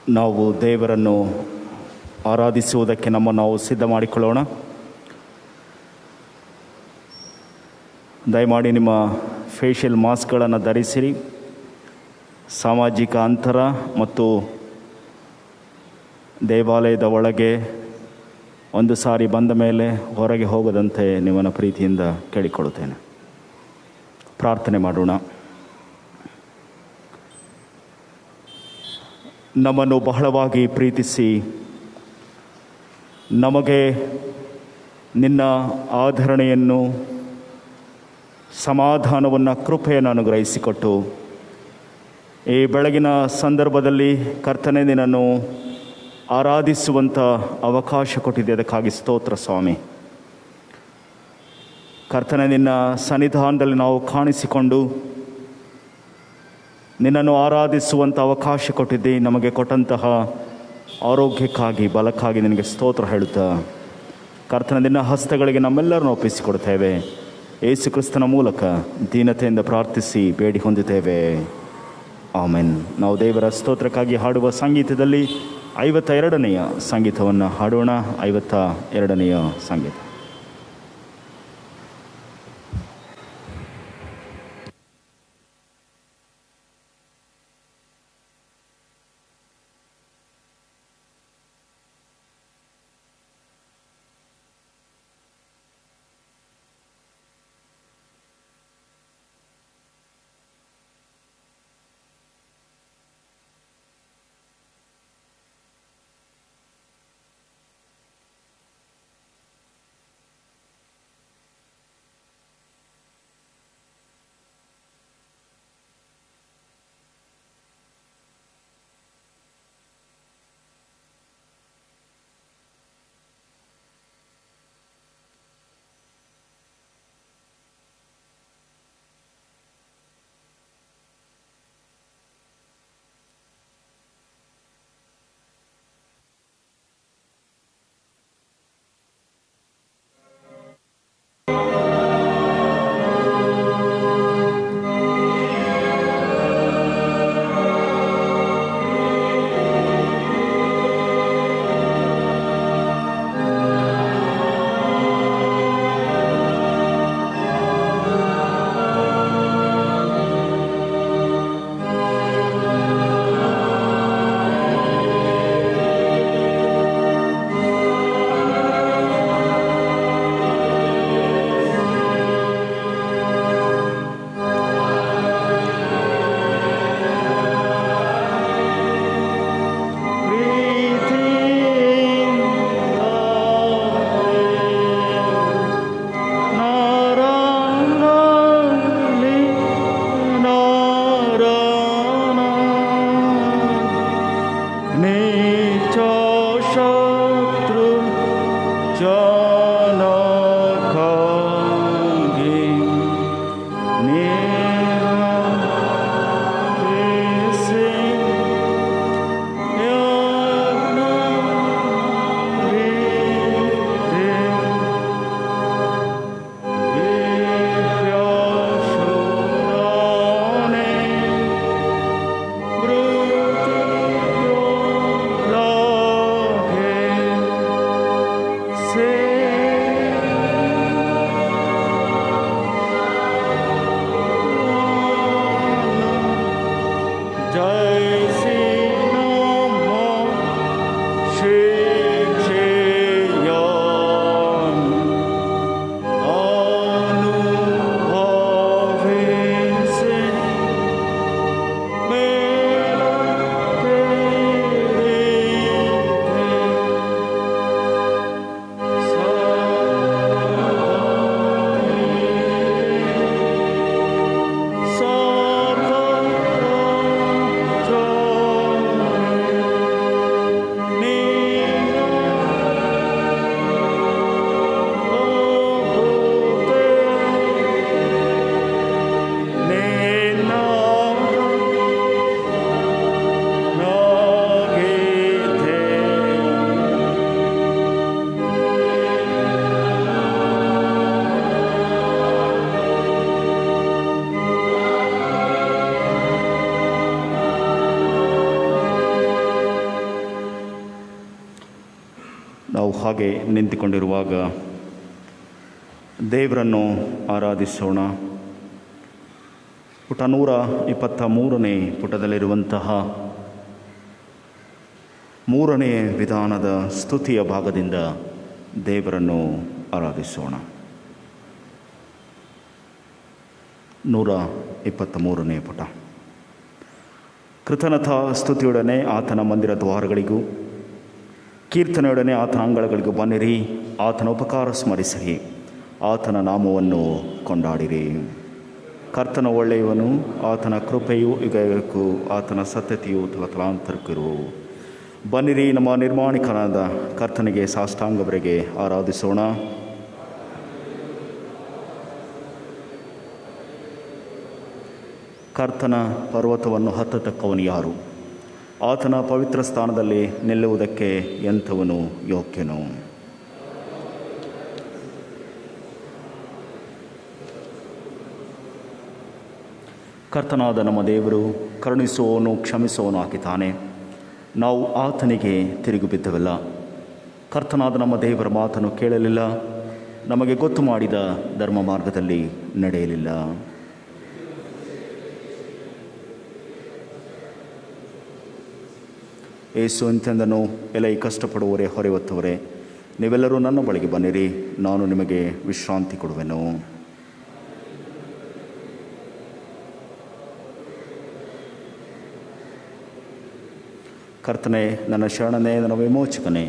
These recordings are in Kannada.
ನಾವು ದೇವರನ್ನು ಆರಾಧಿಸುವುದಕ್ಕೆ ನಾವು ಸಿದ್ಧ ಮಾಡಿಕೊಳ್ಳೋಣ. ದಯಮಾಡಿ ನಿಮ್ಮ ಫೇಶಿಯಲ್ ಮಾಸ್ಕ್ಗಳನ್ನು ಧರಿಸಿರಿ. ಸಾಮಾಜಿಕ ಅಂತರ ಮತ್ತು ದೇವಾಲಯದ ಒಳಗೆ ಒಂದು ಸಾರಿ ಬಂದ ಮೇಲೆ ಹೊರಗೆ ಹೋಗದಂತೆ ನಿಮ್ಮನ್ನು ಪ್ರೀತಿಯಿಂದ ಕೇಳಿಕೊಳ್ಳುತ್ತೇನೆ. ಪ್ರಾರ್ಥನೆ ಮಾಡೋಣ. ನಮ್ಮನ್ನು ಬಹಳವಾಗಿ ಪ್ರೀತಿಸಿ ನಮಗೆ ನಿನ್ನ ಆಧರಣೆಯನ್ನು, ಸಮಾಧಾನವನ್ನು, ಕೃಪೆಯನ್ನು ಅನುಗ್ರಹಿಸಿಕೊಟ್ಟು ಈ ಬೆಳಗಿನ ಸಂದರ್ಭದಲ್ಲಿ ಕರ್ತನೇ ನಿನ್ನನ್ನು ಆರಾಧಿಸುವಂಥ ಅವಕಾಶ ಕೊಟ್ಟಿದೆ. ಅದಕ್ಕಾಗಿ ಸ್ತೋತ್ರ ಸ್ವಾಮಿ. ಕರ್ತನೇ, ನಿನ್ನ ಸನ್ನಿಧಾನದಲ್ಲಿ ನಾವು ಕಾಣಿಸಿಕೊಂಡು ನಿನ್ನನ್ನು ಆರಾಧಿಸುವಂಥ ಅವಕಾಶ ಕೊಟ್ಟಿದ್ದೆ. ನಮಗೆ ಕೊಟ್ಟಂತಹ ಆರೋಗ್ಯಕ್ಕಾಗಿ, ಬಲಕ್ಕಾಗಿ ನಿನಗೆ ಸ್ತೋತ್ರ ಹೇಳುತ್ತಾ ಕರ್ತನ ನಿನ್ನ ಹಸ್ತಗಳಿಗೆ ನಮ್ಮೆಲ್ಲರನ್ನು ಒಪ್ಪಿಸಿಕೊಡ್ತೇವೆ. ಯೇಸು ಕ್ರಿಸ್ತನ ಮೂಲಕ ದೀನತೆಯಿಂದ ಪ್ರಾರ್ಥಿಸಿ ಬೇಡಿ ಹೊಂದುತ್ತೇವೆ. ಆಮೆನ್. ನಾವು ದೇವರ ಸ್ತೋತ್ರಕ್ಕಾಗಿ ಹಾಡುವ ಸಂಗೀತದಲ್ಲಿ 52ನೆಯ ಸಂಗೀತವನ್ನು ಹಾಡೋಣ. 52ನೆಯ ಸಂಗೀತ. ಹಾಗೆ ನಿಂತುಕೊಂಡಿರುವಾಗ ದೇವರನ್ನು ಆರಾಧಿಸೋಣ. ಪುಟ 123ನೇ ಪುಟದಲ್ಲಿರುವಂತಹ 3ನೇ ವಿಧಾನದ ಸ್ತುತಿಯ ಭಾಗದಿಂದ ದೇವರನ್ನು ಆರಾಧಿಸೋಣ. 123ನೇ ಪುಟ. ಕೃತಜ್ಞತಾ ಸ್ತುತಿಯೊಡನೆ ಆತನ ಮಂದಿರ ದ್ವಾರಗಳಿಗೂ ಕೀರ್ತನೆಯೊಡನೆ ಆತನ ಅಂಗಳಗಳಿಗೂ ಬನ್ನಿರಿ. ಆತನ ಉಪಕಾರ ಸ್ಮರಿಸಿರಿ, ಆತನ ನಾಮವನ್ನು ಕೊಂಡಾಡಿರಿ. ಕರ್ತನ ಒಳ್ಳೆಯವನು, ಆತನ ಕೃಪೆಯು ಯುಗಕ್ಕೂ ಆತನ ಸತ್ಯತೆಯು ತಲತಲಾಂತರಕ್ಕಿರುವವು. ಬನ್ನಿರಿ, ನಮ್ಮ ನಿರ್ಮಾಣಿಕನಾದ ಕರ್ತನಿಗೆ ಸಾಷ್ಟಾಂಗವರೆಗೆ ಆರಾಧಿಸೋಣ. ಕರ್ತನ ಪರ್ವತವನ್ನು ಹತ್ತತಕ್ಕವನು ಯಾರು? ಆತನ ಪವಿತ್ರ ಸ್ಥಾನದಲ್ಲಿ ನಿಲ್ಲುವುದಕ್ಕೆ ಎಂಥವನು ಯೋಗ್ಯನು? ಕರ್ತನಾದ ನಮ್ಮ ದೇವರು ಕರುಣಿಸುವವನು ಕ್ಷಮಿಸುವವನು ಆಗಿದ್ದಾನೆ. ನಾವು ಆತನಿಗೆ ತಿರುಗಿ ಬಿದ್ದವಲ್ಲ. ಕರ್ತನಾದ ನಮ್ಮ ದೇವರ ಮಾತನ್ನು ಕೇಳಲಿಲ್ಲ, ನಮಗೆ ಗೊತ್ತು ಮಾಡಿದ ಧರ್ಮ ಮಾರ್ಗದಲ್ಲಿ ನಡೆಯಲಿಲ್ಲ. ಏಸು ಇಂತೆಂದನು, ಎಲೈ ಕಷ್ಟಪಡುವವರೇ, ಹೊರೆ ಹೊತ್ತವರೇ, ನೀವೆಲ್ಲರೂ ನನ್ನ ಬಳಿಗೆ ಬನ್ನಿರಿ, ನಾನು ನಿಮಗೆ ವಿಶ್ರಾಂತಿ ಕೊಡುವೆನು. ಕರ್ತನೇ, ನನ್ನ ಶರಣನೇ, ನನ್ನ ವಿಮೋಚಕನೇ,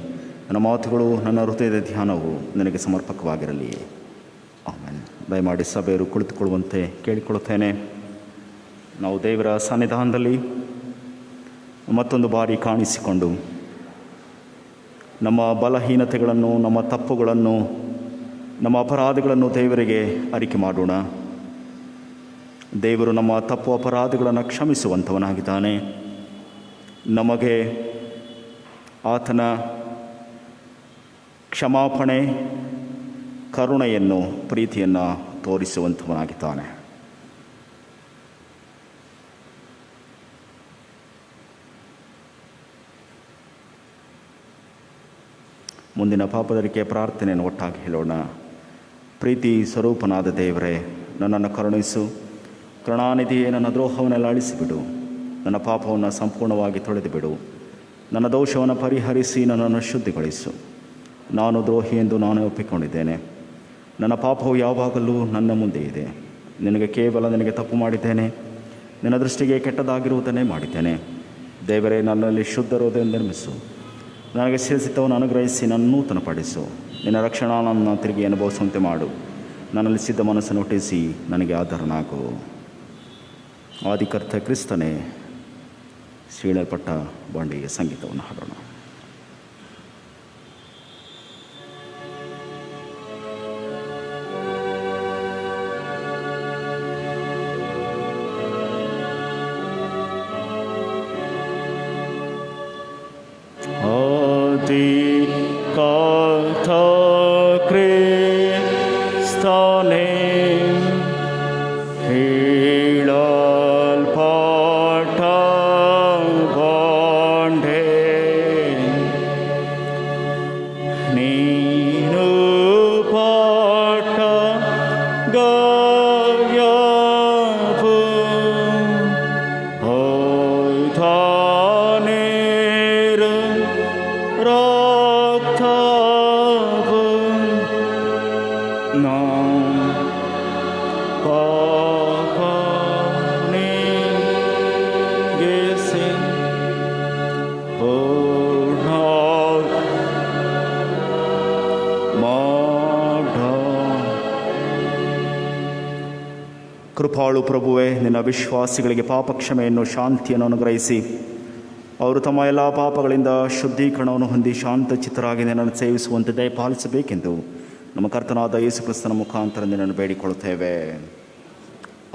ನನ್ನ ಮಾತುಗಳು, ನನ್ನ ಹೃದಯದ ಧ್ಯಾನವು ನಿನಗೆ ಸಮರ್ಪಕವಾಗಿರಲಿ. ಆಮೇಲೆ ದಯಮಾಡಿ ಸಭೆಯರು ಕುಳಿತುಕೊಳ್ಳುವಂತೆ ಕೇಳಿಕೊಳ್ಳುತ್ತೇನೆ. ನಾವು ದೇವರ ಸನ್ನಿಧಾನದಲ್ಲಿ ಮತ್ತೊಂದು ಬಾರಿ ಕಾಣಿಸಿಕೊಂಡು ನಮ್ಮ ಬಲಹೀನತೆಗಳನ್ನು, ನಮ್ಮ ತಪ್ಪುಗಳನ್ನು, ನಮ್ಮ ಅಪರಾಧಗಳನ್ನು ದೇವರಿಗೆ ಅರಿಕೆ ಮಾಡೋಣ. ದೇವರು ನಮ್ಮ ತಪ್ಪು ಅಪರಾಧಗಳನ್ನು ಕ್ಷಮಿಸುವಂಥವನಾಗಿದ್ದಾನೆ. ನಮಗೆ ಆತನ ಕ್ಷಮಾಪಣೆ, ಕರುಣೆಯನ್ನು, ಪ್ರೀತಿಯನ್ನು ತೋರಿಸುವಂಥವನಾಗಿದ್ದಾನೆ. ಮುಂದಿನ ಪಾಪದರಿಕೆ ಪ್ರಾರ್ಥನೆಯನ್ನು ಒಟ್ಟಾಗಿ ಹೇಳೋಣ. ಪ್ರೀತಿ ಸ್ವರೂಪನಾದ ದೇವರೇ, ನನ್ನನ್ನು ಕರುಣಿಸು. ಕರುಣಾನಿಧಿಯೇ, ನನ್ನ ದ್ರೋಹವನ್ನೆಲ್ಲ ಅಳಿಸಿಬಿಡು. ನನ್ನ ಪಾಪವನ್ನು ಸಂಪೂರ್ಣವಾಗಿ ತೊಳೆದುಬಿಡು. ನನ್ನ ದೋಷವನ್ನು ಪರಿಹರಿಸಿ ನನ್ನನ್ನು ಶುದ್ಧಿಗೊಳಿಸು. ನಾನು ದ್ರೋಹಿ ಎಂದು ನಾನೇ ಒಪ್ಪಿಕೊಂಡಿದ್ದೇನೆ. ನನ್ನ ಪಾಪವು ಯಾವಾಗಲೂ ನನ್ನ ಮುಂದೆ ಇದೆ. ನಿನಗೆ ತಪ್ಪು ಮಾಡಿದ್ದೇನೆ. ನಿನ್ನ ದೃಷ್ಟಿಗೆ ಕೆಟ್ಟದಾಗಿರುವುದನ್ನೇ ಮಾಡಿದ್ದೇನೆ. ದೇವರೇ, ನನ್ನಲ್ಲಿ ಶುದ್ಧ ಹೃದಯ ನಿರ್ಮಿಸು. ನನಗೆ ಸೇರಿಸಿದ್ದವನ್ನು ಅನುಗ್ರಹಿಸಿ ನನ್ನ ನೂತನಪಡಿಸು. ನಿನ್ನ ರಕ್ಷಣಾ ನನ್ನ ತಿರುಗಿ ಅನುಭವಿಸುವಂತೆ ಮಾಡು. ನನ್ನಲ್ಲಿ ಸಿದ್ಧ ಮನಸ್ಸನ್ನು ಹುಟ್ಟಿಸಿ ನನಗೆ ಆಧಾರನಾಗು. ಆದಿಕರ್ತ ಕ್ರಿಸ್ತನೇ, ಸೀಳಲ್ಪಟ್ಟ ಬಂಡೆಯ ಸಂಗೀತವನ್ನು ಹಾಡೋಣ. ಕೃಪಾಳು ಪ್ರಭುವೇ, ನಿನ್ನ ವಿಶ್ವಾಸಿಗಳಿಗೆ ಪಾಪ ಕ್ಷಮೆಯನ್ನು, ಶಾಂತಿಯನ್ನು ಅನುಗ್ರಹಿಸಿ ಅವರು ತಮ್ಮ ಎಲ್ಲ ಪಾಪಗಳಿಂದ ಶುದ್ಧೀಕರಣವನ್ನು ಹೊಂದಿ ಶಾಂತ ಚಿತ್ತರಾಗಿ ನಿನ್ನನ್ನು ಸೇವಿಸುವಂತೆ ದಯಪಾಲಿಸಬೇಕೆಂದು ನಮ್ಮ ಕರ್ತನಾದ ಯೇಸು ಕ್ರಿಸ್ತನ ಮುಖಾಂತರ ನಿನ್ನನ್ನು ಬೇಡಿಕೊಳ್ಳುತ್ತೇವೆ.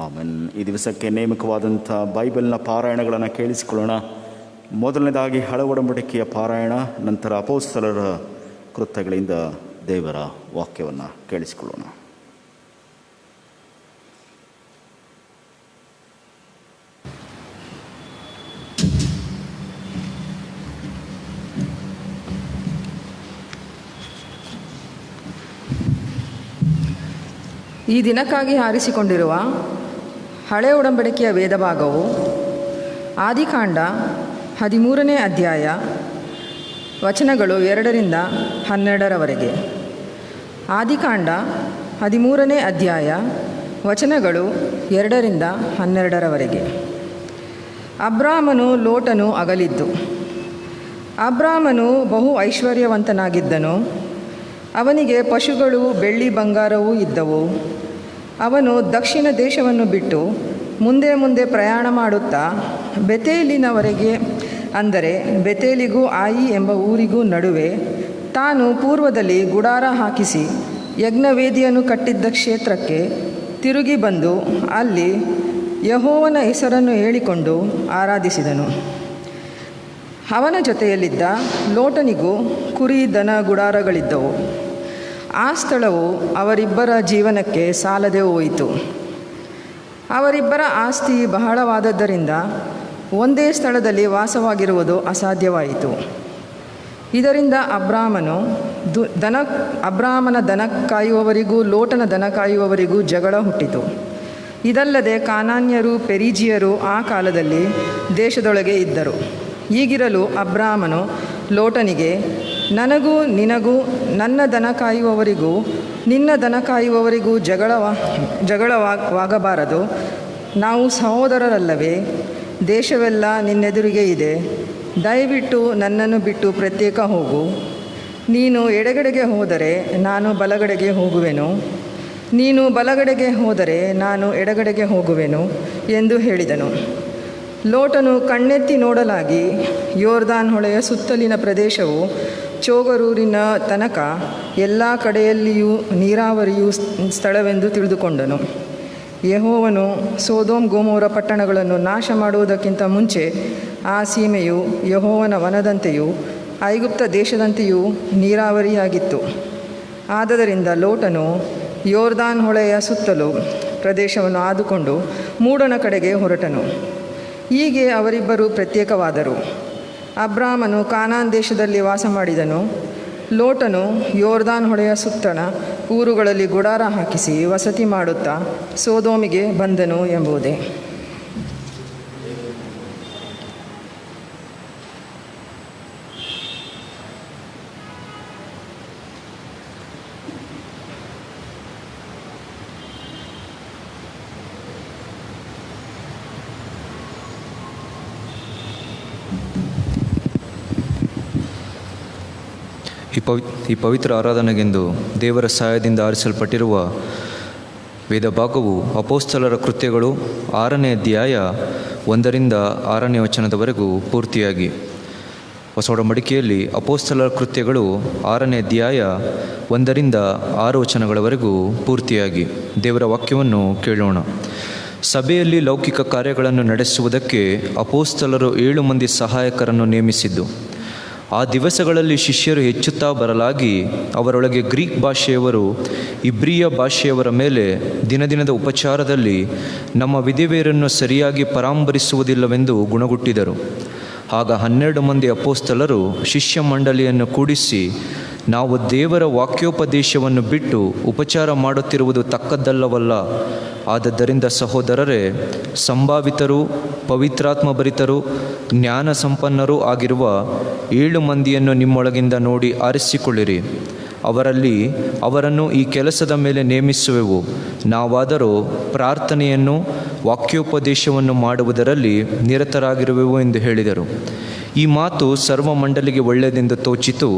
ಆಮೆನ್. ಈ ದಿವಸಕ್ಕೆ ನೇಮಕವಾದಂಥ ಬೈಬಲ್ನ ಪಾರಾಯಣಗಳನ್ನು ಕೇಳಿಸಿಕೊಳ್ಳೋಣ. ಮೊದಲನೇದಾಗಿ ಹಳೆ ಒಡಂಬಡಿಕೆಯ ಪಾರಾಯಣ, ನಂತರ ಅಪೊಸ್ತಲರ ಕೃತ್ಯಗಳಿಂದ ದೇವರ ವಾಕ್ಯವನ್ನು ಕೇಳಿಸಿಕೊಳ್ಳೋಣ. ಈ ದಿನಕ್ಕಾಗಿ ಆರಿಸಿಕೊಂಡಿರುವ ಹಳೆ ಒಡಂಬಡಿಕೆಯ ವೇದಭಾಗವು ಆದಿಕಾಂಡ 13ನೇ ಅಧ್ಯಾಯ ವಚನಗಳು 2ರಿಂದ 12ರವರೆಗೆ. ಆದಿಕಾಂಡ 13ನೇ ಅಧ್ಯಾಯ ವಚನಗಳು 2ರಿಂದ 12ರವರೆಗೆ. ಅಬ್ರಾಮನು ಲೋಟನು ಅಗಲಿದ್ದು. ಅಬ್ರಾಮನು ಬಹು ಐಶ್ವರ್ಯವಂತನಾಗಿದ್ದನು. ಅವನಿಗೆ ಪಶುಗಳು ಬೆಳ್ಳಿ ಬಂಗಾರವೂ ಇದ್ದವು. ಅವನು ದಕ್ಷಿಣ ದೇಶವನ್ನು ಬಿಟ್ಟು ಮುಂದೆ ಮುಂದೆ ಪ್ರಯಾಣ ಮಾಡುತ್ತಾ ಬೆತೇಲಿನವರೆಗೆ, ಅಂದರೆ ಬೆತೇಲಿಗೂ ಆಯಿ ಎಂಬ ಊರಿಗೂ ನಡುವೆ ತಾನು ಪೂರ್ವದಲ್ಲಿ ಗುಡಾರ ಹಾಕಿಸಿ ಯಜ್ಞವೇದಿಯನ್ನು ಕಟ್ಟಿದ್ದ ಕ್ಷೇತ್ರಕ್ಕೆ ತಿರುಗಿ ಬಂದು ಅಲ್ಲಿ ಯೆಹೋವನ ಹೆಸರನ್ನು ಹೇಳಿಕೊಂಡು ಆರಾಧಿಸಿದನು. ಅವನ ಜೊತೆಯಲ್ಲಿದ್ದ ಲೋಟನಿಗೂ ಕುರಿ ದನ ಗುಡಾರಗಳಿದ್ದವು. ಆ ಸ್ಥಳವು ಅವರಿಬ್ಬರ ಜೀವನಕ್ಕೆ ಸಾಲದೆ ಹೋಯಿತು. ಅವರಿಬ್ಬರ ಆಸ್ತಿ ಬಹಳವಾದದ್ದರಿಂದ ಒಂದೇ ಸ್ಥಳದಲ್ಲಿ ವಾಸವಾಗಿರುವುದು ಅಸಾಧ್ಯವಾಯಿತು. ಇದರಿಂದ ಅಬ್ರಾಮನ ದನ ಕಾಯುವವರಿಗೂ ಲೋಟನ ದನ ಕಾಯುವವರಿಗೂ ಜಗಳ ಹುಟ್ಟಿತು. ಇದಲ್ಲದೆ ಕಾನಾನ್ಯರು, ಪೆರಿಜಿಯರು ಆ ಕಾಲದಲ್ಲಿ ದೇಶದೊಳಗೆ ಇದ್ದರು. ಹೀಗಿರಲು ಅಬ್ರಾಮನು ಲೋಟನಿಗೆ, ನನಗೂ ನಿನಗೂ ನನ್ನ ದನ ಕಾಯುವವರಿಗೂ ನಿನ್ನ ದನ ಕಾಯುವವರಿಗೂ ಜಗಳವಾಗಬಾರದು. ನಾವು ಸಹೋದರರಲ್ಲವೇ? ದೇಶವೆಲ್ಲ ನಿನ್ನೆದುರಿಗೆ ಇದೆ. ದಯವಿಟ್ಟು ನನ್ನನ್ನು ಬಿಟ್ಟು ಪ್ರತ್ಯೇಕ ಹೋಗು. ನೀನು ಎಡಗಡೆಗೆ ಹೋದರೆ ನಾನು ಬಲಗಡೆಗೆ ಹೋಗುವೆನು, ನೀನು ಬಲಗಡೆಗೆ ಹೋದರೆ ನಾನು ಎಡಗಡೆಗೆ ಹೋಗುವೆನು ಎಂದು ಹೇಳಿದನು. ಲೋಟನು ಕಣ್ಣೆತ್ತಿ ನೋಡಲಾಗಿ ಯೋರ್ದಾನ್ ಹೊಳೆಯ ಸುತ್ತಲಿನ ಪ್ರದೇಶವು ಚೋಗರೂರಿನ ತನಕ ಎಲ್ಲ ಕಡೆಯಲ್ಲಿಯೂ ನೀರಾವರಿಯೂ ಸ್ಥಳವೆಂದು ತಿಳಿದುಕೊಂಡನು. ಯೆಹೋವನು ಸೊದೋಮ್ ಗೊಮೋರ ಪಟ್ಟಣಗಳನ್ನು ನಾಶ ಮಾಡುವುದಕ್ಕಿಂತ ಮುಂಚೆ ಆ ಸೀಮೆಯು ಯೆಹೋವನ ವನದಂತೆಯೂ ಐಗುಪ್ತ ದೇಶದಂತೆಯೂ ನೀರಾವರಿಯಾಗಿತ್ತು. ಆದದರಿಂದ ಲೋಟನು ಯೋರ್ದಾನ್ ಹೊಳೆಯ ಸುತ್ತಲೂ ಪ್ರದೇಶವನ್ನು ಆದುಕೊಂಡು ಮೂಡನ ಕಡೆಗೆ ಹೊರಟನು. ಹೀಗೆ ಅವರಿಬ್ಬರು ಪ್ರತ್ಯೇಕವಾದರು. ಅಬ್ರಾಮನು ಕಾನಾನ್ ದೇಶದಲ್ಲಿ ವಾಸ ಮಾಡಿದನು. ಲೋಟನು ಯೋರ್ದಾನ್ ಹೊಳೆಯ ಸುತ್ತಣ ಊರುಗಳಲ್ಲಿ ಗುಡಾರ ಹಾಕಿಸಿ ವಸತಿ ಮಾಡುತ್ತಾ ಸೊದೋಮಿಗೆ ಬಂದನು ಎಂಬುದೇ. ಈ ಪವಿತ್ರ ಆರಾಧನೆಗೆಂದು ದೇವರ ಸಹಾಯದಿಂದ ಆರಿಸಲ್ಪಟ್ಟಿರುವ ವೇದಭಾಗವು ಅಪೊಸ್ತಲರ ಕೃತ್ಯಗಳು 6ನೇ ಅಧ್ಯಾಯ 1ರಿಂದ 6ನೇ ವಚನದವರೆಗೂ ಪೂರ್ತಿಯಾಗಿ, ಹೊಸ ಒಡಂಬಡಿಕೆಯಲ್ಲಿ ಅಪೊಸ್ತಲರ ಕೃತ್ಯಗಳು 6ನೇ ಅಧ್ಯಾಯ 1ರಿಂದ 6 ವಚನಗಳವರೆಗೂ ಪೂರ್ತಿಯಾಗಿ ದೇವರ ವಾಕ್ಯವನ್ನು ಕೇಳೋಣ. ಸಭೆಯಲ್ಲಿ ಲೌಕಿಕ ಕಾರ್ಯಗಳನ್ನು ನಡೆಸುವುದಕ್ಕೆ ಅಪೊಸ್ತಲರು 7 ಮಂದಿ ಸಹಾಯಕರನ್ನು ನೇಮಿಸಿದ್ದು. ಆ ದಿವಸಗಳಲ್ಲಿ ಶಿಷ್ಯರು ಹೆಚ್ಚುತ್ತಾ ಬರಲಾಗಿ ಅವರೊಳಗೆ ಗ್ರೀಕ್ ಭಾಷೆಯವರು ಇಬ್ರಿಯ ಭಾಷೆಯವರ ಮೇಲೆ ದಿನದಿನದ ಉಪಚಾರದಲ್ಲಿ ನಮ್ಮ ವಿಧವೆಯರನ್ನು ಸರಿಯಾಗಿ ಪರಾಂಬರಿಸುವುದಿಲ್ಲವೆಂದು ಗುಣಗುಟ್ಟಿದರು. ಆಗ 12 ಮಂದಿ ಅಪೊಸ್ತಲರು ಶಿಷ್ಯ ಮಂಡಳಿಯನ್ನು ಕೂಡಿಸಿ, ನಾವು ದೇವರ ವಾಕ್ಯೋಪದೇಶವನ್ನು ಬಿಟ್ಟು ಉಪಚಾರ ಮಾಡುತ್ತಿರುವುದು ತಕ್ಕದ್ದಲ್ಲವಲ್ಲ. ಆದದ್ದರಿಂದ ಸಹೋದರರೇ, ಸಂಭಾವಿತರೂ ಪವಿತ್ರಾತ್ಮಭರಿತರೂ ಜ್ಞಾನ ಸಂಪನ್ನರೂ ಆಗಿರುವ 7 ಮಂದಿಯನ್ನು ನಿಮ್ಮೊಳಗಿಂದ ನೋಡಿ ಆರಿಸಿಕೊಳ್ಳಿರಿ. ಅವರನ್ನು ಈ ಕೆಲಸದ ಮೇಲೆ ನೇಮಿಸುವೆವು. ನಾವಾದರೂ ಪ್ರಾರ್ಥನೆಯನ್ನು ವಾಕ್ಯೋಪದೇಶವನ್ನು ಮಾಡುವುದರಲ್ಲಿ ನಿರತರಾಗಿರುವೆವು ಎಂದು ಹೇಳಿದರು. ಈ ಮಾತು ಸರ್ವ ಮಂಡಲಿಗೆ ಒಳ್ಳೆಯದೆಂದು ತೋಚಿತು.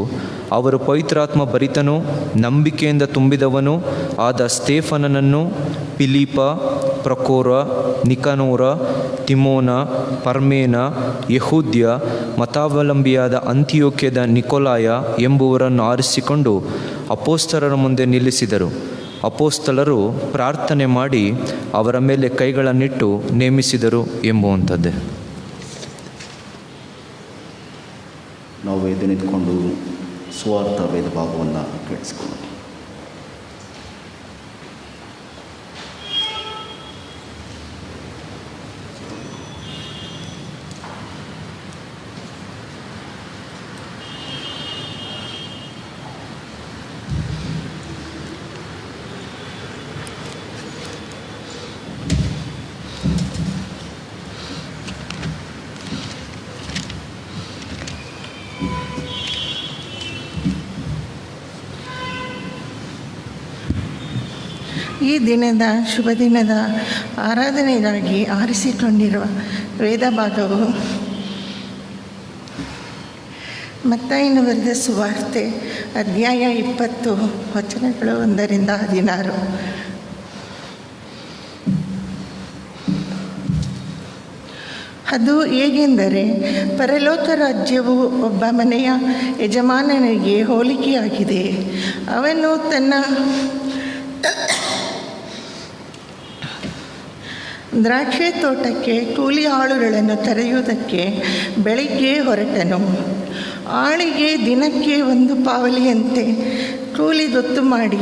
ಅವರು ಪವಿತ್ರಾತ್ಮ ಭರಿತನೂ ನಂಬಿಕೆಯಿಂದ ತುಂಬಿದವನೂ ಆದ ಸ್ತೇಫನನನ್ನು, ಫಿಲಿಪ, ಪ್ರಕೋರ, ನಿಕನೋರ, ತಿಮೋನ, ಪರ್ಮೇನ, ಯೆಹೂದ್ಯ, ಮತಾವಲಂಬಿಯಾದ ಅಂತಿಯೋಕ್ಯದ ನಿಕೋಲಾಯ ಎಂಬುವರನ್ನು ಆರಿಸಿಕೊಂಡು ಅಪೊಸ್ತಲರ ಮುಂದೆ ನಿಲ್ಲಿಸಿದರು. ಅಪೊಸ್ತಲರು ಪ್ರಾರ್ಥನೆ ಮಾಡಿ ಅವರ ಮೇಲೆ ಕೈಗಳನ್ನಿಟ್ಟು ನೇಮಿಸಿದರು ಎಂಬುವಂಥದ್ದೇ. ನಾವು ಎದ್ದು ನಿಂತ್ಕೊಂಡು ಸುವಾರ್ಥ ವೇದ ಭಾಗವನ್ನು ಕೇಳಿಸ್ಕೊಳ್ಳೋಣ. ಈ ದಿನದ ಶುಭ ದಿನದ ಆರಾಧನೆಗಾಗಿ ಆರಿಸಿಕೊಂಡಿರುವ ವೇದ ಭಾಗವು ಮತ್ತಾಯನ ಬರೆದ ಸುವಾರ್ತೆ ಅಧ್ಯಾಯ 20 ವಚನಗಳು 1-16. ಅದು ಹೇಗೆಂದರೆ, ಪರಲೋಕ ರಾಜ್ಯವು ಒಬ್ಬ ಮನೆಯ ಯಜಮಾನನಿಗೆ ಹೋಲಿಕೆಯಾಗಿದೆ. ಅವನು ತನ್ನ ದ್ರಾಕ್ಷಿ ತೋಟಕ್ಕೆ ಕೂಲಿ ಆಳುಗಳನ್ನು ಕರೆಯುವುದಕ್ಕೆ ಬೆಳಿಗ್ಗೆ ಹೊರಟನು. ಆಳಿಗೆ ದಿನಕ್ಕೆ 1 ಪಾವಲಿಯಂತೆ ಕೂಲಿ ಗೊತ್ತು ಮಾಡಿ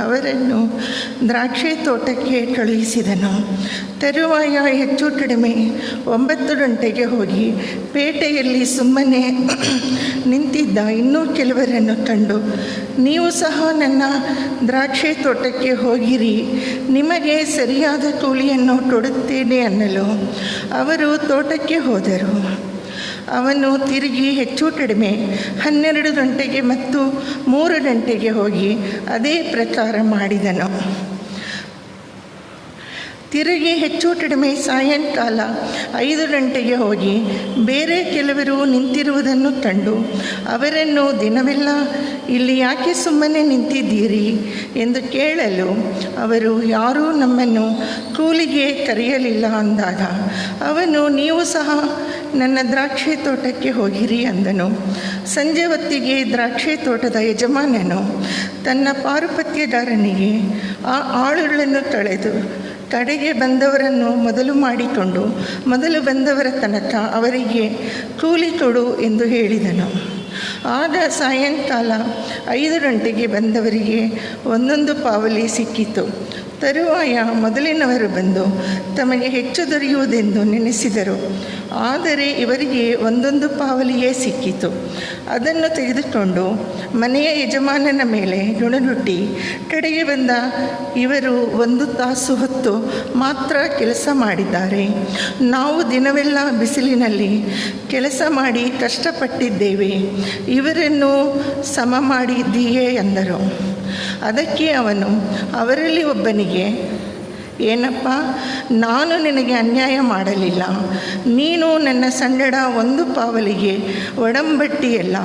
ಅವರನ್ನು ದ್ರಾಕ್ಷಿ ತೋಟಕ್ಕೆ ಕಳುಹಿಸಿದನು. ತರುವಾಯ ಹೆಚ್ಚು ಕಡಿಮೆ 9 ಗಂಟೆಗೆ ಹೋಗಿ ಪೇಟೆಯಲ್ಲಿ ಸುಮ್ಮನೆ ನಿಂತಿದ್ದ ಇನ್ನೂ ಕೆಲವರನ್ನು ಕಂಡು, ನೀವು ಸಹ ನನ್ನ ದ್ರಾಕ್ಷಿ ತೋಟಕ್ಕೆ ಹೋಗಿರಿ, ನಿಮಗೆ ಸರಿಯಾದ ಕೂಲಿಯನ್ನು ಕೊಡುತ್ತೇನೆ ಅನ್ನಲು ಅವರು ತೋಟಕ್ಕೆ ಹೋದರು. ಅವನು ತಿರುಗಿ ಹೆಚ್ಚು ಕಡಿಮೆ 12 ಗಂಟೆಗೆ ಮತ್ತು 3 ಗಂಟೆಗೆ ಹೋಗಿ ಅದೇ ಪ್ರಕಾರ ಮಾಡಿದನು. ತಿರುಗಿ ಹೆಚ್ಚು ಕಡಿಮೆ ಸಾಯಂಕಾಲ 5 ಗಂಟೆಗೆ ಹೋಗಿ ಬೇರೆ ಕೆಲವರು ನಿಂತಿರುವುದನ್ನು ಕಂಡು ಅವರನ್ನು, ದಿನವೆಲ್ಲ ಇಲ್ಲಿ ಯಾಕೆ ಸುಮ್ಮನೆ ನಿಂತಿದ್ದೀರಿ ಎಂದು ಕೇಳಲು ಅವರು, ಯಾರೂ ನಮ್ಮನ್ನು ಕೂಲಿಗೆ ಕರೆಯಲಿಲ್ಲ ಅಂದಾಗ ಅವನು, ನೀವು ಸಹ ನನ್ನ ದ್ರಾಕ್ಷಿ ತೋಟಕ್ಕೆ ಹೋಗಿರಿ ಅಂದನು. ಸಂಜೆ ಹೊತ್ತಿಗೆ ದ್ರಾಕ್ಷಿ ತೋಟದ ಯಜಮಾನನು ತನ್ನ ಪಾರುಪತ್ಯಗಾರನಿಗೆ ಆ ಆಳುಗಳನ್ನು ಕಳೆದು ಕಡೆಗೆ ಬಂದವರನ್ನು ಮೊದಲು ಮಾಡಿಕೊಂಡು ಮೊದಲು ಬಂದವರ ತನಕ ಅವರಿಗೆ ಕೂಲಿ ಕೊಡು ಎಂದು ಹೇಳಿದನು. ಆಗ ಸಾಯಂಕಾಲ 5 ಗಂಟೆಗೆ ಬಂದವರಿಗೆ 1 ಪಾವಲಿ ಸಿಕ್ಕಿತು. ತರುವಾಯ ಮೊದಲಿನವರು ಬಂದು ತಮಗೆ ಹೆಚ್ಚು ದೊರೆಯುವುದೆಂದು ನೆನೆಸಿದರು. ಆದರೆ ಇವರಿಗೆ 1 ಪಾವಲಿಯೇ ಸಿಕ್ಕಿತು. ಅದನ್ನು ತೆಗೆದುಕೊಂಡು ಮನೆಯ ಯಜಮಾನನ ಮೇಲೆ ಗುಣಗುಟ್ಟಿ, ಕಡೆಗೆ ಬಂದ ಇವರು 1 ತಾಸು ಹೊತ್ತು ಮಾತ್ರ ಕೆಲಸ ಮಾಡಿದ್ದಾರೆ. ನಾವು ದಿನವೆಲ್ಲ ಬಿಸಿಲಿನಲ್ಲಿ ಕೆಲಸ ಮಾಡಿ ಕಷ್ಟಪಟ್ಟಿದ್ದೇವೆ, ಇವರನ್ನು ಸಮ ಮಾಡಿದ್ದೀಯೇ ಎಂದರು. ಅದಕ್ಕೆ ಅವನು ಅವರಲ್ಲಿ ಒಬ್ಬನಿಗೆ, ಏನಪ್ಪ, ನಾನು ನಿನಗೆ ಅನ್ಯಾಯ ಮಾಡಲಿಲ್ಲ. ನೀನು ನನ್ನ ಸಂಗಡ 1 ಪಾವಲಿಗೆ ಒಡಂಬಟ್ಟಿಯಲ್ಲ.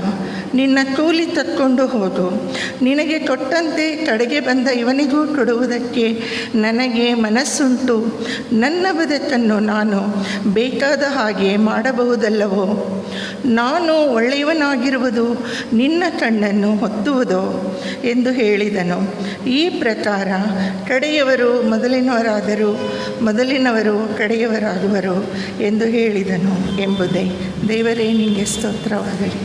ನಿನ್ನ ಕೂಲಿ ತಕ್ಕೊಂಡು ಹೋಗು. ನಿನಗೆ ಕೊಟ್ಟಂತೆ ಕಡೆಗೆ ಬಂದ ಇವನಿಗೂ ಕೊಡುವುದಕ್ಕೆ ನನಗೆ ಮನಸ್ಸುಂಟು. ನನ್ನ ಬದುಕನ್ನು ನಾನು ಬೇಕಾದ ಹಾಗೆ ಮಾಡಬಹುದಲ್ಲವೋ? ನಾನು ಒಳ್ಳೆಯವನಾಗಿರುವುದು ನಿನ್ನ ಕಣ್ಣನ್ನು ಹೊತ್ತುವುದೋ ಎಂದು ಹೇಳಿದನು. ಈ ಪ್ರಕಾರ ಕಡೆಯವರು ಮೊದಲಿನವರಾದರೂ ಮೊದಲಿನವರು ಕಡೆಯವರಾಗುವರು ಎಂದು ಹೇಳಿದನು ಎಂಬುದೇ. ದೇವರೇ ನಿನಗೆ ಸ್ತೋತ್ರವಾಗಲಿ.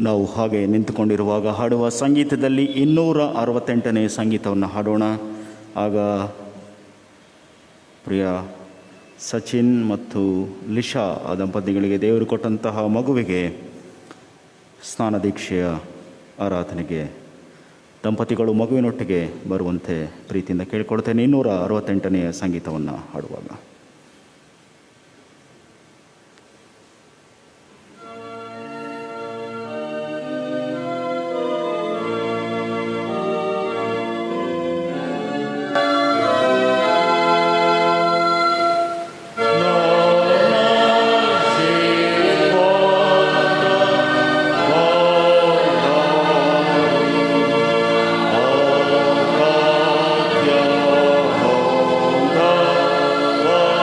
ನಾವು ಹಾಗೆ ನಿಂತುಕೊಂಡಿರುವಾಗ ಹಾಡುವ ಸಂಗೀತದಲ್ಲಿ 268ನೇ ಸಂಗೀತವನ್ನು ಹಾಡೋಣ. ಆಗ ಪ್ರಿಯ ಸಚಿನ್ ಮತ್ತು ಲಿಶಾ ಆ ದಂಪತಿಗಳಿಗೆ ದೇವರು ಕೊಟ್ಟಂತಹ ಮಗುವಿಗೆ ಸ್ನಾನ ದೀಕ್ಷೆಯ ಆರಾಧನೆಗೆ ದಂಪತಿಗಳು ಮಗುವಿನೊಟ್ಟಿಗೆ ಬರುವಂತೆ ಪ್ರೀತಿಯಿಂದ ಕೇಳಿಕೊಡ್ತೇನೆ. 268ನೇ ಸಂಗೀತವನ್ನು ಹಾಡುವಾಗ Wow.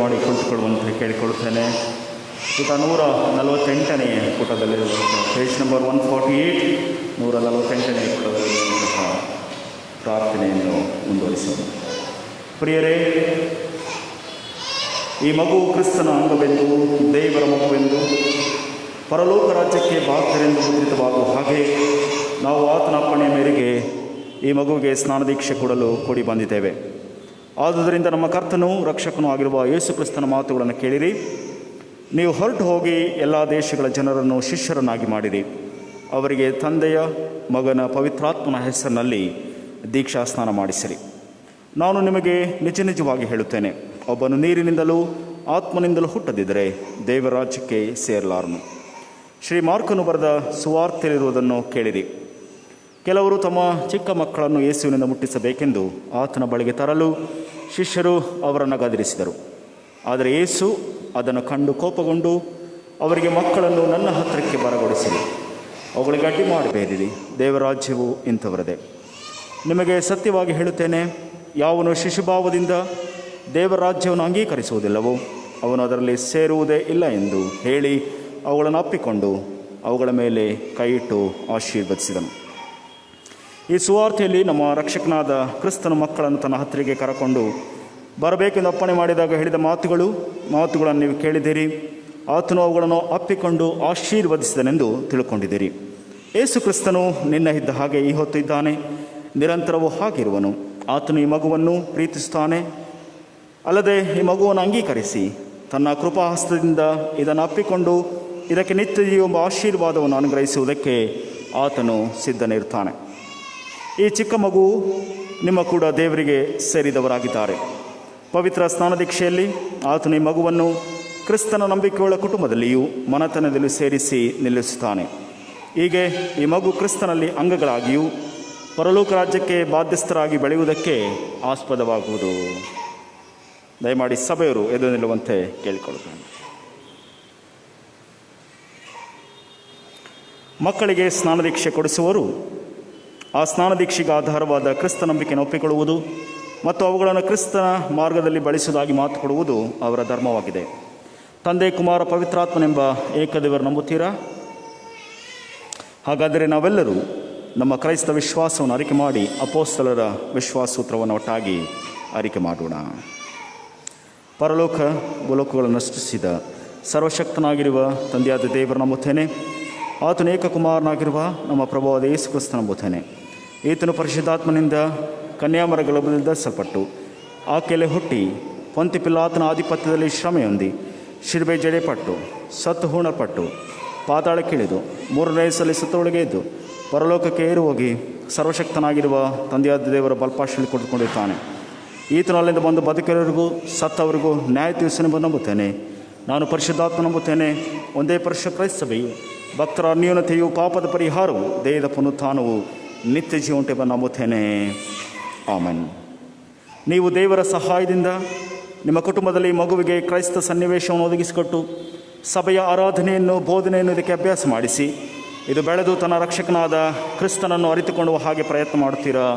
ದಯಮಾಡಿ ಕುಳಿತುಕೊಳ್ಳುವಂತೆ ಕೇಳಿಕೊಳ್ಳುತ್ತೇನೆ. ಪುಟ 148ನೇ ಪುಟದಲ್ಲಿರುವಂಥ ಪೇಜ್ ನಂಬರ್ 148, 148ನೇ ಪುಟದಲ್ಲಿರುವಂತಹ ಪ್ರಾರ್ಥನೆಯನ್ನು ಮುಂದುವರಿಸೋಣ. ಪ್ರಿಯರೇ, ಈ ಮಗು ಕ್ರಿಸ್ತನ ಅಂಗವೆಂದು, ದೇವರ ಮಗುವೆಂದು, ಪರಲೋಕ ರಾಜ್ಯಕ್ಕೆ ಬಾಧ್ಯರೆಂದು ಮುದ್ರಿತವಾಗುವ ಹಾಗೆ ನಾವು ಆತನ ಅಪ್ಪಣೆಯ ಮೇರೆಗೆ ಈ ಮಗುವಿಗೆ ಸ್ನಾನದೀಕ್ಷೆ ಕೊಡಲು ಕೂಡಿ ಬಂದಿದ್ದೇವೆ. ಆದುದರಿಂದ ನಮ್ಮ ಕರ್ತನೂ ರಕ್ಷಕನೂ ಆಗಿರುವ ಯೇಸು ಕ್ರಿಸ್ತನ ಮಾತುಗಳನ್ನು ಕೇಳಿರಿ. ನೀವು ಹೊರಟು ಹೋಗಿ ಎಲ್ಲ ದೇಶಗಳ ಜನರನ್ನು ಶಿಷ್ಯರನ್ನಾಗಿ ಮಾಡಿರಿ. ಅವರಿಗೆ ತಂದೆಯ, ಮಗನ, ಪವಿತ್ರಾತ್ಮನ ಹೆಸರಿನಲ್ಲಿ ದೀಕ್ಷಾ ಸ್ನಾನ ಮಾಡಿಸಿರಿ. ನಾನು ನಿಮಗೆ ನಿಜ ನಿಜವಾಗಿ ಹೇಳುತ್ತೇನೆ, ಒಬ್ಬನು ನೀರಿನಿಂದಲೂ ಆತ್ಮನಿಂದಲೂ ಹುಟ್ಟದಿದ್ದರೆ ದೇವರ ರಾಜ್ಯಕ್ಕೆ ಸೇರಲಾರನು. ಶ್ರೀ ಮಾರ್ಕನು ಬರೆದ ಸುವಾರ್ತೆಯಲ್ಲಿರುವುದನ್ನು ಕೇಳಿರಿ. ಕೆಲವರು ತಮ್ಮ ಚಿಕ್ಕ ಮಕ್ಕಳನ್ನು ಯೇಸುವಿನಿಂದ ಮುಟ್ಟಿಸಬೇಕೆಂದು ಆತನ ಬಳಿಗೆ ತರಲು ಶಿಷ್ಯರು ಅವರನ್ನು ಗದರಿಸಿದರು. ಆದರೆ ಯೇಸು ಅದನ್ನು ಕಂಡು ಕೋಪಗೊಂಡು ಅವರಿಗೆ, ಮಕ್ಕಳನ್ನು ನನ್ನ ಹತ್ತಿರಕ್ಕೆ ಬರಗೊಡಿಸಿರಿ, ಅವುಗಳಿಗೆ ಅಡ್ಡಿ ಮಾಡಬೇಡಿರಿ, ದೇವರಾಜ್ಯವು ಇಂಥವರದೇ. ನಿಮಗೆ ಸತ್ಯವಾಗಿ ಹೇಳುತ್ತೇನೆ, ಯಾವನು ಶಿಶುಭಾವದಿಂದ ದೇವರಾಜ್ಯವನ್ನು ಅಂಗೀಕರಿಸುವುದಿಲ್ಲವೋ ಅವನು ಅದರಲ್ಲಿ ಸೇರುವುದೇ ಇಲ್ಲ ಎಂದು ಹೇಳಿ ಅವುಗಳನ್ನು ಅಪ್ಪಿಕೊಂಡು ಅವುಗಳ ಮೇಲೆ ಕೈಯಿಟ್ಟು ಆಶೀರ್ವದಿಸಿದನು. ಈ ಸುವಾರ್ತೆಯಲ್ಲಿ ನಮ್ಮ ರಕ್ಷಕನಾದ ಕ್ರಿಸ್ತನ ಮಕ್ಕಳನ್ನು ತನ್ನ ಹತ್ತಿರಕ್ಕೆ ಕರಕೊಂಡು ಬರಬೇಕೆಂದು ಅಪ್ಪಣೆ ಮಾಡಿದಾಗ ಹೇಳಿದ ಮಾತುಗಳನ್ನು ನೀವು ಕೇಳಿದ್ದೀರಿ. ಆತನು ಅವುಗಳನ್ನು ಅಪ್ಪಿಕೊಂಡು ಆಶೀರ್ವದಿಸಿದನೆಂದು ತಿಳ್ಕೊಂಡಿದ್ದೀರಿ. ಯೇಸು ಕ್ರಿಸ್ತನು ನಿನ್ನೆ ಇದ್ದ ಹಾಗೆ ಈ ಹೊತ್ತು ಇದ್ದಾನೆ, ನಿರಂತರವೂ ಹಾಗಿರುವನು. ಆತನು ಈ ಮಗುವನ್ನು ಪ್ರೀತಿಸುತ್ತಾನೆ. ಅಲ್ಲದೆ ಈ ಮಗುವನ್ನು ಅಂಗೀಕರಿಸಿ ತನ್ನ ಕೃಪಾಹಸ್ತದಿಂದ ಇದನ್ನು ಅಪ್ಪಿಕೊಂಡು ಇದಕ್ಕೆ ನಿತ್ಯ ಎಂಬ ಆಶೀರ್ವಾದವನ್ನು ಅನುಗ್ರಹಿಸುವುದಕ್ಕೆ ಆತನು ಸಿದ್ಧನಿರ್ತಾನೆ. ಈ ಚಿಕ್ಕ ಮಗು ನಿಮ್ಮ ಕೂಡ ದೇವರಿಗೆ ಸೇರಿದವರಾಗಿದ್ದಾರೆ. ಪವಿತ್ರ ಸ್ನಾನದೀಕ್ಷೆಯಲ್ಲಿ ಆತನು ಈ ಮಗುವನ್ನು ಕ್ರಿಸ್ತನ ನಂಬಿಕೆಯುಳ್ಳ ಕುಟುಂಬದಲ್ಲಿಯೂ ಮನೆತನದಲ್ಲಿಯೂ ಸೇರಿಸಿ ನಿಲ್ಲಿಸುತ್ತಾನೆ. ಹೀಗೆ ಈ ಮಗು ಕ್ರಿಸ್ತನಲ್ಲಿ ಅಂಗಗಳಾಗಿಯೂ ಪರಲೋಕ ರಾಜ್ಯಕ್ಕೆ ಬಾಧ್ಯಸ್ಥರಾಗಿ ಬೆಳೆಯುವುದಕ್ಕೆ ಆಸ್ಪದವಾಗುವುದು. ದಯಮಾಡಿ ಸಭೆಯವರು ಎದು ನಿಲ್ಲುವಂತೆ ಕೇಳಿಕೊಳ್ಳುತ್ತೇನೆ. ಮಕ್ಕಳಿಗೆ ಸ್ನಾನದೀಕ್ಷೆ ಕೊಡಿಸುವರು ಆ ಸ್ನಾನದೀಕ್ಷೆಗೆ ಆಧಾರವಾದ ಕ್ರಿಸ್ತ ನಂಬಿಕೆಯನ್ನು ಒಪ್ಪಿಕೊಳ್ಳುವುದು ಮತ್ತು ಅವುಗಳನ್ನು ಕ್ರಿಸ್ತನ ಮಾರ್ಗದಲ್ಲಿ ಬಳಸುವುದಾಗಿ ಮಾತು ಕೊಡುವುದು ಅವರ ಧರ್ಮವಾಗಿದೆ. ತಂದೆ, ಕುಮಾರ, ಪವಿತ್ರಾತ್ಮನೆಂಬ ಏಕದೇವರು ನಂಬುತ್ತೀರಾ? ಹಾಗಾದರೆ ನಾವೆಲ್ಲರೂ ನಮ್ಮ ಕ್ರೈಸ್ತ ವಿಶ್ವಾಸವನ್ನು ಅರಿಕೆ ಮಾಡಿ ಅಪೋಸ್ತಲರ ವಿಶ್ವಾಸಸೂತ್ರವನ್ನು ಒಟ್ಟಾಗಿ ಅರಿಕೆ ಮಾಡೋಣ. ಪರಲೋಕ ಭೂಲೋಕಗಳನ್ನು ಸೃಷ್ಟಿಸಿದ ಸರ್ವಶಕ್ತನಾಗಿರುವ ತಂದೆಯಾದ ದೇವರು ನಂಬುತ್ತೇನೆ. ಆತನು ಏಕಕುಮಾರನಾಗಿರುವ ನಮ್ಮ ಪ್ರಭುವಾದ ಯೇಸು ಕ್ರಿಸ್ತ ನಂಬುತ್ತೇನೆ. ಈತನು ಪರಿಶುದ್ಧಾತ್ಮನಿಂದ ಕನ್ಯಾಮರ ಗರ್ಭದಲ್ಲಿ ಧರಿಸಲ್ಪಟ್ಟು ಆಕೆಯಲ್ಲಿ ಹುಟ್ಟಿ ಪೊಂತಿ ಪಿಲಾತನ ಆಧಿಪತ್ಯದಲ್ಲಿ ಶ್ರಮೆ ಹೊಂದಿ ಶಿರ್ಬೆ ಜಡೆಪಟ್ಟು ಸತ್ತು ಹೂಣಲ್ಪಟ್ಟು ಪಾತಾಳಕ್ಕಿಳಿದು 3ನೇ ದಿವಸದಲ್ಲಿ ಸತ್ತೊಳಗೆ ಎದ್ದು ಪರಲೋಕಕ್ಕೆ ಏರು ಹೋಗಿ ಸರ್ವಶಕ್ತನಾಗಿರುವ ತಂದೆಯಾದ ದೇವರ ಬಲ್ಪಾಶಲ್ಲಿ ಕೊಟ್ಟುಕೊಂಡಿರ್ತಾನೆ. ಈತನು ಅಲ್ಲಿಂದ ಬಂದು ಬದುಕಿರೋರಿಗೂ ಸತ್ತವರಿಗೂ ನ್ಯಾಯ ತೀರಿಸನೆಂಬ ನಂಬುತ್ತೇನೆ. ನಾನು ಪರಿಶುದ್ಧಾತ್ಮ ನಂಬುತ್ತೇನೆ. ಒಂದೇ ಪರಿಶುದ್ಧ ಕ್ರೈಸ್ತ ಸಭೆಯು, ಭಕ್ತರ ಅನ್ಯೋನ್ಯತೆಯು, ಪಾಪದ ಪರಿಹಾರವು, ದೇಹದ ಪುನರುತ್ಥಾನವು, ನಿತ್ಯ ಜೀವಂತೆಂಬ ನಂಬುತ್ತೇನೆ. ಆಮೆನ್. ನೀವು ದೇವರ ಸಹಾಯದಿಂದ ನಿಮ್ಮ ಕುಟುಂಬದಲ್ಲಿ ಮಗುವಿಗೆ ಕ್ರೈಸ್ತ ಸನ್ನಿವೇಶವನ್ನು ಒದಗಿಸಿಕೊಟ್ಟು ಸಭೆಯ ಆರಾಧನೆಯನ್ನು, ಬೋಧನೆಯನ್ನು ಇದಕ್ಕೆ ಅಭ್ಯಾಸ ಮಾಡಿಸಿ ಇದು ಬೆಳೆದು ತನ್ನ ರಕ್ಷಕನಾದ ಕ್ರಿಸ್ತನನ್ನು ಅರಿತುಕೊಳ್ಳುವ ಹಾಗೆ ಪ್ರಯತ್ನ ಮಾಡುತ್ತೀರಾ?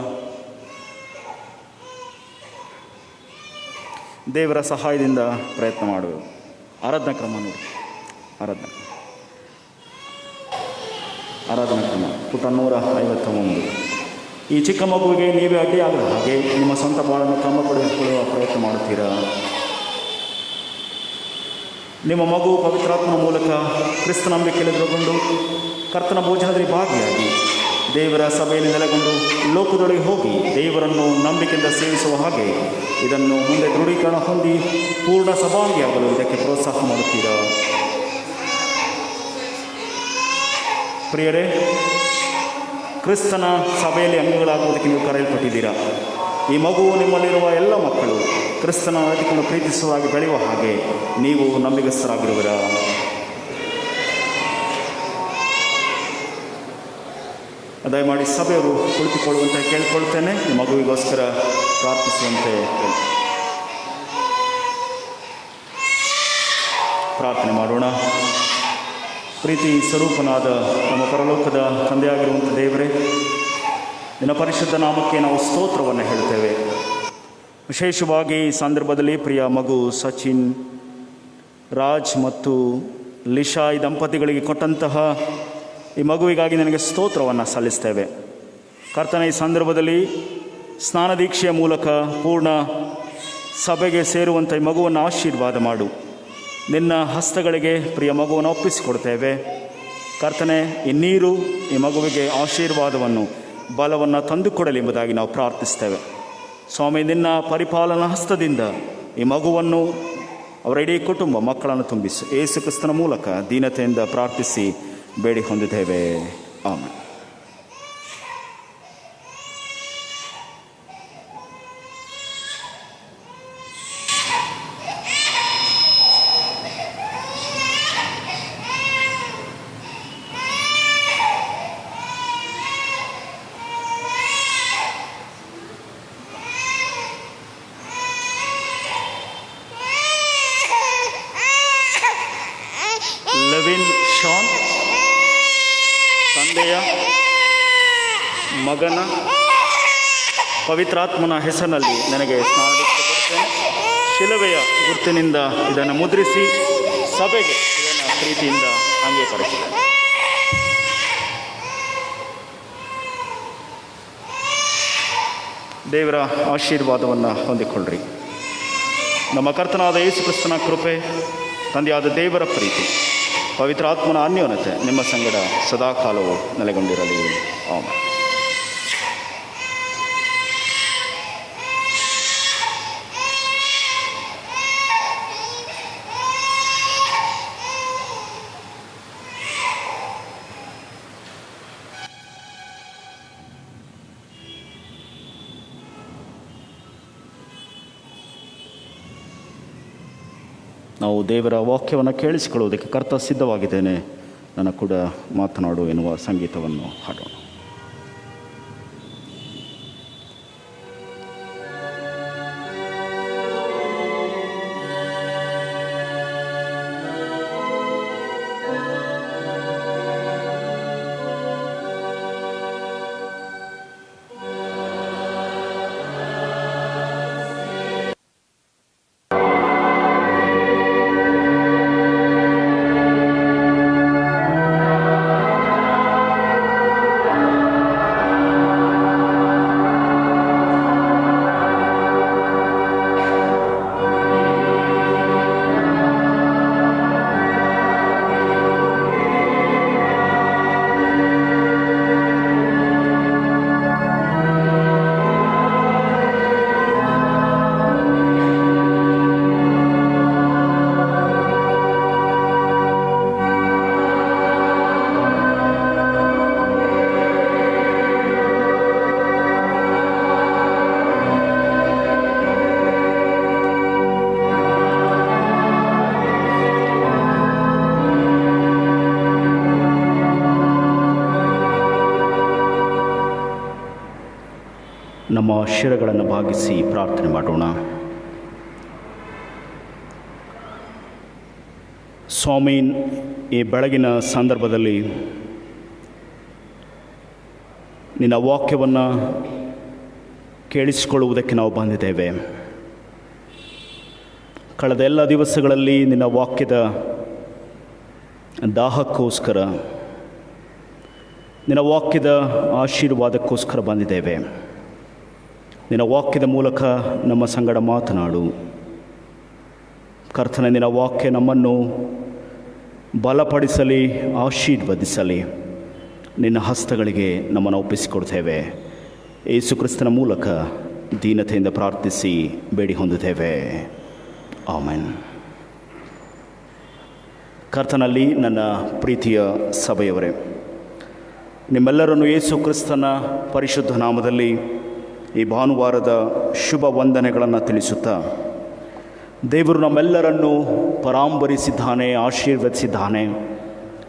ದೇವರ ಸಹಾಯದಿಂದ ಪ್ರಯತ್ನ ಮಾಡುವುದು. ಆರಾಧನಾ ಕ್ರಮ ನೋಡಿ. ಆರಾಧನಾ ಕ್ರಮ ಪುಟ 151. ಈ ಚಿಕ್ಕ ಮಗುವಿಗೆ ನೀವೇ ಅಡ್ಡಿಯಾಗದ ಹಾಗೆ ನಿಮ್ಮ ಸ್ವಂತ ಬಾಳನ್ನು ಕ್ರಮಪಡಿಸಿಕೊಳ್ಳುವ ಪ್ರಯತ್ನ ಮಾಡುತ್ತೀರಾ? ನಿಮ್ಮ ಮಗು ಪವಿತ್ರಾತ್ಮನ ಮೂಲಕ ಕ್ರಿಸ್ತ ನಂಬಿಕೆಯಲ್ಲಿ ದೃಢಗೊಂಡು ಕರ್ತನ ಭೋಜನದಲ್ಲಿ ಭಾಗಿಯಾಗಿ ದೇವರ ಸಭೆಯಲ್ಲಿ ನೆಲೆಗೊಂಡು ಲೋಕದೊಳಗೆ ಹೋಗಿ ದೇವರನ್ನು ನಂಬಿಕೆಯಿಂದ ಸೇವಿಸುವ ಹಾಗೆ ಇದನ್ನು ಮುಂದೆ ದೃಢೀಕರಣ ಹೊಂದಿ ಪೂರ್ಣ ಸಭಾಂಗಿಯಾಗಲು ಇದಕ್ಕೆ ಪ್ರೋತ್ಸಾಹ ಮಾಡುತ್ತೀರಾ? ಪ್ರಿಯರೇ, ಕ್ರಿಸ್ತನ ಸಭೆಯಲ್ಲಿ ಅಂಗಗಳಾಗುವುದಕ್ಕೆ ನೀವು ಕರೆಯಲ್ಪಟ್ಟಿದ್ದೀರಾ. ಈ ಮಗುವು ನಿಮ್ಮಲ್ಲಿರುವ ಎಲ್ಲ ಮಕ್ಕಳು ಕ್ರಿಸ್ತನ ಅರಿತುಕೊಂಡು ಪ್ರೀತಿಸುವಾಗಿ ಬೆಳೆಯುವ ಹಾಗೆ ನೀವು ನಂಬಿಗಸ್ತರಾಗಿರುವಿರಾ? ದಯಮಾಡಿ ಸಭೆಯವರು ಕುಳಿತುಕೊಳ್ಳುವಂತೆ ಕೇಳಿಕೊಳ್ತೇನೆ. ಈ ಮಗುವಿಗೋಸ್ಕರ ಪ್ರಾರ್ಥಿಸುವಂತೆ ಪ್ರಾರ್ಥನೆ ಮಾಡೋಣ. ಪ್ರೀತಿ ಸ್ವರೂಪನಾದ ನಮ್ಮ ಪರಲೋಕದ ತಂದೆಯಾಗಿರುವಂಥ ದೇವರೇ, ನಿನ್ನ ಪರಿಶುದ್ಧ ನಾಮಕ್ಕೆ ನಾವು ಸ್ತೋತ್ರವನ್ನು ಹೇಳ್ತೇವೆ. ವಿಶೇಷವಾಗಿ ಈ ಸಂದರ್ಭದಲ್ಲಿ ಪ್ರಿಯ ಮಗು ಸಚಿನ್, ರಾಜ್ ಮತ್ತು ಲಿಶಾ ಈ ದಂಪತಿಗಳಿಗೆ ಕೊಟ್ಟಂತಹ ಈ ಮಗುವಿಗಾಗಿ ನನಗೆ ಸ್ತೋತ್ರವನ್ನು ಸಲ್ಲಿಸ್ತೇವೆ. ಕರ್ತನ ಈ ಸಂದರ್ಭದಲ್ಲಿ ಸ್ನಾನ ದೀಕ್ಷೆಯ ಮೂಲಕ ಪೂರ್ಣ ಸಭೆಗೆ ಸೇರುವಂಥ ಈ ಮಗುವನ್ನು ಆಶೀರ್ವಾದ ಮಾಡು. ನಿನ್ನ ಹಸ್ತಗಳಿಗೆ ಪ್ರಿಯ ಮಗುವನ್ನು ಒಪ್ಪಿಸಿಕೊಡ್ತೇವೆ. ಕರ್ತನೆ, ಈ ನೀರು ಈ ಮಗುವಿಗೆ ಆಶೀರ್ವಾದವನ್ನು, ಬಲವನ್ನು ತಂದುಕೊಡಲಿ ಎಂಬುದಾಗಿ ನಾವು ಪ್ರಾರ್ಥಿಸ್ತೇವೆ. ಸ್ವಾಮಿ, ನಿನ್ನ ಪರಿಪಾಲನಾ ಹಸ್ತದಿಂದ ಈ ಮಗುವನ್ನು, ಅವರ ಇಡೀ ಕುಟುಂಬ, ಮಕ್ಕಳನ್ನು ತುಂಬಿಸು. ಯೇಸು ಕ್ರಿಸ್ತನ ಮೂಲಕ ದೀನತೆಯಿಂದ ಪ್ರಾರ್ಥಿಸಿ ಬೇಡಿ ಹೊಂದಿದ್ದೇವೆ. ಆಮೆನ್. ಲೆವಿನ್ ಶಾನ್, ತಂದೆಯ, ಮಗನ, ಪವಿತ್ರಾತ್ಮನ ಹೆಸರಿನಲ್ಲಿ ನನಗೆ ಸ್ನಾನದೀಕ್ಷೆ ಕೊಡುತ್ತೇನೆ. ಶಿಲುಬೆಯ ಗುರುತಿನಿಂದ ಇದನ್ನು ಮುದ್ರಿಸಿ ಸಭೆಗೆ ಇದನ್ನು ಪ್ರೀತಿಯಿಂದ ಅಂಗೀಕರಿಸಿದೆ. ದೇವರ ಆಶೀರ್ವಾದವನ್ನು ಹೊಂದಿಕೊಳ್ಳ್ರಿ. ನಮ್ಮ ಕರ್ತನಾದ ಯೇಸು ಕ್ರಿಸ್ತನ ಕೃಪೆ, ತಂದೆಯಾದ ದೇವರ ಪ್ರೀತಿ, ಪವಿತ್ರಾತ್ಮನ ಅನ್ಯೋನ್ಯತೆ ನಿಮ್ಮ ಸಂಗಡ ಸದಾಕಾಲವೂ ನೆಲೆಗೊಂಡಿರಲಿ. ಆಮೆನ್. ನಾವು ದೇವರ ವಾಕ್ಯವನ್ನು ಕೇಳಿಸಿಕೊಳ್ಳುವುದಕ್ಕೆ ಕರ್ತ ಸಿದ್ಧವಾಗಿದ್ದೇನೆ, ನನ್ನ ಕೂಡ ಮಾತನಾಡು ಎನ್ನುವ ಸಂಗೀತವನ್ನು ಹಾಡೋಣ. ನಮ್ಮ ಶಿರಗಳನ್ನು ಭಾಗಿಸಿ ಪ್ರಾರ್ಥನೆ ಮಾಡೋಣ. ಸ್ವಾಮಿ, ಈ ಬೆಳಗಿನ ಸಂದರ್ಭದಲ್ಲಿ ನಿನ್ನ ವಾಕ್ಯವನ್ನು ಕೇಳಿಸಿಕೊಳ್ಳುವುದಕ್ಕೆ ನಾವು ಬಂದಿದ್ದೇವೆ. ಕಳೆದ ಎಲ್ಲ ದಿವಸಗಳಲ್ಲಿ ನಿನ್ನ ವಾಕ್ಯದ ದಾಹಕ್ಕೋಸ್ಕರ, ನಿನ್ನ ವಾಕ್ಯದ ಆಶೀರ್ವಾದಕ್ಕೋಸ್ಕರ ಬಂದಿದ್ದೇವೆ. ನಿನ್ನ ವಾಕ್ಯದ ಮೂಲಕ ನಮ್ಮ ಸಂಗಡ ಮಾತನಾಡು ಕರ್ತನೆ. ನಿನ್ನ ವಾಕ್ಯ ನಮ್ಮನ್ನು ಬಲಪಡಿಸಲಿ, ಆಶೀರ್ವದಿಸಲಿ. ನಿನ್ನ ಹಸ್ತಗಳಿಗೆ ನಮ್ಮನ್ನು ಒಪ್ಪಿಸಿಕೊಡ್ತೇವೆ. ಯೇಸು ಕ್ರಿಸ್ತನ ಮೂಲಕ ದೀನತೆಯಿಂದ ಪ್ರಾರ್ಥಿಸಿ ಬೇಡಿ ಹೊಂದುತ್ತೇವೆ. ಆಮೆನ್. ಕರ್ತನಲ್ಲಿ ನನ್ನ ಪ್ರೀತಿಯ ಸಭೆಯವರೇ, ನಿಮ್ಮೆಲ್ಲರನ್ನು ಯೇಸು ಕ್ರಿಸ್ತನ ಪರಿಶುದ್ಧ ನಾಮದಲ್ಲಿ ಈ ಭಾನುವಾರದ ಶುಭ ವಂದನೆಗಳನ್ನು ತಿಳಿಸುತ್ತಾ, ದೇವರು ನಮ್ಮೆಲ್ಲರನ್ನು ಪರಾಂಬರಿಸಿದ್ದಾನೆ, ಆಶೀರ್ವದಿಸಿದ್ದಾನೆ,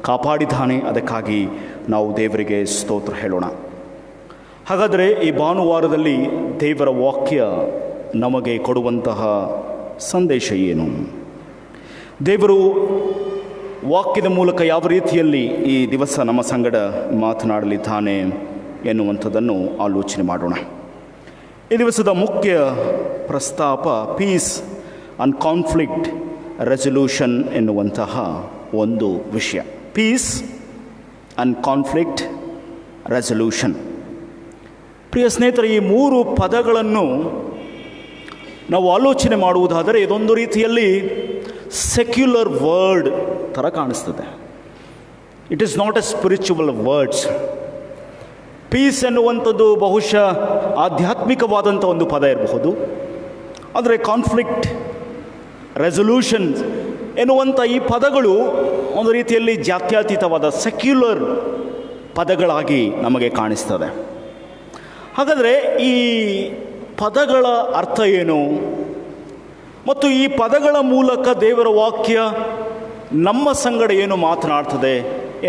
ಕಾಪಾಡಿದ್ದಾನೆ. ಅದಕ್ಕಾಗಿ ನಾವು ದೇವರಿಗೆ ಸ್ತೋತ್ರ ಹೇಳೋಣ. ಹಾಗಾದರೆ ಈ ಭಾನುವಾರದಲ್ಲಿ ದೇವರ ವಾಕ್ಯ ನಮಗೆ ಕೊಡುವಂತಹ ಸಂದೇಶ ಏನು? ದೇವರು ವಾಕ್ಯದ ಮೂಲಕ ಯಾವ ರೀತಿಯಲ್ಲಿ ಈ ದಿವಸ ನಮ್ಮ ಸಂಗಡ ಮಾತನಾಡಲಿದ್ದಾನೆ ಎನ್ನುವಂಥದ್ದನ್ನು ಆಲೋಚನೆ ಮಾಡೋಣ. ಈ ದಿವಸದ ಮುಖ್ಯ ಪ್ರಸ್ತಾಪ ಪೀಸ್ ಆ್ಯಂಡ್ ಕಾನ್ಫ್ಲಿಕ್ಟ್ ರೆಸಲ್ಯೂಷನ್ ಎನ್ನುವಂತಹ ಒಂದು ವಿಷಯ. Peace and conflict resolution. ಪ್ರಿಯ ಸ್ನೇಹಿತರೆ, ಈ ಮೂರು ಪದಗಳನ್ನು ನಾವು ಆಲೋಚನೆ ಮಾಡುವುದಾದರೆ ಇದೊಂದು ರೀತಿಯಲ್ಲಿ ಸೆಕ್ಯುಲರ್ ವರ್ಡ್ ಥರ ಕಾಣಿಸ್ತದೆ. It is not a spiritual words. Peace ಎನ್ನುವಂಥದ್ದು ಬಹುಶಃ ಆಧ್ಯಾತ್ಮಿಕವಾದಂಥ ಒಂದು ಪದ ಇರಬಹುದು. ಆದರೆ ಕಾನ್ಫ್ಲಿಕ್ಟ್ ರೆಸಲ್ಯೂಷನ್ ಎನ್ನುವಂಥ ಈ ಪದಗಳು ಒಂದು ರೀತಿಯಲ್ಲಿ ಜಾತ್ಯತೀತವಾದ ಸೆಕ್ಯುಲರ್ ಪದಗಳಾಗಿ ನಮಗೆ ಕಾಣಿಸ್ತದೆ. ಹಾಗಾದರೆ ಈ ಪದಗಳ ಅರ್ಥ ಏನು ಮತ್ತು ಈ ಪದಗಳ ಮೂಲಕ ದೇವರ ವಾಕ್ಯ ನಮ್ಮ ಸಂಗಡ ಏನು ಮಾತನಾಡ್ತದೆ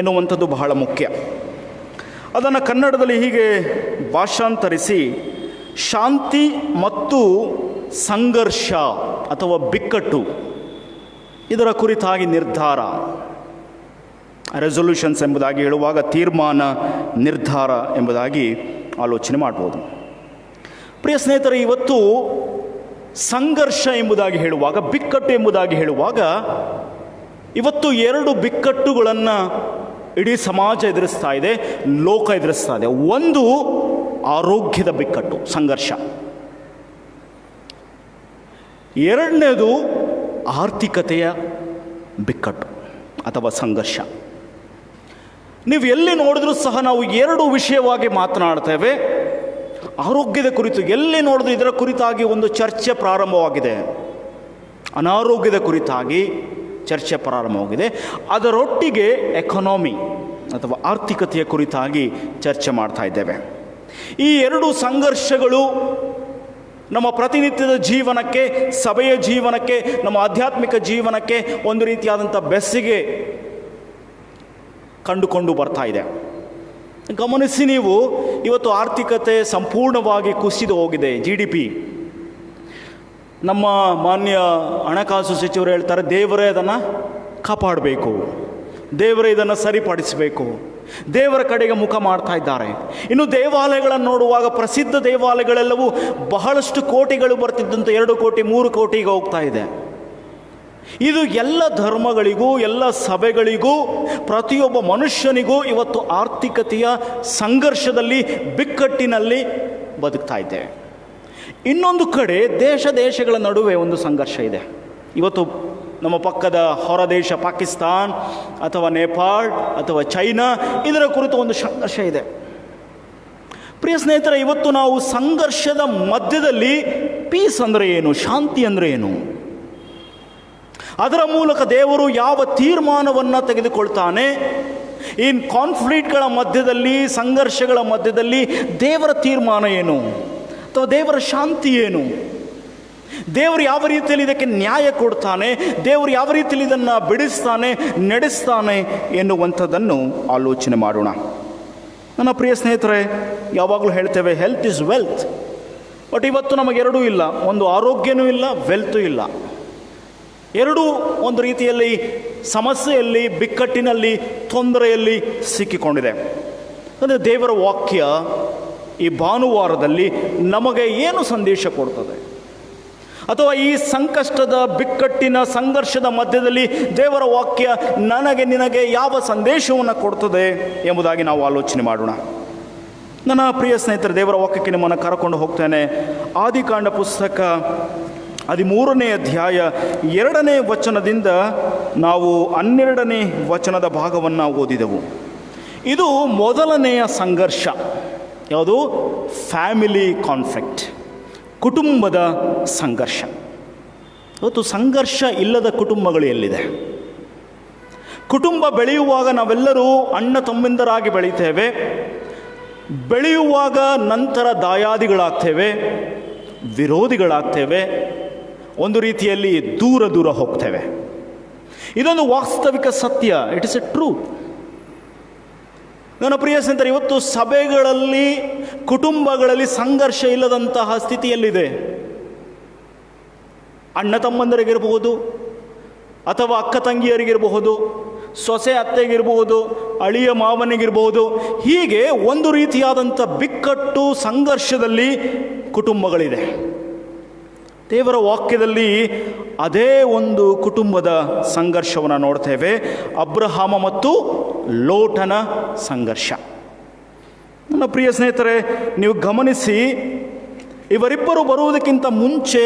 ಎನ್ನುವಂಥದ್ದು ಬಹಳ ಮುಖ್ಯ. ಅದನ್ನು ಕನ್ನಡದಲ್ಲಿ ಹೀಗೆ ಭಾಷಾಂತರಿಸಿ ಶಾಂತಿ ಮತ್ತು ಸಂಘರ್ಷ ಅಥವಾ ಬಿಕ್ಕಟ್ಟು ಇದರ ಕುರಿತಾಗಿ ನಿರ್ಧಾರ, ರೆಸಲ್ಯೂಷನ್ಸ್ ಎಂಬುದಾಗಿ ಹೇಳುವಾಗ ತೀರ್ಮಾನ, ನಿರ್ಧಾರ ಎಂಬುದಾಗಿ ಆಲೋಚನೆ ಮಾಡ್ಬೋದು. ಪ್ರಿಯ ಸ್ನೇಹಿತರೆ, ಇವತ್ತು ಸಂಘರ್ಷ ಎಂಬುದಾಗಿ ಹೇಳುವಾಗ, ಬಿಕ್ಕಟ್ಟು ಎಂಬುದಾಗಿ ಹೇಳುವಾಗ ಇವತ್ತು ಎರಡು ಬಿಕ್ಕಟ್ಟುಗಳನ್ನು ಇಡೀ ಸಮಾಜ ಎದುರಿಸ್ತಾ ಇದೆ, ಲೋಕ ಎದುರಿಸ್ತಾ ಇದೆ. ಒಂದು ಆರೋಗ್ಯದ ಬಿಕ್ಕಟ್ಟು, ಸಂಘರ್ಷ. ಎರಡನೇದು ಆರ್ಥಿಕತೆಯ ಬಿಕ್ಕಟ್ಟು ಅಥವಾ ಸಂಘರ್ಷ. ನೀವು ಎಲ್ಲಿ ನೋಡಿದ್ರೂ ಸಹ ನಾವು ಎರಡು ವಿಷಯವಾಗಿ ಮಾತನಾಡ್ತೇವೆ. ಆರೋಗ್ಯದ ಕುರಿತು ಎಲ್ಲಿ ನೋಡಿದ್ರೂ ಇದರ ಕುರಿತಾಗಿ ಒಂದು ಚರ್ಚೆ ಪ್ರಾರಂಭವಾಗಿದೆ. ಅನಾರೋಗ್ಯದ ಕುರಿತಾಗಿ ಚರ್ಚೆ ಪ್ರಾರಂಭವಾಗಿದೆ. ಅದರೊಟ್ಟಿಗೆ ಎಕಾನಮಿ ಅಥವಾ ಆರ್ಥಿಕತೆಯ ಕುರಿತಾಗಿ ಚರ್ಚೆ ಮಾಡ್ತಾ ಇದ್ದೇವೆ. ಈ ಎರಡು ಸಂಘರ್ಷಗಳು ನಮ್ಮ ಪ್ರತಿನಿತ್ಯದ ಜೀವನಕ್ಕೆ, ಸಭೆಯ ಜೀವನಕ್ಕೆ, ನಮ್ಮ ಆಧ್ಯಾತ್ಮಿಕ ಜೀವನಕ್ಕೆ ಒಂದು ರೀತಿಯಾದಂಥ ಬೆಸ್ಸಿಗೆ ಕಂಡುಕೊಂಡು ಬರ್ತಾ ಇದೆ. ಗಮನಿಸಿ ನೀವು, ಇವತ್ತು ಆರ್ಥಿಕತೆ ಸಂಪೂರ್ಣವಾಗಿ ಕುಸಿದು ಹೋಗಿದೆ. GDP, ನಮ್ಮ ಮಾನ್ಯ ಹಣಕಾಸು ಸಚಿವರು ಹೇಳ್ತಾರೆ, ದೇವರೇ ಅದನ್ನು ಕಾಪಾಡಬೇಕು, ದೇವರೇ ಇದನ್ನು ಸರಿಪಡಿಸಬೇಕು, ದೇವರ ಕಡೆಗೆ ಮುಖ ಮಾಡ್ತಾ ಇದ್ದಾರೆ. ಇನ್ನು ದೇವಾಲಯಗಳನ್ನು ನೋಡುವಾಗ ಪ್ರಸಿದ್ಧ ದೇವಾಲಯಗಳೆಲ್ಲವೂ ಬಹಳಷ್ಟು ಕೋಟಿಗಳು ಬರ್ತಿದ್ದಂಥ 2 ಕೋಟಿ 3 ಕೋಟಿಗೆ ಹೋಗ್ತಾ ಇದೆ. ಇದು ಎಲ್ಲ ಧರ್ಮಗಳಿಗೂ, ಎಲ್ಲ ಸಭೆಗಳಿಗೂ, ಪ್ರತಿಯೊಬ್ಬ ಮನುಷ್ಯನಿಗೂ ಇವತ್ತು ಆರ್ಥಿಕತೆಯ ಸಂಘರ್ಷದಲ್ಲಿ, ಬಿಕ್ಕಟ್ಟಿನಲ್ಲಿ ಬದುಕ್ತಾ ಇದ್ದೇವೆ. ಇನ್ನೊಂದು ಕಡೆ ದೇಶಗಳ ನಡುವೆ ಒಂದು ಸಂಘರ್ಷ ಇದೆ. ಇವತ್ತು ನಮ್ಮ ಪಕ್ಕದ ಹೊರ ದೇಶ ಪಾಕಿಸ್ತಾನ್ ಅಥವಾ ನೇಪಾಳ್ ಅಥವಾ ಚೈನಾ, ಇದರ ಕುರಿತು ಒಂದು ಸಂಘರ್ಷ ಇದೆ. ಪ್ರಿಯ ಸ್ನೇಹಿತರೆ, ಇವತ್ತು ನಾವು ಸಂಘರ್ಷದ ಮಧ್ಯದಲ್ಲಿ ಪೀಸ್ ಅಂದರೆ ಏನು, ಶಾಂತಿ ಅಂದರೆ ಏನು, ಅದರ ಮೂಲಕ ದೇವರು ಯಾವ ತೀರ್ಮಾನವನ್ನು ತೆಗೆದುಕೊಳ್ತಾನೆ, ಈ ಕಾನ್ಫ್ಲಿಕ್ಟ್ಗಳ ಮಧ್ಯದಲ್ಲಿ, ಸಂಘರ್ಷಗಳ ಮಧ್ಯದಲ್ಲಿ ದೇವರ ತೀರ್ಮಾನ ಏನು ಅಥವಾ ದೇವರ ಶಾಂತಿ ಏನು, ದೇವರು ಯಾವ ರೀತಿಯಲ್ಲಿ ಇದಕ್ಕೆ ನ್ಯಾಯ ಕೊಡ್ತಾನೆ, ದೇವರು ಯಾವ ರೀತಿಯಲ್ಲಿ ಇದನ್ನು ಬಿಡಿಸ್ತಾನೆ, ನಡೆಸ್ತಾನೆ ಎನ್ನುವಂಥದ್ದನ್ನು ಆಲೋಚನೆ ಮಾಡೋಣ. ನನ್ನ ಪ್ರಿಯ ಸ್ನೇಹಿತರೆ, ಯಾವಾಗಲೂ ಹೇಳ್ತೇವೆ ಹೆಲ್ತ್ ಇಸ್ ವೆಲ್ತ್. ಬಟ್ ಇವತ್ತು ನಮಗೆರಡೂ ಇಲ್ಲ. ಒಂದು ಆರೋಗ್ಯನೂ ಇಲ್ಲ, ವೆಲ್ತೂ ಇಲ್ಲ. ಎರಡೂ ಒಂದು ರೀತಿಯಲ್ಲಿ ಸಮಸ್ಯೆಯಲ್ಲಿ, ಬಿಕ್ಕಟ್ಟಿನಲ್ಲಿ, ತೊಂದರೆಯಲ್ಲಿ ಸಿಕ್ಕಿಕೊಂಡಿದೆ. ಅಂದರೆ ದೇವರ ವಾಕ್ಯ ಈ ಭಾನುವಾರದಲ್ಲಿ ನಮಗೆ ಏನು ಸಂದೇಶ ಕೊಡ್ತದೆ, ಅಥವಾ ಈ ಸಂಕಷ್ಟದ, ಬಿಕ್ಕಟ್ಟಿನ, ಸಂಘರ್ಷದ ಮಧ್ಯದಲ್ಲಿ ದೇವರ ವಾಕ್ಯ ನನಗೆ, ನಿನಗೆ ಯಾವ ಸಂದೇಶವನ್ನು ಕೊಡ್ತದೆ ಎಂಬುದಾಗಿ ನಾವು ಆಲೋಚನೆ ಮಾಡೋಣ. ನನ್ನ ಪ್ರಿಯ ಸ್ನೇಹಿತರೆ, ದೇವರ ವಾಕ್ಯಕ್ಕೆ ನಿಮ್ಮನ್ನು ಕರ್ಕೊಂಡು ಹೋಗ್ತೇನೆ. ಆದಿಕಾಂಡ ಪುಸ್ತಕ 13ನೇ ಅಧ್ಯಾಯ 2ನೇ ವಚನದಿಂದ ನಾವು 12ನೇ ವಚನದ ಭಾಗವನ್ನು ಓದಿದೆವು. ಇದು ಮೊದಲನೆಯ ಸಂಘರ್ಷ. ಯಾವುದು? ಫ್ಯಾಮಿಲಿ ಕಾನ್ಫ್ಲಿಕ್ಟ್, ಕುಟುಂಬದ ಸಂಘರ್ಷ. ಇವತ್ತು ಸಂಘರ್ಷ ಇಲ್ಲದ ಕುಟುಂಬಗಳು ಎಲ್ಲಿದೆ? ಕುಟುಂಬ ಬೆಳೆಯುವಾಗ ನಾವೆಲ್ಲರೂ ಅಣ್ಣ ತಮ್ಮಂದಿರಾಗಿ ಬೆಳೀತೇವೆ. ಬೆಳೆಯುವಾಗ ನಂತರ ದಾಯಾದಿಗಳಾಗ್ತೇವೆ, ವಿರೋಧಿಗಳಾಗ್ತೇವೆ, ಒಂದು ರೀತಿಯಲ್ಲಿ ದೂರ ಹೋಗ್ತೇವೆ. ಇದೊಂದು ವಾಸ್ತವಿಕ ಸತ್ಯ. It is A truth. ನನ್ನ ಪ್ರಿಯ ಸ್ನೇಹಿತರೆ, ಇವತ್ತು ಸಭೆಗಳಲ್ಲಿ, ಕುಟುಂಬಗಳಲ್ಲಿ ಸಂಘರ್ಷ ಇಲ್ಲದಂತಹ ಸ್ಥಿತಿಯಲ್ಲಿದೆ. ಅಣ್ಣ ತಮ್ಮಂದರಿಗಿರಬಹುದು, ಅಥವಾ ಅಕ್ಕ ತಂಗಿಯರಿಗಿರಬಹುದು, ಸೊಸೆ ಅತ್ತೆಗಿರಬಹುದು, ಅಳಿಯ ಮಾವನಿಗಿರಬಹುದು. ಹೀಗೆ ಒಂದು ರೀತಿಯಾದಂಥ ಬಿಕ್ಕಟ್ಟು, ಸಂಘರ್ಷದಲ್ಲಿ ಕುಟುಂಬಗಳಿದೆ. ದೇವರ ವಾಕ್ಯದಲ್ಲಿ ಅದೇ ಒಂದು ಕುಟುಂಬದ ಸಂಘರ್ಷವನ್ನು ನೋಡ್ತೇವೆ, ಅಬ್ರಹಾಮ ಮತ್ತು ಲೋಟನ ಸಂಘರ್ಷ. ನನ್ನ ಪ್ರಿಯ ಸ್ನೇಹಿತರೆ, ನೀವು ಗಮನಿಸಿ, ಇವರಿಬ್ಬರು ಬರುವುದಕ್ಕಿಂತ ಮುಂಚೆ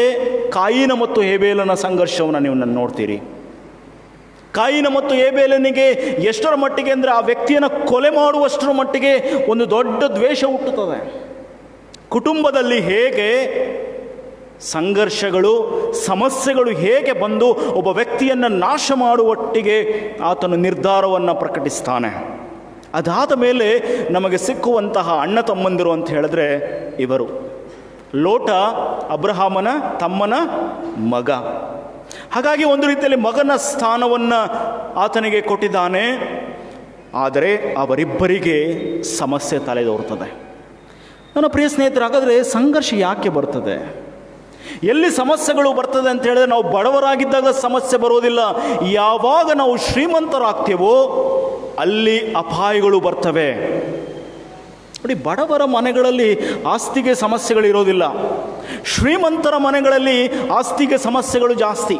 ಕಾಯಿನ ಮತ್ತು ಹೇಬೇಲನ ಸಂಘರ್ಷವನ್ನು ನೀವು ನೋಡ್ತೀರಿ. ಕಾಯಿನ ಮತ್ತು ಹೇಬೇಲನಿಗೆ ಎಷ್ಟರ ಮಟ್ಟಿಗೆ ಅಂದರೆ ಆ ವ್ಯಕ್ತಿಯನ್ನು ಕೊಲೆ ಮಾಡುವಷ್ಟರ ಮಟ್ಟಿಗೆ ಒಂದು ದೊಡ್ಡ ದ್ವೇಷ ಹುಟ್ಟುತ್ತದೆ. ಕುಟುಂಬದಲ್ಲಿ ಹೇಗೆ ಸಂಘರ್ಷಗಳು, ಸಮಸ್ಯೆಗಳು ಹೇಗೆ ಬಂದು ಒಬ್ಬ ವ್ಯಕ್ತಿಯನ್ನು ನಾಶ ಮಾಡುವಟ್ಟಿಗೆ ಆತನು ನಿರ್ಧಾರವನ್ನು ಪ್ರಕಟಿಸ್ತಾನೆ. ಅದಾದ ಮೇಲೆ ನಮಗೆ ಸಿಕ್ಕುವಂತಹ ಅಣ್ಣ ತಮ್ಮಂದಿರು ಅಂತ ಹೇಳಿದ್ರೆ ಇವರು. ಲೋಟ ಅಬ್ರಹಾಮನ ತಮ್ಮನ ಮಗ. ಹಾಗಾಗಿ ಒಂದು ರೀತಿಯಲ್ಲಿ ಮಗನ ಸ್ಥಾನವನ್ನು ಆತನಿಗೆ ಕೊಟ್ಟಿದ್ದಾನೆ. ಆದರೆ ಅವರಿಬ್ಬರಿಗೆ ಸಮಸ್ಯೆ ತಲೆದೋರ್ತದೆ. ನನ್ನ ಪ್ರಿಯ ಸ್ನೇಹಿತರೆ, ಹಾಗಾದರೆ ಸಂಘರ್ಷ ಯಾಕೆ ಬರ್ತದೆ? ಎಲ್ಲಿ ಸಮಸ್ಯೆಗಳು ಬರ್ತದೆ ಅಂತ ಹೇಳಿದ್ರೆ, ನಾವು ಬಡವರಾಗಿದ್ದಾಗ ಸಮಸ್ಯೆ ಬರೋದಿಲ್ಲ. ಯಾವಾಗ ನಾವು ಶ್ರೀಮಂತರಾಗ್ತೇವೋ ಅಲ್ಲಿ ಅಪಾಯಗಳು ಬರ್ತವೆ. ನೋಡಿ, ಬಡವರ ಮನೆಗಳಲ್ಲಿ ಆಸ್ತಿಗೆ ಸಮಸ್ಯೆಗಳಿರೋದಿಲ್ಲ, ಶ್ರೀಮಂತರ ಮನೆಗಳಲ್ಲಿ ಆಸ್ತಿಗೆ ಸಮಸ್ಯೆಗಳು ಜಾಸ್ತಿ.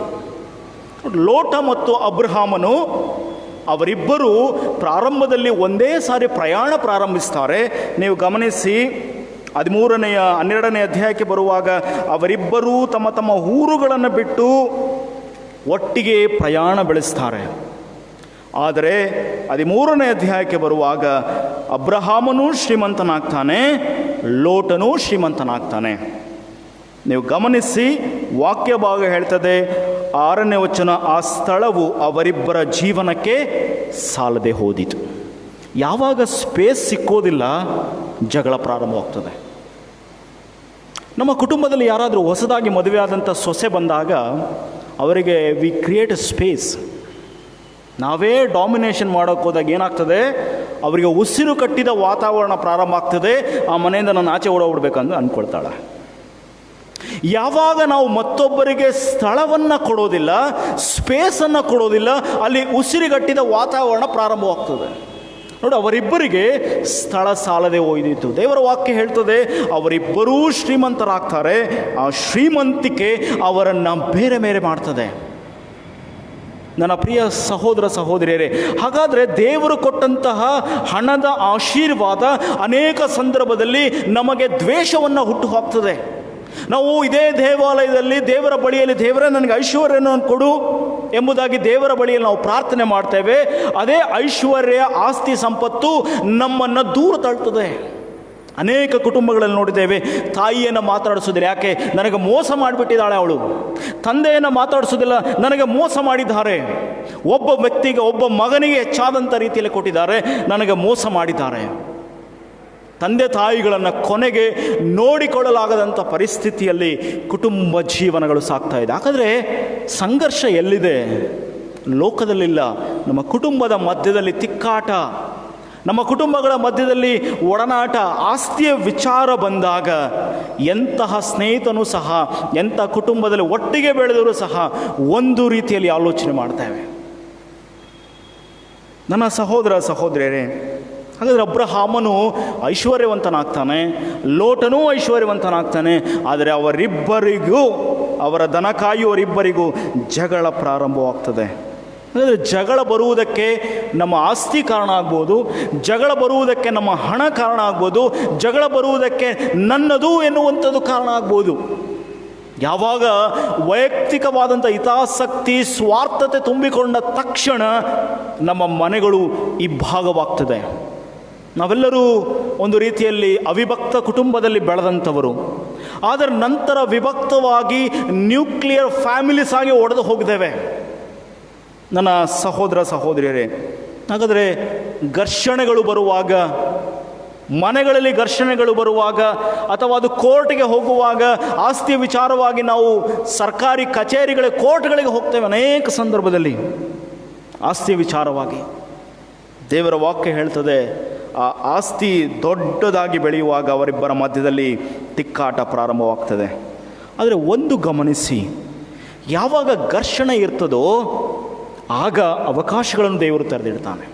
ಲೋಟ ಮತ್ತು ಅಬ್ರಹಾಮನು ಅವರಿಬ್ಬರು ಪ್ರಾರಂಭದಲ್ಲಿ ಒಂದೇ ಸಾರಿ ಪ್ರಯಾಣ ಪ್ರಾರಂಭಿಸ್ತಾರೆ. ನೀವು ಗಮನಿಸಿ, 12ನೇ ಅಧ್ಯಾಯಕ್ಕೆ ಬರುವಾಗ ಅವರಿಬ್ಬರೂ ತಮ್ಮ ತಮ್ಮ ಊರುಗಳನ್ನು ಬಿಟ್ಟು ಒಟ್ಟಿಗೆ ಪ್ರಯಾಣ ಬೆಳೆಸ್ತಾರೆ. ಆದರೆ 13ನೇ ಅಧ್ಯಾಯಕ್ಕೆ ಬರುವಾಗ ಅಬ್ರಹಾಮನೂ ಶ್ರೀಮಂತನಾಗ್ತಾನೆ, ಲೋಟನೂ ಶ್ರೀಮಂತನಾಗ್ತಾನೆ. ನೀವು ಗಮನಿಸಿ, ವಾಕ್ಯ ಭಾಗ ಹೇಳ್ತದೆ, 6ನೇ ವಚನ, ಆ ಸ್ಥಳವು ಅವರಿಬ್ಬರ ಜೀವನಕ್ಕೆ ಸಾಲದೆ ಹೋದಿತು. ಯಾವಾಗ ಸ್ಪೇಸ್ ಸಿಕ್ಕೋದಿಲ್ಲ, ಜಗಳ ಪ್ರಾರಂಭವಾಗ್ತದೆ. ನಮ್ಮ ಕುಟುಂಬದಲ್ಲಿ ಯಾರಾದರೂ ಹೊಸದಾಗಿ ಮದುವೆಯಾದಂಥ ಸೊಸೆ ಬಂದಾಗ ಅವರಿಗೆ ವಿ ಕ್ರಿಯೇಟ್ ಎ ಸ್ಪೇಸ್. ನಾವೇ ಡಾಮಿನೇಷನ್ ಮಾಡೋಕ್ಕೆ ಹೋದಾಗ ಏನಾಗ್ತದೆ, ಅವರಿಗೆ ಉಸಿರು ಕಟ್ಟಿದ ವಾತಾವರಣ ಪ್ರಾರಂಭ ಆಗ್ತದೆ. ಆ ಮನೆಯಿಂದ ನಾನು ಆಚೆ ಓಡೋಗ್ಬಿಡ್ಬೇಕಂತ ಅಂದ್ಕೊಳ್ತಾಳೆ. ಯಾವಾಗ ನಾವು ಮತ್ತೊಬ್ಬರಿಗೆ ಸ್ಥಳವನ್ನು ಕೊಡೋದಿಲ್ಲ, ಸ್ಪೇಸನ್ನು ಕೊಡೋದಿಲ್ಲ, ಅಲ್ಲಿ ಉಸಿರುಗಟ್ಟಿದ ವಾತಾವರಣ ಪ್ರಾರಂಭವಾಗ್ತದೆ. ನೋಡಿ, ಅವರಿಬ್ಬರಿಗೆ ಸ್ಥಳ ಸಾಲದೆ ಹೋಯ್ದಿತ್ತು. ದೇವರ ವಾಕ್ಯ ಹೇಳ್ತದೆ, ಅವರಿಬ್ಬರೂ ಶ್ರೀಮಂತರಾಗ್ತಾರೆ. ಆ ಶ್ರೀಮಂತಿಕೆ ಅವರನ್ನು ಬೇರೆ ಬೇರೆ ಮಾಡ್ತದೆ. ನನ್ನ ಪ್ರಿಯ ಸಹೋದರ ಸಹೋದರಿಯರೇ, ಹಾಗಾದರೆ ದೇವರು ಕೊಟ್ಟಂತಹ ಹಣದ ಆಶೀರ್ವಾದ ಅನೇಕ ಸಂದರ್ಭದಲ್ಲಿ ನಮಗೆ ದ್ವೇಷವನ್ನು ಹುಟ್ಟು ಹಾಕ್ತದೆ. ನಾವು ಇದೇ ದೇವಾಲಯದಲ್ಲಿ ದೇವರ ಬಳಿಯಲ್ಲಿ, ದೇವರೇ ನನಗೆ ಐಶ್ವರ್ಯವನ್ನು ಕೊಡು ಎಂಬುದಾಗಿ ದೇವರ ಬಳಿಯಲ್ಲಿ ನಾವು ಪ್ರಾರ್ಥನೆ ಮಾಡ್ತೇವೆ. ಅದೇ ಐಶ್ವರ್ಯ, ಆಸ್ತಿ, ಸಂಪತ್ತು ನಮ್ಮನ್ನು ದೂರ ತಳ್ತದೆ. ಅನೇಕ ಕುಟುಂಬಗಳಲ್ಲಿ ನೋಡಿದ್ದೇವೆ, ತಾಯಿಯನ್ನು ಮಾತಾಡಿಸೋದಿಲ್ಲ, ಯಾಕೆ? ನನಗೆ ಮೋಸ ಮಾಡಿಬಿಟ್ಟಿದ್ದಾಳೆ ಅವಳು. ತಂದೆಯನ್ನು ಮಾತಾಡಿಸೋದಿಲ್ಲ, ನನಗೆ ಮೋಸ ಮಾಡಿದ್ದಾರೆ. ಒಬ್ಬ ವ್ಯಕ್ತಿಗೆ, ಒಬ್ಬ ಮಗನಿಗೆ ಹೆಚ್ಚಾದಂಥ ರೀತಿಯಲ್ಲಿ ಕೊಟ್ಟಿದ್ದಾರೆ, ನನಗೆ ಮೋಸ ಮಾಡಿದ್ದಾರೆ. ತಂದೆ ತಾಯಿಗಳನ್ನು ಕೊನೆಗೆ ನೋಡಿಕೊಳ್ಳಲಾಗದಂಥ ಪರಿಸ್ಥಿತಿಯಲ್ಲಿ ಕುಟುಂಬ ಜೀವನಗಳು ಸಾಗ್ತಾ ಇದೆ. ಹಾಗಾದರೆ ಸಂಘರ್ಷ ಎಲ್ಲಿದೆ? ಲೋಕದಲ್ಲಿಲ್ಲ, ನಮ್ಮ ಕುಟುಂಬದ ಮಧ್ಯದಲ್ಲಿ ತಿಕ್ಕಾಟ, ನಮ್ಮ ಕುಟುಂಬಗಳ ಮಧ್ಯದಲ್ಲಿ ಒಡನಾಟ, ಆಸ್ತಿಯ ವಿಚಾರ ಬಂದಾಗ ಎಂತಹ ಸ್ನೇಹಿತನೂ ಸಹ, ಎಂಥ ಕುಟುಂಬದಲ್ಲಿ ಒಟ್ಟಿಗೆ ಬೆಳೆದವರು ಸಹ ಒಂದು ರೀತಿಯಲ್ಲಿ ಆಲೋಚನೆ ಮಾಡ್ತೇವೆ. ನನ್ನ ಸಹೋದರ ಸಹೋದರಿಯರೇ, ಹಾಗಾದರೆ ಅಬ್ರಹಾಮನು ಐಶ್ವರ್ಯವಂತನಾಗ್ತಾನೆ, ಲೋಟನೂ ಐಶ್ವರ್ಯವಂತನಾಗ್ತಾನೆ. ಆದರೆ ಅವರಿಬ್ಬರಿಗೂ, ಅವರ ದನ ಕಾಯುವವರಿಬ್ಬರಿಗೂ ಜಗಳ ಪ್ರಾರಂಭವಾಗ್ತದೆ. ಅಂದರೆ ಜಗಳ ಬರುವುದಕ್ಕೆ ನಮ್ಮ ಆಸ್ತಿ ಕಾರಣ ಆಗ್ಬೋದು, ಜಗಳ ಬರುವುದಕ್ಕೆ ನಮ್ಮ ಹಣ ಕಾರಣ ಆಗ್ಬೋದು, ಜಗಳ ಬರುವುದಕ್ಕೆ ನನ್ನದು ಎನ್ನುವಂಥದ್ದು ಕಾರಣ ಆಗ್ಬೋದು. ಯಾವಾಗ ವೈಯಕ್ತಿಕವಾದಂಥ ಹಿತಾಸಕ್ತಿ, ಸ್ವಾರ್ಥತೆ ತುಂಬಿಕೊಂಡ ತಕ್ಷಣ ನಮ್ಮ ಮನೆಗಳು ಇಬ್ಬಾಗವಾಗ್ತದೆ. ನಾವೆಲ್ಲರೂ ಒಂದು ರೀತಿಯಲ್ಲಿ ಅವಿಭಕ್ತ ಕುಟುಂಬದಲ್ಲಿ ಬೆಳೆದಂಥವರು. ಆದರೆ ನಂತರ ವಿಭಕ್ತವಾಗಿ ನ್ಯೂಕ್ಲಿಯರ್ ಫ್ಯಾಮಿಲೀಸ್ ಆಗಿ ಒಡೆದು ಹೋಗಿದ್ದೇವೆ. ನನ್ನ ಸಹೋದರ ಸಹೋದರಿಯರೇ, ಹಾಗಾದರೆ ಘರ್ಷಣೆಗಳು ಬರುವಾಗ, ಮನೆಗಳಲ್ಲಿ ಘರ್ಷಣೆಗಳು ಬರುವಾಗ, ಅಥವಾ ಅದು ಕೋರ್ಟ್ಗೆ ಹೋಗುವಾಗ, ಆಸ್ತಿ ವಿಚಾರವಾಗಿ ನಾವು ಸರ್ಕಾರಿ ಕಚೇರಿಗಳಿಗೆ, ಕೋರ್ಟ್ಗಳಿಗೆ ಹೋಗ್ತೇವೆ ಅನೇಕ ಸಂದರ್ಭದಲ್ಲಿ ಆಸ್ತಿ ವಿಚಾರವಾಗಿ. ದೇವರ ವಾಕ್ಯ ಹೇಳ್ತದೆ, ಆ ಆಸ್ತಿ ದೊಡ್ಡದಾಗಿ ಬೆಳೆಯುವಾಗ ಅವರಿಬ್ಬರ ಮಧ್ಯದಲ್ಲಿ ತಿಕ್ಕಾಟ ಪ್ರಾರಂಭವಾಗ್ತದೆ. ಆದರೆ ಒಂದು ಗಮನಿಸಿ, ಯಾವಾಗ ಘರ್ಷಣೆ ಇರ್ತದೋ ಆಗ ಅವಕಾಶಗಳನ್ನು ದೇವರು ತೆರೆದಿಡ್ತಾನೆ.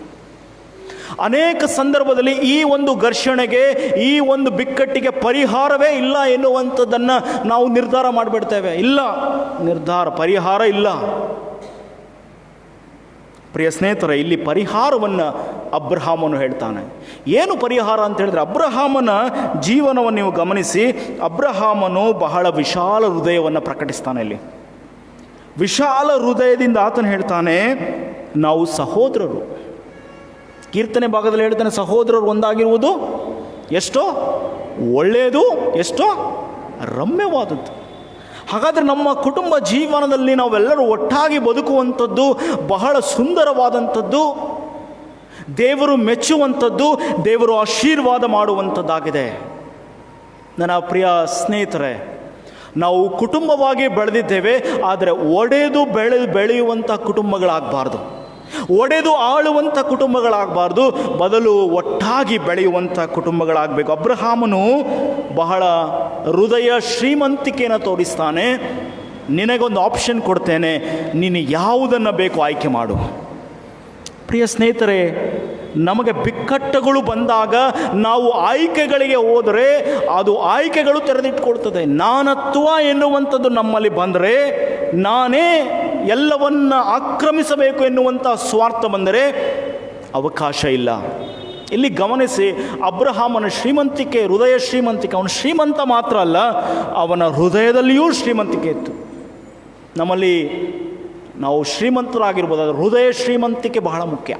ಅನೇಕ ಸಂದರ್ಭದಲ್ಲಿ ಈ ಒಂದು ಘರ್ಷಣೆಗೆ, ಈ ಒಂದು ಬಿಕ್ಕಟ್ಟಿಗೆ ಪರಿಹಾರವೇ ಇಲ್ಲ ಎನ್ನುವಂಥದ್ದನ್ನು ನಾವು ನಿರ್ಧಾರ ಮಾಡಿಬಿಡ್ತೇವೆ. ಇಲ್ಲ, ಪರಿಹಾರ ಇಲ್ಲ. ಪ್ರಿಯ ಸ್ನೇಹಿತರೆ, ಇಲ್ಲಿ ಪರಿಹಾರವನ್ನು ಅಬ್ರಹಾಮನು ಹೇಳ್ತಾನೆ. ಏನು ಪರಿಹಾರ ಅಂತ ಹೇಳಿದ್ರೆ, ಅಬ್ರಹಾಮನ ಜೀವನವನ್ನು ನೀವು ಗಮನಿಸಿ. ಅಬ್ರಹಾಮನು ಬಹಳ ವಿಶಾಲ ಹೃದಯವನ್ನು ಪ್ರಕಟಿಸ್ತಾನೆ. ಇಲ್ಲಿ ವಿಶಾಲ ಹೃದಯದಿಂದ ಆತನು ಹೇಳ್ತಾನೆ, ನಾವು ಸಹೋದರರು. ಕೀರ್ತನೆ ಭಾಗದಲ್ಲಿ ಹೇಳ್ತಾನೆ, ಸಹೋದರರು ಒಂದಾಗಿರುವುದು ಎಷ್ಟೋ ಒಳ್ಳೆಯದು, ಎಷ್ಟೋ ರಮ್ಯವಾದದ್ದು. ಹಾಗಾದರೆ ನಮ್ಮ ಕುಟುಂಬ ಜೀವನದಲ್ಲಿ ನಾವೆಲ್ಲರೂ ಒಟ್ಟಾಗಿ ಬದುಕುವಂಥದ್ದು ಬಹಳ ಸುಂದರವಾದಂಥದ್ದು, ದೇವರು ಮೆಚ್ಚುವಂಥದ್ದು, ದೇವರು ಆಶೀರ್ವಾದ ಮಾಡುವಂಥದ್ದಾಗಿದೆ. ನನ್ನ ಪ್ರಿಯ ಸ್ನೇಹಿತರೆ, ನಾವು ಕುಟುಂಬವಾಗಿ ಬೆಳೆದಿದ್ದೇವೆ, ಆದರೆ ಒಡೆದು ಬೆಳೆಯುವಂಥ ಕುಟುಂಬಗಳಾಗಬಾರ್ದು, ಒಡೆದು ಆಳುವಂಥ ಕುಟುಂಬಗಳಾಗಬಾರ್ದು, ಬದಲು ಒಟ್ಟಾಗಿ ಬೆಳೆಯುವಂಥ ಕುಟುಂಬಗಳಾಗಬೇಕು. ಅಬ್ರಹಾಮನು ಬಹಳ ಹೃದಯ ಶ್ರೀಮಂತಿಕೆಯನ್ನು ತೋರಿಸ್ತಾನೆ. ನಿನಗೊಂದು ಆಪ್ಷನ್ ಕೊಡ್ತೇನೆ, ನೀನು ಯಾವುದನ್ನು ಬೇಕು ಆಯ್ಕೆ ಮಾಡು. ಪ್ರಿಯ ಸ್ನೇಹಿತರೆ, ನಮಗೆ ಬಿಕ್ಕಟ್ಟುಗಳು ಬಂದಾಗ ನಾವು ಆಯ್ಕೆಗಳಿಗೆ ಹೋದರೆ ಅದು ಆಯ್ಕೆಗಳು ತೆರೆದಿಟ್ಕೊಳ್ತದೆ. ನಾನತ್ವ ಎನ್ನುವಂಥದ್ದು ನಮ್ಮಲ್ಲಿ ಬಂದರೆ, ನಾನೇ ಎಲ್ಲವನ್ನ ಆಕ್ರಮಿಸಬೇಕು ಎನ್ನುವಂಥ ಸ್ವಾರ್ಥ ಬಂದರೆ ಅವಕಾಶ ಇಲ್ಲ. ಇಲ್ಲಿ ಗಮನಿಸಿ, ಅಬ್ರಹಾಮನ ಶ್ರೀಮಂತಿಕೆ, ಹೃದಯ ಶ್ರೀಮಂತಿಕೆ. ಅವನು ಶ್ರೀಮಂತ ಮಾತ್ರ ಅಲ್ಲ, ಅವನ ಹೃದಯದಲ್ಲಿಯೂ ಶ್ರೀಮಂತಿಕೆ ಇತ್ತು. ನಮ್ಮಲ್ಲಿ ನಾವು ಶ್ರೀಮಂತರಾಗಿರ್ಬೋದು, ಆದರೆ ಹೃದಯ ಶ್ರೀಮಂತಿಕೆ ಬಹಳ ಮುಖ್ಯ.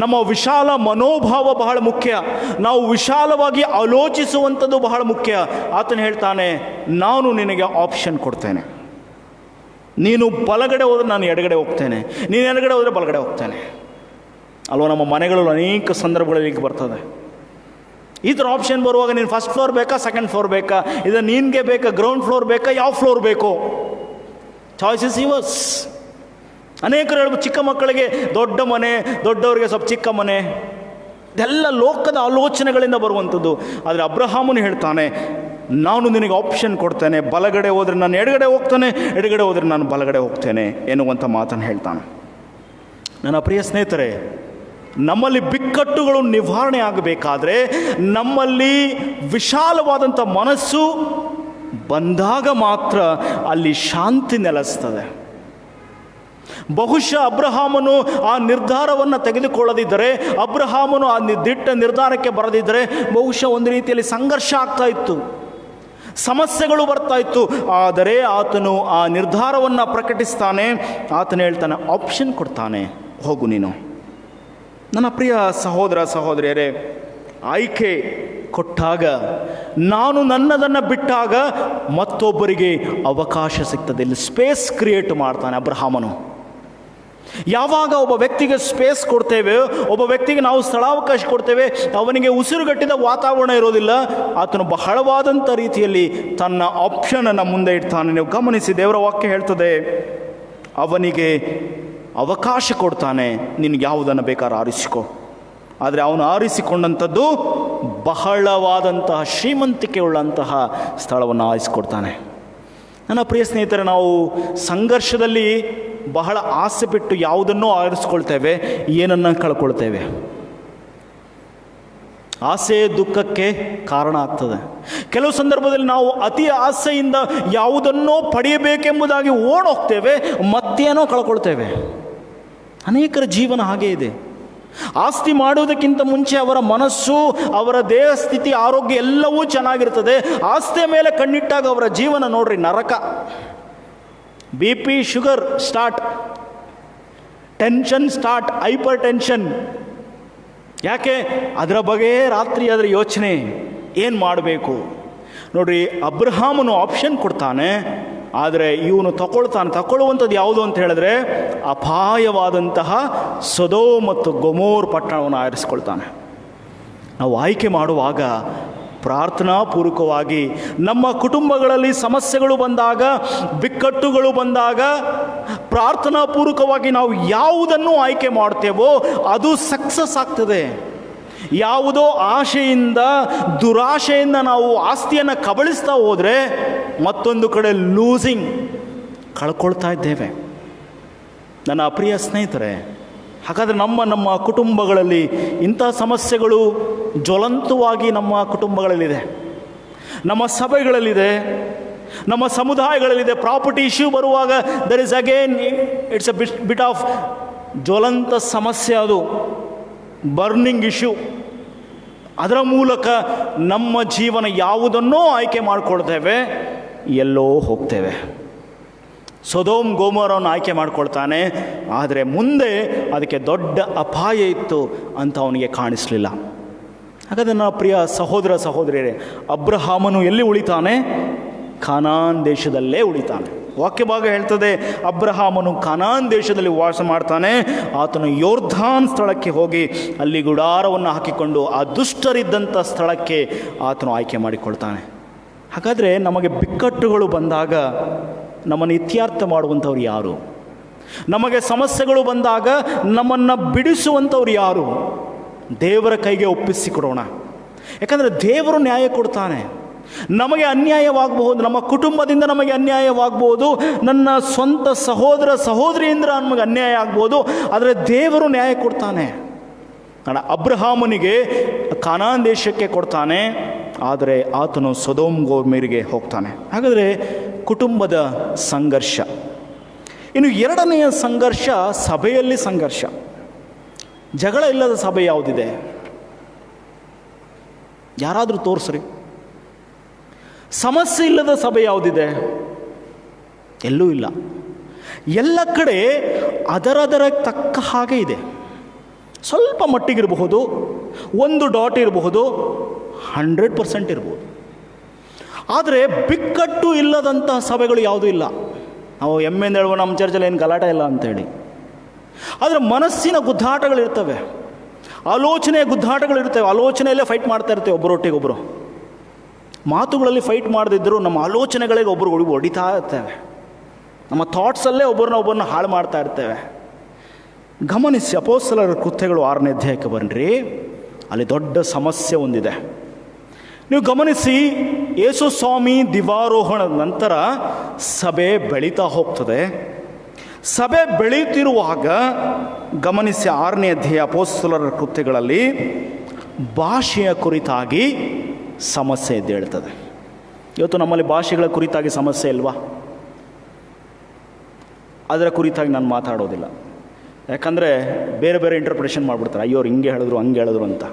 ನಮ್ಮ ವಿಶಾಲ ಮನೋಭಾವ ಬಹಳ ಮುಖ್ಯ. ನಾವು ವಿಶಾಲವಾಗಿ ಆಲೋಚಿಸುವಂಥದ್ದು ಬಹಳ ಮುಖ್ಯ. ಆತನು ಹೇಳ್ತಾನೆ, ನಾನು ನಿನಗೆ ಆಪ್ಷನ್ ಕೊಡ್ತೇನೆ. ನೀನು ಬಲಗಡೆ ಹೋದರೆ ನಾನು ಎಡಗಡೆ ಹೋಗ್ತೇನೆ, ನೀನು ಎಡಗಡೆ ಹೋದರೆ ಬಲಗಡೆ ಹೋಗ್ತೇನೆ. ಅಲ್ವಾ? ನಮ್ಮ ಮನೆಗಳಲ್ಲಿ ಅನೇಕ ಸಂದರ್ಭಗಳಲ್ಲಿ ಈಗ ಬರ್ತದೆ. ಈ ಥರ ಆಪ್ಷನ್ ಬರುವಾಗ ನೀನು ಫಸ್ಟ್ ಫ್ಲೋರ್ ಬೇಕಾ, ಸೆಕೆಂಡ್ ಫ್ಲೋರ್ ಬೇಕಾ, ಇದು ನಿನಗೆ ಬೇಕಾ, ಗ್ರೌಂಡ್ ಫ್ಲೋರ್ ಬೇಕಾ, ಯಾವ ಫ್ಲೋರ್ ಬೇಕು? Choice is yours. ಅನೇಕರು ಹೇಳ್ಬೋದು, ಚಿಕ್ಕ ಮಕ್ಕಳಿಗೆ ದೊಡ್ಡ ಮನೆ, ದೊಡ್ಡವರಿಗೆ ಸ್ವಲ್ಪ ಚಿಕ್ಕ ಮನೆ. ಇದೆಲ್ಲ ಲೋಕದ ಆಲೋಚನೆಗಳಿಂದ ಬರುವಂಥದ್ದು. ಆದರೆ ಅಬ್ರಹಾಮನು ಹೇಳ್ತಾನೆ, ನಾನು ನಿನಗೆ ಆಪ್ಷನ್ ಕೊಡ್ತೇನೆ. ಬಲಗಡೆ ಹೋದರೆ ನಾನು ಎಡಗಡೆ ಹೋಗ್ತೇನೆ, ಎಡಗಡೆ ಹೋದರೆ ನಾನು ಬಲಗಡೆ ಹೋಗ್ತೇನೆ ಎನ್ನುವಂಥ ಮಾತನ್ನು ಹೇಳ್ತಾನೆ. ನನ್ನ ಪ್ರಿಯ ಸ್ನೇಹಿತರೆ, ನಮ್ಮಲ್ಲಿ ಬಿಕ್ಕಟ್ಟುಗಳು ನಿವಾರಣೆ ಆಗಬೇಕಾದ್ರೆ ನಮ್ಮಲ್ಲಿ ವಿಶಾಲವಾದಂಥ ಮನಸ್ಸು ಬಂದಾಗ ಮಾತ್ರ ಅಲ್ಲಿ ಶಾಂತಿ ನೆಲೆಸ್ತದೆ. ಬಹುಶಃ ಅಬ್ರಹಾಮನು ಆ ನಿರ್ಧಾರವನ್ನು ತೆಗೆದುಕೊಳ್ಳದಿದ್ದರೆ, ಅಬ್ರಹಾಮನು ಆ ದಿಟ್ಟ ನಿರ್ಧಾರಕ್ಕೆ ಬರದಿದ್ದರೆ ಬಹುಶಃ ಒಂದು ರೀತಿಯಲ್ಲಿ ಸಂಘರ್ಷ ಆಗ್ತಾ ಇತ್ತು, ಸಮಸ್ಯೆಗಳು ಬರ್ತಾ ಇತ್ತು. ಆದರೆ ಆತನು ಆ ನಿರ್ಧಾರವನ್ನು ಪ್ರಕಟಿಸ್ತಾನೆ. ಆತನು ಹೇಳ್ತಾನೆ, ಆಪ್ಷನ್ ಕೊಡ್ತಾನೆ, ಹೋಗು ನೀನು. ನನ್ನ ಪ್ರಿಯ ಸಹೋದರ ಸಹೋದರಿಯರೇ, ಆಯ್ಕೆ ಕೊಟ್ಟಾಗ, ನಾನು ನನ್ನದನ್ನು ಬಿಟ್ಟಾಗ ಮತ್ತೊಬ್ಬರಿಗೆ ಅವಕಾಶ ಸಿಗ್ತದೆ. ಇಲ್ಲಿ ಸ್ಪೇಸ್ ಕ್ರಿಯೇಟ್ ಮಾಡ್ತಾನೆ ಅಬ್ರಹಾಮನು. ಯಾವಾಗ ಒಬ್ಬ ವ್ಯಕ್ತಿಗೆ ಸ್ಪೇಸ್ ಕೊಡ್ತೇವೆ, ಒಬ್ಬ ವ್ಯಕ್ತಿಗೆ ನಾವು ಸ್ಥಳಾವಕಾಶ ಕೊಡ್ತೇವೆ, ಅವನಿಗೆ ಉಸಿರುಗಟ್ಟಿದ ವಾತಾವರಣ ಇರೋದಿಲ್ಲ. ಆತನು ಬಹಳವಾದಂಥ ರೀತಿಯಲ್ಲಿ ತನ್ನ ಆಪ್ಷನನ್ನು ಮುಂದೆ ಇಡ್ತಾನೆ. ನೀವು ಗಮನಿಸಿ, ದೇವರ ವಾಕ್ಯ ಹೇಳ್ತದೆ, ಅವನಿಗೆ ಅವಕಾಶ ಕೊಡ್ತಾನೆ, ನಿನಗೆ ಯಾವುದನ್ನು ಬೇಕಾದ್ರೂ ಆರಿಸಿಕೊ. ಆದರೆ ಅವನು ಆರಿಸಿಕೊಂಡಂಥದ್ದು ಬಹಳವಾದಂತಹ ಶ್ರೀಮಂತಿಕೆ ಉಳ್ಳಂತಹ ಸ್ಥಳವನ್ನು ಆರಿಸಿಕೊಡ್ತಾನೆ. ನನ್ನ ಪ್ರಿಯ ಸ್ನೇಹಿತರೆ, ನಾವು ಸಂಘರ್ಷದಲ್ಲಿ ಬಹಳ ಆಸೆ ಬಿಟ್ಟು ಯಾವುದನ್ನೋ ಆರಿಸ್ಕೊಳ್ತೇವೆ, ಏನನ್ನು ಕಳ್ಕೊಳ್ತೇವೆ. ಆಸೆ ದುಃಖಕ್ಕೆ ಕಾರಣ ಆಗ್ತದೆ. ಕೆಲವು ಸಂದರ್ಭದಲ್ಲಿ ನಾವು ಅತಿ ಆಸೆಯಿಂದ ಯಾವುದನ್ನೋ ಪಡೆಯಬೇಕೆಂಬುದಾಗಿ ಓಡೋಗ್ತೇವೆ, ಮತ್ತೇನೋ ಕಳ್ಕೊಳ್ತೇವೆ. ಅನೇಕರ ಜೀವನ ಹಾಗೇ ಇದೆ. ಆಸ್ತಿ ಮಾಡುವುದಕ್ಕಿಂತ ಮುಂಚೆ ಅವರ ಮನಸ್ಸು, ಅವರ ದೇಹ ಸ್ಥಿತಿ, ಆರೋಗ್ಯ ಎಲ್ಲವೂ ಚೆನ್ನಾಗಿರ್ತದೆ. ಆಸ್ತಿಯ ಮೇಲೆ ಕಣ್ಣಿಟ್ಟಾಗ ಅವರ ಜೀವನ ನೋಡ್ರಿ ನರಕ. BP, sugar start, tension start, hypertension. ಯಾಕೆ? ಅದರ ಬಗ್ಗೆ ರಾತ್ರಿ ಅದರ ಯೋಚನೆ, ಏನು ಮಾಡಬೇಕು ನೋಡ್ರಿ. ಅಬ್ರಹಾಮನು ಆಪ್ಷನ್ ಕೊಡ್ತಾನೆ, ಆದರೆ ಇವನು ತಗೊಳ್ಳುವಂಥದ್ದು ಯಾವುದು ಅಂತ ಹೇಳಿದ್ರೆ ಅಪಾಯವಾದಂತಹ ಸೊದೋಮ್ ಮತ್ತು ಗೊಮೋರ್ ಪಟ್ಟಣವನ್ನು ಆರಿಸ್ಕೊಳ್ತಾನೆ. ನಾವು ಆಯ್ಕೆ ಮಾಡುವಾಗ ಪ್ರಾರ್ಥನಾಪೂರ್ವಕವಾಗಿ ನಮ್ಮ ಕುಟುಂಬಗಳಲ್ಲಿ ಸಮಸ್ಯೆಗಳು ಬಂದಾಗ, ಬಿಕ್ಕಟ್ಟುಗಳು ಬಂದಾಗ ಪ್ರಾರ್ಥನಾಪೂರ್ವಕವಾಗಿ ನಾವು ಯಾವುದನ್ನು ಆಯ್ಕೆ ಮಾಡ್ತೇವೋ ಅದು ಸಕ್ಸಸ್ ಆಗ್ತದೆ. ಯಾವುದೋ ಆಶೆಯಿಂದ, ದುರಾಶೆಯಿಂದ ನಾವು ಆಸ್ತಿಯನ್ನು ಕಬಳಿಸ್ತಾ ಹೋದರೆ ಮತ್ತೊಂದು ಕಡೆ ಲೂಸಿಂಗ್, ಕಳ್ಕೊಳ್ತಾ ಇದ್ದೇವೆ. ನನ್ನ ಪ್ರಿಯ ಸ್ನೇಹಿತರೆ, ಹಾಗಾದರೆ ನಮ್ಮ ಕುಟುಂಬಗಳಲ್ಲಿ ಇಂಥ ಸಮಸ್ಯೆಗಳು ಜ್ವಲಂತವಾಗಿ ನಮ್ಮ ಕುಟುಂಬಗಳಲ್ಲಿದೆ, ನಮ್ಮ ಸಭೆಗಳಲ್ಲಿದೆ, ನಮ್ಮ ಸಮುದಾಯಗಳಲ್ಲಿದೆ. ಪ್ರಾಪರ್ಟಿ ಇಶ್ಯೂ ಬರುವಾಗ there is again it's a bit of ಜ್ವಲಂತ ಸಮಸ್ಯೆ, ಅದು ಬರ್ನಿಂಗ್ ಇಶ್ಯೂ. ಅದರ ಮೂಲಕ ನಮ್ಮ ಜೀವನ ಯಾವುದನ್ನೋ ಆಯ್ಕೆ ಮಾಡಿಕೊಳ್ತೇವೆ, ಎಲ್ಲೋ ಹೋಗ್ತೇವೆ. ಸೊದೋಮ್ ಗೋಮೋರವನ್ನು ಆಯ್ಕೆ ಮಾಡ್ಕೊಳ್ತಾನೆ, ಆದರೆ ಮುಂದೆ ಅದಕ್ಕೆ ದೊಡ್ಡ ಅಪಾಯ ಇತ್ತು ಅಂತ ಅವನಿಗೆ ಕಾಣಿಸಲಿಲ್ಲ. ಹಾಗಾದರೆ ನನ್ನ ಪ್ರಿಯ ಸಹೋದರ ಸಹೋದರಿಯರೇ, ಅಬ್ರಹಾಮನು ಎಲ್ಲಿ ಉಳಿತಾನೆ? ಕಾನಾನ್ ದೇಶದಲ್ಲೇ ಉಳಿತಾನೆ. ವಾಕ್ಯಭಾಗ ಹೇಳ್ತದೆ, ಅಬ್ರಹಾಮನು ಕಾನಾನ್ ದೇಶದಲ್ಲಿ ವಾಸ ಮಾಡ್ತಾನೆ. ಆತನು ಯೋರ್ಧಾನ್ ಸ್ಥಳಕ್ಕೆ ಹೋಗಿ ಅಲ್ಲಿ ಗುಡಾರವನ್ನು ಹಾಕಿಕೊಂಡು ಆ ದುಷ್ಟರಿದ್ದಂಥ ಸ್ಥಳಕ್ಕೆ ಆತನು ಆಯ್ಕೆ ಮಾಡಿಕೊಳ್ತಾನೆ. ಹಾಗಾದರೆ ನಮಗೆ ಬಿಕ್ಕಟ್ಟುಗಳು ಬಂದಾಗ ನಮ್ಮನ್ನು ಇತ್ಯರ್ಥ ಮಾಡುವಂಥವ್ರು ಯಾರು? ನಮಗೆ ಸಮಸ್ಯೆಗಳು ಬಂದಾಗ ನಮ್ಮನ್ನು ಬಿಡಿಸುವಂಥವ್ರು ಯಾರು? ದೇವರ ಕೈಗೆ ಒಪ್ಪಿಸಿಕೊಡೋಣ. ಯಾಕಂದರೆ ದೇವರು ನ್ಯಾಯ ಕೊಡ್ತಾನೆ. ನಮಗೆ ಅನ್ಯಾಯವಾಗಬಹುದು, ನಮ್ಮ ಕುಟುಂಬದಿಂದ ನಮಗೆ ಅನ್ಯಾಯವಾಗಬಹುದು, ನನ್ನ ಸ್ವಂತ ಸಹೋದರ ಸಹೋದರಿಯಿಂದ ನಮಗೆ ಅನ್ಯಾಯ ಆಗ್ಬೋದು, ಆದರೆ ದೇವರು ನ್ಯಾಯ ಕೊಡ್ತಾನೆ. ಅಬ್ರಹಾಮನಿಗೆ ಕಾನಾನ್ ದೇಶಕ್ಕೆ ಕೊಡ್ತಾನೆ, ಆದರೆ ಆತನು ಸೊದೋಮ್ ಗೋಮೋರಿಗೆ ಹೋಗ್ತಾನೆ. ಹಾಗಾದರೆ ಕುಟುಂಬದ ಸಂಘರ್ಷ. ಇನ್ನು ಎರಡನೆಯ ಸಂಘರ್ಷ, ಸಭೆಯಲ್ಲಿ ಸಂಘರ್ಷ. ಜಗಳ ಇಲ್ಲದ ಸಭೆ ಯಾವುದಿದೆ? ಯಾರಾದರೂ ತೋರಿಸ್ರಿ. ಸಮಸ್ಯೆ ಇಲ್ಲದ ಸಭೆ ಯಾವುದಿದೆ? ಎಲ್ಲೂ ಇಲ್ಲ. ಎಲ್ಲ ಕಡೆ ಅದರದರ ತಕ್ಕ ಹಾಗೆ ಇದೆ. ಸ್ವಲ್ಪ ಮಟ್ಟಿಗಿರಬಹುದು, ಒಂದು ಡಾಟ್ ಇರಬಹುದು, 100% ಇರ್ಬೋದು. ಆದರೆ ಬಿಕ್ಕಟ್ಟು ಇಲ್ಲದಂತಹ ಸಭೆಗಳು ಯಾವುದೂ ಇಲ್ಲ. ನಾವು ಹೆಮ್ಮೆಯಿಂದ ಹೇಳುವ ನಮ್ಮ ಚರ್ಚಲ್ಲಿ ಏನು ಗಲಾಟೆ ಇಲ್ಲ ಅಂಥೇಳಿ. ಆದರೆ ಮನಸ್ಸಿನ ಗುದ್ದಾಟಗಳಿರ್ತವೆ, ಆಲೋಚನೆಯ ಗುದ್ದಾಟಗಳಿರ್ತವೆ. ಆಲೋಚನೆಯಲ್ಲೇ ಫೈಟ್ ಮಾಡ್ತಾ ಇರ್ತೇವೆ ಒಬ್ಬರೊಟ್ಟಿಗೊಬ್ಬರು. ಮಾತುಗಳಲ್ಲಿ ಫೈಟ್ ಮಾಡದಿದ್ದರೂ ನಮ್ಮ ಆಲೋಚನೆಗಳಿಗೆ ಒಬ್ಬರು ಹೊಡಿತಾ ಇರ್ತೇವೆ. ನಮ್ಮ ಥಾಟ್ಸಲ್ಲೇ ಒಬ್ಬರನ್ನ ಹಾಳು ಮಾಡ್ತಾ ಇರ್ತೇವೆ. ಗಮನಿಸಿ, ಅಪೊಸ್ತಲರ ಕೃತ್ಯಗಳು 6ನೇ ಅಧ್ಯಾಯಕ್ಕೆ ಬನ್ನಿರಿ. ಅಲ್ಲಿ ದೊಡ್ಡ ಸಮಸ್ಯೆ ಒಂದಿದೆ. ನೀವು ಗಮನಿಸಿ, ಯೇಸು ಸ್ವಾಮಿ ದಿವಾರೋಹಣದ ನಂತರ ಸಭೆ ಬೆಳೀತಾ ಹೋಗ್ತದೆ. ಸಭೆ ಬೆಳೀತಿರುವಾಗ ಗಮನಿಸಿ, 6ನೇ ಅಧ್ಯಾಯ ಅಪೊಸ್ತಲರ ಕೃತ್ಯಗಳಲ್ಲಿ ಭಾಷೆಯ ಕುರಿತಾಗಿ ಸಮಸ್ಯೆ ಎದ್ದೇಳ್ತದೆ. ಇವತ್ತು ನಮ್ಮಲ್ಲಿ ಭಾಷೆಗಳ ಕುರಿತಾಗಿ ಸಮಸ್ಯೆ ಇಲ್ವಾ? ಅದರ ಕುರಿತಾಗಿ ನಾನು ಮಾತಾಡೋದಿಲ್ಲ. ಯಾಕಂದರೆ ಬೇರೆ ಬೇರೆ ಇಂಟರ್ಪ್ರಿಟೇಷನ್ ಮಾಡಿಬಿಡ್ತಾರೆ. ಅಯ್ಯೋರು ಹಿಂಗೆ ಹೇಳಿದ್ರು ಹಂಗೆ ಹೇಳಿದ್ರು ಅಂತ.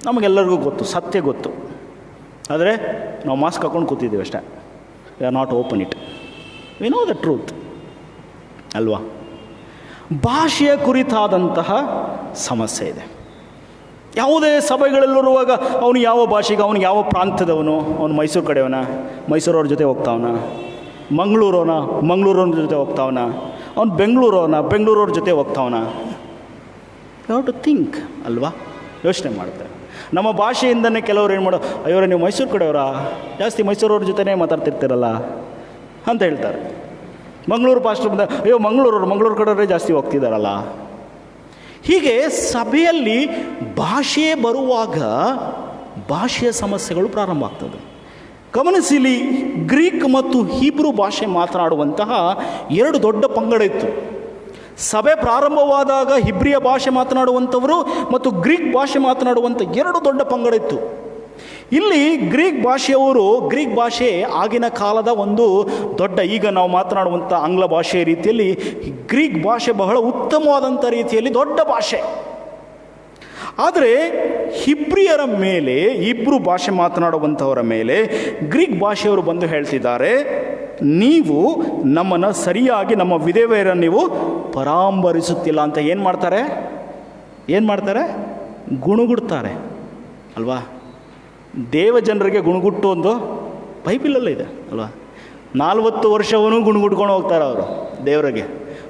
ನಮಗೆಲ್ಲರಿಗೂ ಗೊತ್ತು, ಸತ್ಯ ಗೊತ್ತು. ಆದರೆ ನಾವು ಮಾಸ್ಕ್ ಹಾಕೊಂಡು ಕೂತಿದ್ದೀವಿ ಅಷ್ಟೇ. We are not open it. We know the truth ಅಲ್ವಾ? ಭಾಷೆಯ ಕುರಿತಾದಂತಹ ಸಮಸ್ಯೆ ಇದೆ. ಯಾವುದೇ ಸಭೆಗಳಲ್ಲಿರುವಾಗ ಅವನು ಯಾವ ಭಾಷೆಗೆ, ಅವನು ಯಾವ ಪ್ರಾಂತ್ಯದವನು, ಅವನು ಮೈಸೂರು ಕಡೆಯವನ, ಮೈಸೂರವ್ರ ಜೊತೆ ಹೋಗ್ತಾವನ, ಮಂಗಳೂರವ್ರ ಜೊತೆ ಹೋಗ್ತಾವನ, ಅವನು ಬೆಂಗಳೂರವ್ರ ಜೊತೆ ಹೋಗ್ತಾವನ. ಯು ಹ್ಯಾವ್ ಟು ಥಿಂಕ್ ಅಲ್ವಾ? ಯೋಚನೆ ಮಾಡ್ತಾರೆ. ನಮ್ಮ ಭಾಷೆಯಿಂದನೇ ಕೆಲವರು ಏನು ಮಾಡೋ, ಅಯ್ಯೋರ ನೀವು ಮೈಸೂರು ಕಡೆಯವರಾ, ಜಾಸ್ತಿ ಮೈಸೂರವ್ರ ಜೊತೆನೇ ಮಾತಾಡ್ತಿರ್ತೀರಲ್ಲ ಅಂತ ಹೇಳ್ತಾರೆ. ಮಂಗಳೂರು ಪಾಸ್ಟರ್ ಬಂದ, ಅಯ್ಯೋ ಮಂಗಳೂರು ಕಡೆಯವರೇ ಜಾಸ್ತಿ ಹೋಗ್ತಿದ್ದಾರಲ್ಲ. ಹೀಗೆ ಸಭೆಯಲ್ಲಿ ಭಾಷೆ ಬರುವಾಗ ಭಾಷೆಯ ಸಮಸ್ಯೆಗಳು ಪ್ರಾರಂಭ ಆಗ್ತದೆ. ಗಮನಿಸಿಲಿ, ಗ್ರೀಕ್ ಮತ್ತು ಹೀಬ್ರೂ ಭಾಷೆ ಮಾತನಾಡುವಂತಹ 2 ದೊಡ್ಡ ಪಂಗಡ ಇತ್ತು. ಸಭೆ ಪ್ರಾರಂಭವಾದಾಗ ಹಿಬ್ರಿಯ ಭಾಷೆ ಮಾತನಾಡುವಂಥವರು ಮತ್ತು ಗ್ರೀಕ್ ಭಾಷೆ ಮಾತನಾಡುವಂಥ 2 ದೊಡ್ಡ ಪಂಗಡ ಇತ್ತು. ಇಲ್ಲಿ ಗ್ರೀಕ್ ಭಾಷೆ ಆಗಿನ ಕಾಲದ ಒಂದು ದೊಡ್ಡ, ಈಗ ನಾವು ಮಾತನಾಡುವಂಥ ಆಂಗ್ಲ ಭಾಷೆಯ ರೀತಿಯಲ್ಲಿ ಗ್ರೀಕ್ ಭಾಷೆ ಬಹಳ ಉತ್ತಮವಾದಂಥ ರೀತಿಯಲ್ಲಿ ದೊಡ್ಡ ಭಾಷೆ. ಆದರೆ ಹಿಬ್ರಿಯರ ಮೇಲೆ, ಹಿಬ್ರೂ ಭಾಷೆ ಮಾತನಾಡುವಂಥವರ ಮೇಲೆ ಗ್ರೀಕ್ ಭಾಷೆಯವರು ಬಂದು ಹೇಳ್ತಿದ್ದಾರೆ, ನೀವು ನಮ್ಮನ್ನು ಸರಿಯಾಗಿ, ನಮ್ಮ ವಿಧವೆಯರನ್ನು ನೀವು ಪರಾಂಬರಿಸುತ್ತಿಲ್ಲ ಅಂತ. ಏನು ಮಾಡ್ತಾರೆ? ಗುಣಗುಡ್ತಾರೆ ಅಲ್ವಾ? ದೇವ ಜನರಿಗೆ ಗುಣಗುಟ್ಟು ಒಂದು ಬೈಬಲಲ್ಲೇ ಇದೆ ಅಲ್ವಾ? 40 ವರ್ಷವೂ ಗುಣಗುಟ್ಕೊಂಡು ಹೋಗ್ತಾರೆ ಅವರು ದೇವರಿಗೆ.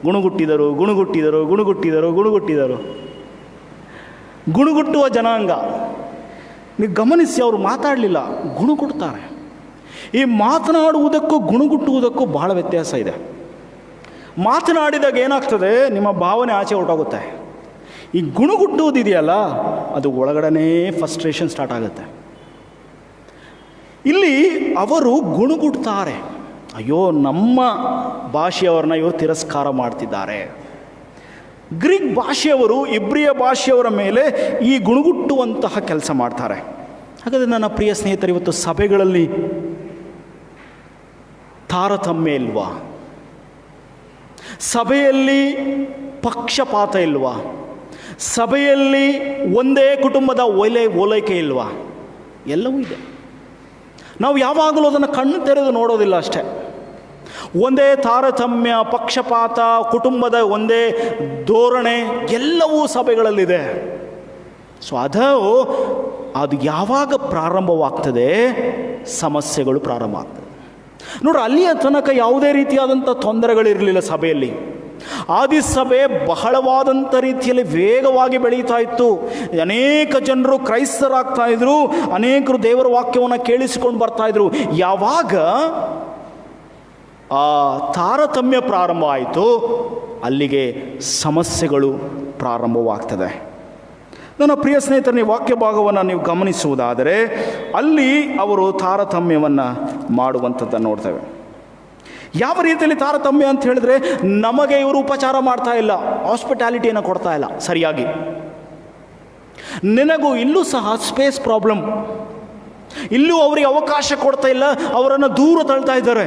ಗುಣಗುಟ್ಟಿದರು. ಗುಣಗುಟ್ಟುವ ಜನಾಂಗ. ನೀವು ಗಮನಿಸಿ, ಅವರು ಮಾತಾಡಲಿಲ್ಲ, ಗುಣಗುಡ್ತಾರೆ. ಈ ಮಾತನಾಡುವುದಕ್ಕೂ ಗುಣಗುಟ್ಟುವುದಕ್ಕೂ ಬಹಳ ವ್ಯತ್ಯಾಸ ಇದೆ. ಮಾತನಾಡಿದಾಗ ಏನಾಗ್ತದೆ, ನಿಮ್ಮ ಭಾವನೆ ಆಚೆ ಹೊರಟೋಗುತ್ತೆ. ಈ ಗುಣಗುಟ್ಟುವುದಿದೆಯಲ್ಲ, ಅದು ಒಳಗಡೆ ಫ್ರಸ್ಟ್ರೇಷನ್ ಸ್ಟಾರ್ಟ್ ಆಗುತ್ತೆ. ಇಲ್ಲಿ ಅವರು ಗುಣಗುಡ್ತಾರೆ, ಅಯ್ಯೋ ನಮ್ಮ ಭಾಷೆಯವ್ರನ್ನ ಇವರು ತಿರಸ್ಕಾರ ಮಾಡ್ತಿದ್ದಾರೆ. ಗ್ರೀಕ್ ಭಾಷೆಯವರು ಇಬ್ರಿಯ ಭಾಷೆಯವರ ಮೇಲೆ ಈ ಗುಣಗುಟ್ಟುವಂತಹ ಕೆಲಸ ಮಾಡ್ತಾರೆ. ಹಾಗಾದರೆ ನನ್ನ ಪ್ರಿಯ ಸ್ನೇಹಿತರು, ಇವತ್ತು ಸಭೆಗಳಲ್ಲಿ ತಾರತಮ್ಯ ಇಲ್ವಾ? ಸಭೆಯಲ್ಲಿ ಪಕ್ಷಪಾತ ಇಲ್ವಾ? ಸಭೆಯಲ್ಲಿ ಒಂದೇ ಕುಟುಂಬದ ಓಲೈಕೆ ಇಲ್ವಾ? ಎಲ್ಲವೂ ಇದೆ. ನಾವು ಯಾವಾಗಲೂ ಅದನ್ನು ಕಣ್ಣು ತೆರೆದು ನೋಡೋದಿಲ್ಲ ಅಷ್ಟೇ. ಒಂದೇ ತಾರತಮ್ಯ, ಪಕ್ಷಪಾತ, ಕುಟುಂಬದ ಒಂದೇ ಧೋರಣೆ ಎಲ್ಲವೂ ಸಭೆಗಳಲ್ಲಿದೆ. ಸೊ ಅದು ಯಾವಾಗ ಪ್ರಾರಂಭವಾಗ್ತದೆ? ಸಮಸ್ಯೆಗಳು ಪ್ರಾರಂಭ ಆಗ್ತದೆ. ನೋಡ್ರಿ, ಅಲ್ಲಿಯ ತನಕ ಯಾವುದೇ ರೀತಿಯಾದಂಥ ತೊಂದರೆಗಳಿರಲಿಲ್ಲ ಸಭೆಯಲ್ಲಿ. ಆದಿ ಸಭೆ ಬಹಳವಾದಂಥ ರೀತಿಯಲ್ಲಿ ವೇಗವಾಗಿ ಬೆಳೀತಾ ಇತ್ತು. ಅನೇಕ ಜನರು ಕ್ರೈಸ್ತರಾಗ್ತಾ ಇದ್ರು, ಅನೇಕರು ದೇವರ ವಾಕ್ಯವನ್ನು ಕೇಳಿಸಿಕೊಂಡು ಬರ್ತಾ ಇದ್ರು. ಯಾವಾಗ ಆ ತಾರತಮ್ಯ ಪ್ರಾರಂಭ ಆಯಿತು, ಅಲ್ಲಿಗೆ ಸಮಸ್ಯೆಗಳು ಪ್ರಾರಂಭವಾಗ್ತದೆ. ನನ್ನ ಪ್ರಿಯ ಸ್ನೇಹಿತರೇ, ವಾಕ್ಯ ಭಾಗವನ್ನು ನೀವು ಗಮನಿಸುವುದಾದರೆ ಅಲ್ಲಿ ಅವರು ತಾರತಮ್ಯವನ್ನು ಮಾಡುವಂಥದ್ದನ್ನು ನೋಡ್ತೇವೆ. ಯಾವ ರೀತಿಯಲ್ಲಿ ತಾರತಮ್ಯ ಅಂತ ಹೇಳಿದ್ರೆ, ನಮಗೆ ಇವರು ಉಪಚಾರ ಮಾಡ್ತಾ ಇಲ್ಲ, ಹಾಸ್ಪಿಟಾಲಿಟಿಯನ್ನು ಕೊಡ್ತಾ ಇಲ್ಲ ಸರಿಯಾಗಿ. ನಿನಗೂ ಇಲ್ಲೂ ಸಹ ಸ್ಪೇಸ್ ಪ್ರಾಬ್ಲಮ್, ಇಲ್ಲೂ ಅವರಿಗೆ ಅವಕಾಶ ಕೊಡ್ತಾ ಇಲ್ಲ, ಅವರನ್ನು ದೂರ ತಳ್ತಾ ಇದ್ದಾರೆ.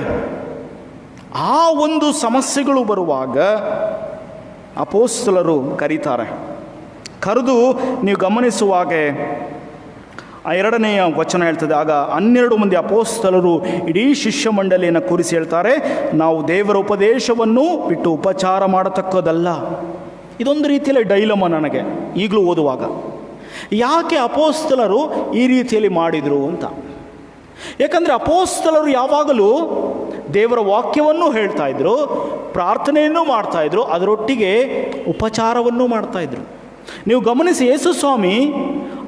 ಆ ಒಂದು ಸಮಸ್ಯೆಗಳು ಬರುವಾಗ ಅಪೊಸ್ತಲರು ಕರೀತಾರೆ. ಕರೆದು ನೀವು ಗಮನಿಸುವಾಗೆ ಆ 2ನೆಯ ವಚನ ಹೇಳ್ತದೆ, ಆಗ 12 ಮಂದಿ ಅಪೊಸ್ತಲರು ಇಡೀ ಶಿಷ್ಯ ಮಂಡಳಿಯನ್ನು ಕೂರಿಸಿ ಹೇಳ್ತಾರೆ, ನಾವು ದೇವರ ಉಪದೇಶವನ್ನು ಬಿಟ್ಟು ಉಪಚಾರ ಮಾಡತಕ್ಕದಲ್ಲ. ಇದೊಂದು ರೀತಿಯಲ್ಲಿ ಡೈಲಮ ನನಗೆ ಈಗಲೂ ಓದುವಾಗ. ಯಾಕೆ ಅಪೊಸ್ತಲರು ಈ ರೀತಿಯಲ್ಲಿ ಮಾಡಿದರು ಅಂತ. ಯಾಕಂದರೆ ಅಪೊಸ್ತಲರು ಯಾವಾಗಲೂ ದೇವರ ವಾಕ್ಯವನ್ನು ಹೇಳ್ತಾ ಇದ್ರು, ಪ್ರಾರ್ಥನೆಯನ್ನು ಮಾಡ್ತಾಯಿದ್ರು, ಅದರೊಟ್ಟಿಗೆ ಉಪಚಾರವನ್ನು ಮಾಡ್ತಾಯಿದ್ರು. ನೀವು ಗಮನಿಸಿ, ಯೇಸು ಸ್ವಾಮಿ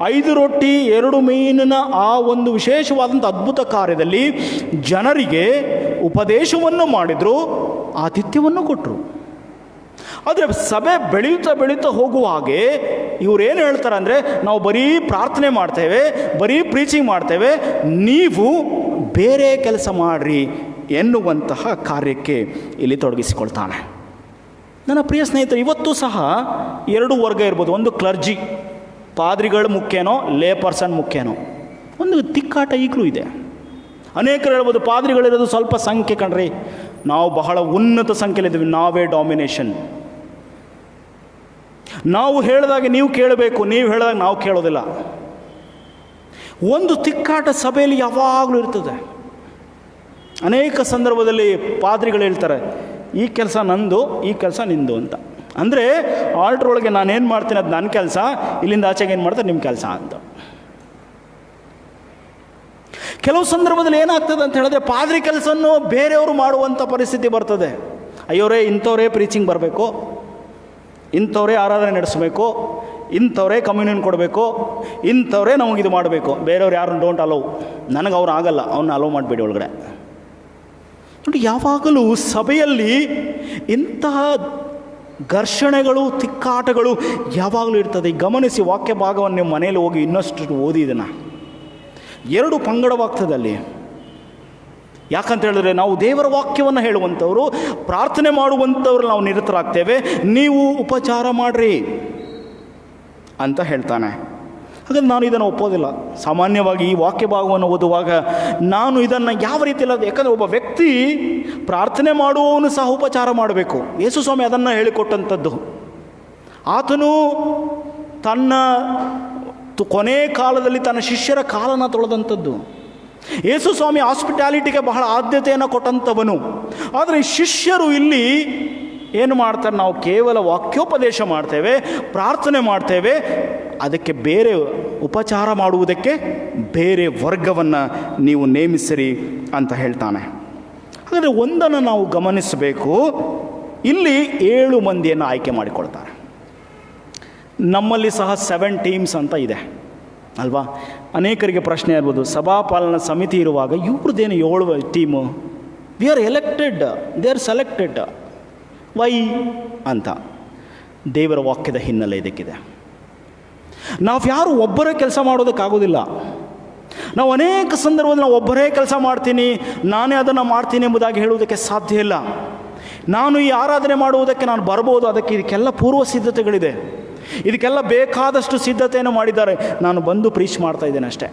5 ರೊಟ್ಟಿ 2 ಮೀನಿನ ಆ ಒಂದು ವಿಶೇಷವಾದಂಥ ಅದ್ಭುತ ಕಾರ್ಯದಲ್ಲಿ ಜನರಿಗೆ ಉಪದೇಶವನ್ನು ಮಾಡಿದರು, ಆತಿಥ್ಯವನ್ನು ಕೊಟ್ಟರು. ಆದರೆ ಸಭೆ ಬೆಳೀತಾ ಹೋಗುವ ಹಾಗೆ ಇವರೇನು ಹೇಳ್ತಾರೆ ಅಂದರೆ, ನಾವು ಬರೀ ಪ್ರಾರ್ಥನೆ ಮಾಡ್ತೇವೆ, ಬರೀ ಪ್ರೀಚಿಂಗ್ ಮಾಡ್ತೇವೆ, ನೀವು ಬೇರೆ ಕೆಲಸ ಮಾಡಿರಿ ಎನ್ನುವಂತಹ ಕಾರ್ಯಕ್ಕೆ ಇಲ್ಲಿ ತೊಡಗಿಸಿಕೊಳ್ತಾನೆ. ನನ್ನ ಪ್ರಿಯ ಸ್ನೇಹಿತರೆ, ಇವತ್ತು ಸಹ 2 ವರ್ಗ ಇರ್ಬೋದು. ಒಂದು ಕ್ಲರ್ಜಿ, ಪಾದ್ರಿಗಳು ಮುಖ್ಯನೋ, ಲೇ ಪರ್ಸನ್ ಮುಖ್ಯನೋ, ಒಂದು ತಿಕ್ಕಾಟ ಈಗಲೂ ಇದೆ. ಅನೇಕರು ಹೇಳ್ಬೋದು, ಪಾದ್ರಿಗಳಿರೋದು ಸ್ವಲ್ಪ ಸಂಖ್ಯೆ ಕಣ್ರಿ, ನಾವು ಬಹಳ ಉನ್ನತ ಸಂಖ್ಯೆಯಲ್ಲಿದ್ದೀವಿ, ನಾವೇ ಡಾಮಿನೇಷನ್, ನಾವು ಹೇಳಿದಾಗ ನೀವು ಕೇಳಬೇಕು, ನೀವು ಹೇಳಿದಾಗ ನಾವು ಕೇಳೋದಿಲ್ಲ. ಒಂದು ತಿಕ್ಕಾಟ ಸಭೆಯಲ್ಲಿ ಯಾವಾಗಲೂ ಇರ್ತದೆ. ಅನೇಕ ಸಂದರ್ಭದಲ್ಲಿ ಪಾದ್ರಿಗಳು ಹೇಳ್ತಾರೆ, ಈ ಕೆಲಸ ನಂದು, ಈ ಕೆಲಸ ನಿಂದು ಅಂತ. ಅಂದರೆ ಆಲ್ಟ್ರೊಳಗೆ ನಾನೇನು ಮಾಡ್ತೀನಿ ಅದು ನನ್ನ ಕೆಲಸ, ಇಲ್ಲಿಂದ ಆಚೆಗೆ ಏನು ಮಾಡ್ತಾರೆ ನಿಮ್ಮ ಕೆಲಸ ಅಂತ. ಕೆಲವು ಸಂದರ್ಭದಲ್ಲಿ ಏನಾಗ್ತದೆ ಅಂತ ಹೇಳಿದ್ರೆ, ಪಾದ್ರಿ ಕೆಲಸವನ್ನು ಬೇರೆಯವರು ಮಾಡುವಂಥ ಪರಿಸ್ಥಿತಿ ಬರ್ತದೆ. ಅಯ್ಯೋರೇ, ಇಂಥವರೇ ಪ್ರೀಚಿಂಗ್ ಬರಬೇಕು, ಇಂಥವರೇ ಆರಾಧನೆ ನಡೆಸಬೇಕು, ಇಂಥವರೇ ಕಮ್ಯುನಿಯನ್ ಕೊಡಬೇಕು, ಇಂಥವರೇ ನಮಗಿದು ಮಾಡಬೇಕು, ಬೇರೆಯವ್ರು ಯಾರನ್ನು ಡೋಂಟ್ ಅಲೋ, ನನಗೆ ಅವ್ರು ಆಗಲ್ಲ, ಅವನ್ನ ಅಲೋ ಮಾಡಿಬಿಡಿ ಒಳಗಡೆ. ನೋಡಿ, ಯಾವಾಗಲೂ ಸಭೆಯಲ್ಲಿ ಇಂತಹ ಘರ್ಷಣೆಗಳು, ತಿಕ್ಕಾಟಗಳು ಯಾವಾಗಲೂ ಇರ್ತದೆ. ಗಮನಿಸಿ, ವಾಕ್ಯ ಭಾಗವನ್ನು ನೀವು ಮನೇಲಿ ಹೋಗಿ ಇನ್ನಷ್ಟು ಓದಿ ಇದನ್ನು. 2 ಪಂಗಡವಾಗ್ತದೆ ಅಲ್ಲಿ. ಯಾಕಂತ ಹೇಳಿದ್ರೆ, ನಾವು ದೇವರ ವಾಕ್ಯವನ್ನು ಹೇಳುವಂಥವರು, ಪ್ರಾರ್ಥನೆ ಮಾಡುವಂಥವ್ರು ನಾವು ನಿರತರಾಗ್ತೇವೆ, ನೀವು ಉಪಚಾರ ಮಾಡಿರಿ ಅಂತ ಹೇಳ್ತಾನೆ. ಹಾಗಾದ್ರೆ ನಾನು ಇದನ್ನು ಒಪ್ಪೋದಿಲ್ಲ. ಸಾಮಾನ್ಯವಾಗಿ ಈ ವಾಕ್ಯ ಭಾಗವನ್ನು ಓದುವಾಗ ನಾನು ಇದನ್ನು ಯಾವ ರೀತಿಯಲ್ಲಿ, ಯಾಕಂದರೆ ಒಬ್ಬ ವ್ಯಕ್ತಿ ಪ್ರಾರ್ಥನೆ ಮಾಡುವವನು ಸಹ ಉಪಚಾರ ಮಾಡಬೇಕು. ಯೇಸು ಸ್ವಾಮಿ ಅದನ್ನು ಹೇಳಿಕೊಟ್ಟಂಥದ್ದು. ಆತನು ತನ್ನ ಕೊನೆ ಕಾಲದಲ್ಲಿ ತನ್ನ ಶಿಷ್ಯರ ಕಾಲನ್ನು ತೊಳೆದಂಥದ್ದು. ಯೇಸು ಸ್ವಾಮಿ ಹಾಸ್ಪಿಟಾಲಿಟಿಗೆ ಬಹಳ ಆದ್ಯತೆಯನ್ನು ಕೊಟ್ಟಂಥವನು. ಆದರೆ ಶಿಷ್ಯರು ಇಲ್ಲಿ ಏನು ಮಾಡ್ತಾರೆ, ನಾವು ಕೇವಲ ವಾಕ್ಯೋಪದೇಶ ಮಾಡ್ತೇವೆ, ಪ್ರಾರ್ಥನೆ ಮಾಡ್ತೇವೆ, ಅದಕ್ಕೆ ಬೇರೆ ಉಪಚಾರ ಮಾಡುವುದಕ್ಕೆ ಬೇರೆ ವರ್ಗವನ್ನು ನೀವು ನೇಮಿಸಿರಿ ಅಂತ ಹೇಳ್ತಾನೆ. ಹಾಗಾದರೆ ಒಂದನ್ನು ನಾವು ಗಮನಿಸಬೇಕು, ಇಲ್ಲಿ 7 ಮಂದಿಯನ್ನು ಆಯ್ಕೆ ಮಾಡಿಕೊಳ್ತಾರೆ. ನಮ್ಮಲ್ಲಿ ಸಹ 7 ಟೀಮ್ಸ್ ಅಂತ ಇದೆ ಅಲ್ವಾ? ಅನೇಕರಿಗೆ ಪ್ರಶ್ನೆ ಇರ್ಬೋದು, ಸಭಾಪಾಲನಾ ಸಮಿತಿ ಇರುವಾಗ ಇವ್ರದ್ದೇನು 7 team? We are elected, they are selected, why ಅಂತ. ದೇವರ ವಾಕ್ಯದ ಹಿನ್ನೆಲೆ ಇದಕ್ಕಿದೆ. ನಾವು ಯಾರು ಒಬ್ಬರೇ ಕೆಲಸ ಮಾಡೋದಕ್ಕಾಗೋದಿಲ್ಲ. ನಾವು ಅನೇಕ ಸಂದರ್ಭದಲ್ಲಿ ನಾವು ಒಬ್ಬರೇ ಕೆಲಸ ಮಾಡ್ತೀನಿ, ನಾನೇ ಅದನ್ನು ಮಾಡ್ತೀನಿ ಎಂಬುದಾಗಿ ಹೇಳುವುದಕ್ಕೆ ಸಾಧ್ಯ ಇಲ್ಲ. ನಾನು ಈ ಆರಾಧನೆ ಮಾಡುವುದಕ್ಕೆ ನಾನು ಬರ್ಬೋದು, ಇದಕ್ಕೆಲ್ಲ ಪೂರ್ವ ಸಿದ್ಧತೆಗಳಿದೆ, ಇದಕ್ಕೆಲ್ಲ ಬೇಕಾದಷ್ಟು ಸಿದ್ಧತೆಯನ್ನು ಮಾಡಿದ್ದಾರೆ, ನಾನು ಬಂದು ಪ್ರೀಚ್ ಮಾಡ್ತಾ ಇದ್ದೇನೆ ಅಷ್ಟೇ.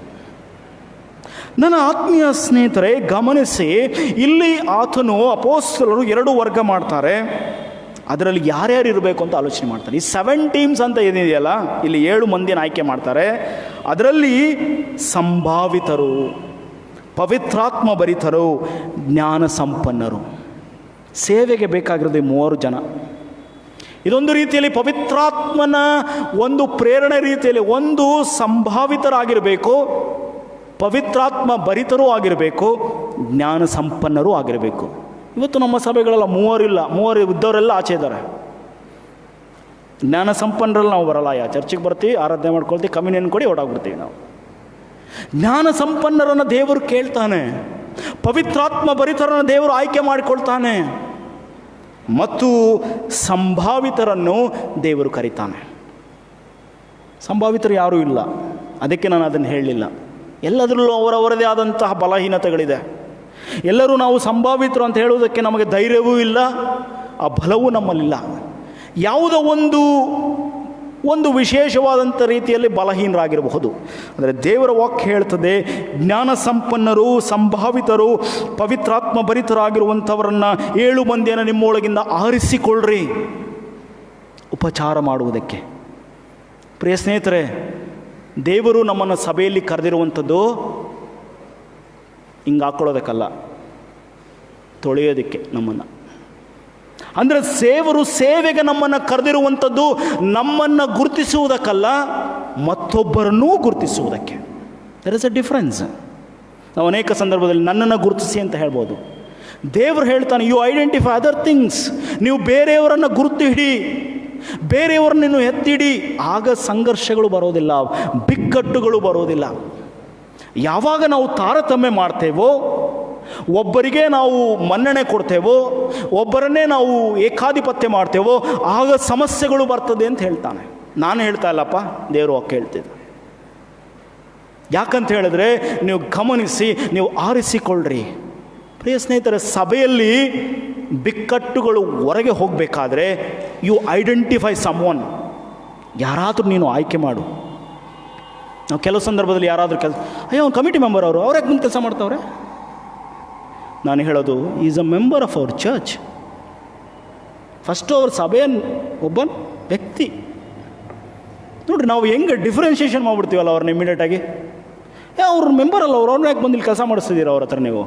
ನನ್ನ ಆತ್ಮೀಯ ಸ್ನೇಹಿತರೆ, ಗಮನಿಸಿ, ಇಲ್ಲಿ ಆತನು ಅಪೊಸ್ತಲರು 2 ವರ್ಗ ಮಾಡ್ತಾರೆ. ಅದರಲ್ಲಿ ಯಾರ್ಯಾರು ಇರಬೇಕು ಅಂತ ಆಲೋಚನೆ ಮಾಡ್ತಾರೆ. ಈ 7 ಟೀಮ್ಸ್ ಅಂತ ಏನಿದೆಯಲ್ಲ, ಇಲ್ಲಿ 7 ಮಂದಿನ ಆಯ್ಕೆ ಮಾಡ್ತಾರೆ. ಅದರಲ್ಲಿ ಸಂಭಾವಿತರು, ಪವಿತ್ರಾತ್ಮ ಭರಿತರು, ಜ್ಞಾನ ಸಂಪನ್ನರು. ಸೇವೆಗೆ ಬೇಕಾಗಿರೋದು 3 ಜನ. ಇದೊಂದು ರೀತಿಯಲ್ಲಿ ಪವಿತ್ರಾತ್ಮನ ಒಂದು ಪ್ರೇರಣೆ ರೀತಿಯಲ್ಲಿ ಒಂದು ಸಂಭಾವಿತರಾಗಿರಬೇಕು, ಪವಿತ್ರಾತ್ಮ ಭರಿತರೂ ಆಗಿರಬೇಕು, ಜ್ಞಾನ ಸಂಪನ್ನರೂ ಆಗಿರಬೇಕು. ಇವತ್ತು ನಮ್ಮ ಸಭೆಗಳೆಲ್ಲ 3 ಇಲ್ಲ, 3 ಇದ್ದವರೆಲ್ಲ ಆಚೆ ಇದ್ದಾರೆ. ಜ್ಞಾನ ಸಂಪನ್ನರಲ್ಲಿ ನಾವು ಬರಲ್ಲ, ಚರ್ಚಿಗೆ ಬರ್ತೀವಿ, ಆರಾಧನೆ ಮಾಡ್ಕೊಳ್ತೀವಿ, ಕಮ್ಯುನಿಯನ್ ಕೊಡಿ ಹೊರಟಾಗ್ಬಿಡ್ತೀವಿ ನಾವು. ಜ್ಞಾನ ಸಂಪನ್ನರನ್ನು ದೇವರು ಕೇಳ್ತಾನೆ, ಪವಿತ್ರಾತ್ಮ ಭರಿತರನ್ನು ದೇವರು ಆಯ್ಕೆ ಮಾಡಿಕೊಳ್ತಾನೆ, ಮತ್ತು ಸಂಭಾವಿತರನ್ನು ದೇವರು ಕರೀತಾನೆ. ಸಂಭಾವಿತರು ಯಾರೂ ಇಲ್ಲ, ಅದಕ್ಕೆ ನಾನು ಅದನ್ನು ಹೇಳಲಿಲ್ಲ. ಎಲ್ಲದರಲ್ಲೂ ಅವರವರದೇ ಆದಂತಹ ಬಲಹೀನತೆಗಳಿದೆ. ಎಲ್ಲರೂ ನಾವು ಸಂಭಾವಿತರು ಅಂತ ಹೇಳುವುದಕ್ಕೆ ನಮಗೆ ಧೈರ್ಯವೂ ಇಲ್ಲ, ಆ ಬಲವೂ ನಮ್ಮಲ್ಲಿಲ್ಲ. ಯಾವುದೋ ಒಂದು ವಿಶೇಷವಾದಂಥ ರೀತಿಯಲ್ಲಿ ಬಲಹೀನರಾಗಿರಬಹುದು. ಅಂದರೆ ದೇವರ ವಾಕ್ಯ ಹೇಳ್ತದೆ, ಜ್ಞಾನ ಸಂಪನ್ನರು, ಸಂಭಾವಿತರು, ಪವಿತ್ರಾತ್ಮ ಭರಿತರಾಗಿರುವಂಥವರನ್ನು 7 ಮಂದಿಯನ್ನು ನಿಮ್ಮೊಳಗಿಂದ ಆರಿಸಿಕೊಳ್ಳ್ರಿ ಉಪಚಾರ ಮಾಡುವುದಕ್ಕೆ. ಪ್ರಿಯ ಸ್ನೇಹಿತರೆ, ದೇವರು ನಮ್ಮನ್ನು ಸಭೆಯಲ್ಲಿ ಕರೆದಿರುವಂಥದ್ದು ಹಿಂಗೆ ಹಾಕ್ಕೊಳ್ಳೋದಕ್ಕಲ್ಲ, ತೊಳೆಯೋದಕ್ಕೆ ನಮ್ಮನ್ನು. ಅಂದರೆ ಸೇವೆಗೆ ನಮ್ಮನ್ನು ಕರೆದಿರುವಂಥದ್ದು ನಮ್ಮನ್ನು ಗುರುತಿಸುವುದಕ್ಕಲ್ಲ, ಮತ್ತೊಬ್ಬರನ್ನೂ ಗುರುತಿಸುವುದಕ್ಕೆ. There is a difference. ನಾವು ಅನೇಕ ಸಂದರ್ಭದಲ್ಲಿ ನನ್ನನ್ನು ಗುರುತಿಸಿ ಅಂತ ಹೇಳ್ಬೋದು. ದೇವರು ಹೇಳ್ತಾನೆ, ಯು ಐಡೆಂಟಿಫೈ ಅದರ್ ಥಿಂಗ್ಸ್. ನೀವು ಬೇರೆಯವರನ್ನು ಗುರುತು ಹಿಡಿ, ಬೇರೆಯವರನ್ನು ನೀನು ಎತ್ತಿಡಿ, ಆಗ ಸಂಘರ್ಷಗಳು ಬರೋದಿಲ್ಲ, ಬಿಕ್ಕಟ್ಟುಗಳು ಬರೋದಿಲ್ಲ. ಯಾವಾಗ ನಾವು ತಾರತಮ್ಯ ಮಾಡ್ತೇವೋ, ಒಬ್ಬರಿಗೆ ನಾವು ಮನ್ನಣೆ ಕೊಡ್ತೇವೋ, ಒಬ್ಬರನ್ನೇ ನಾವು ಏಕಾಧಿಪತ್ಯ ಮಾಡ್ತೇವೋ, ಆಗ ಸಮಸ್ಯೆಗಳು ಬರ್ತದೆ ಅಂತ ಹೇಳ್ತಾನೆ. ನಾನು ಹೇಳ್ತಾ ಇಲ್ಲಪ್ಪ, ದೇವರು ವಾಕ್ಯ ಹೇಳ್ತಿದ್ದೆ. ಯಾಕಂತ ಹೇಳಿದ್ರೆ, ನೀವು ಗಮನಿಸಿ, ನೀವು ಆರಿಸಿಕೊಳ್ಳ್ರಿ. ಪ್ರಿಯ ಸ್ನೇಹಿತರೆ, ಸಭೆಯಲ್ಲಿ ಬಿಕ್ಕಟ್ಟುಗಳು ಹೊರಗೆ ಹೋಗಬೇಕಾದ್ರೆ ಯು ಐಡೆಂಟಿಫೈ ಸಮ್ವನ್. ಯಾರಾದರೂ ನೀನು ಆಯ್ಕೆ ಮಾಡು. ನಾವು ಕೆಲವು ಸಂದರ್ಭದಲ್ಲಿ ಯಾರಾದರೂ ಅಯ್ಯೋ ಅವ್ನು ಕಮಿಟಿ ಮೆಂಬರ್, ಅವ್ರು ಯಾಕೆ ಮುಂದೆ ಕೆಲಸ ಮಾಡ್ತಾವ್ರೆ? ನಾನು ಹೇಳೋದು, is a member of our church. First ಅವ್ರ ಸಭೆಯ ಒಬ್ಬ ವ್ಯಕ್ತಿ. ನೋಡಿರಿ, ನಾವು ಹೆಂಗೆ ಡಿಫ್ರೆನ್ಷಿಯೇಷನ್ ಮಾಡಿಬಿಡ್ತೀವಲ್ಲ ಅವ್ರನ್ನ ಇಮಿಡಿಯೇಟಾಗಿ. ಅವ್ರ ಮೆಂಬರ್ ಅಲ್ಲ, ಅವ್ರನ್ನ ಯಾಕೆ ಬಂದಿಲ್ಲಿ ಕೆಲಸ ಮಾಡಿಸ್ತಿದ್ದೀರಾ ಅವ್ರ ಹತ್ರ? ನೀವು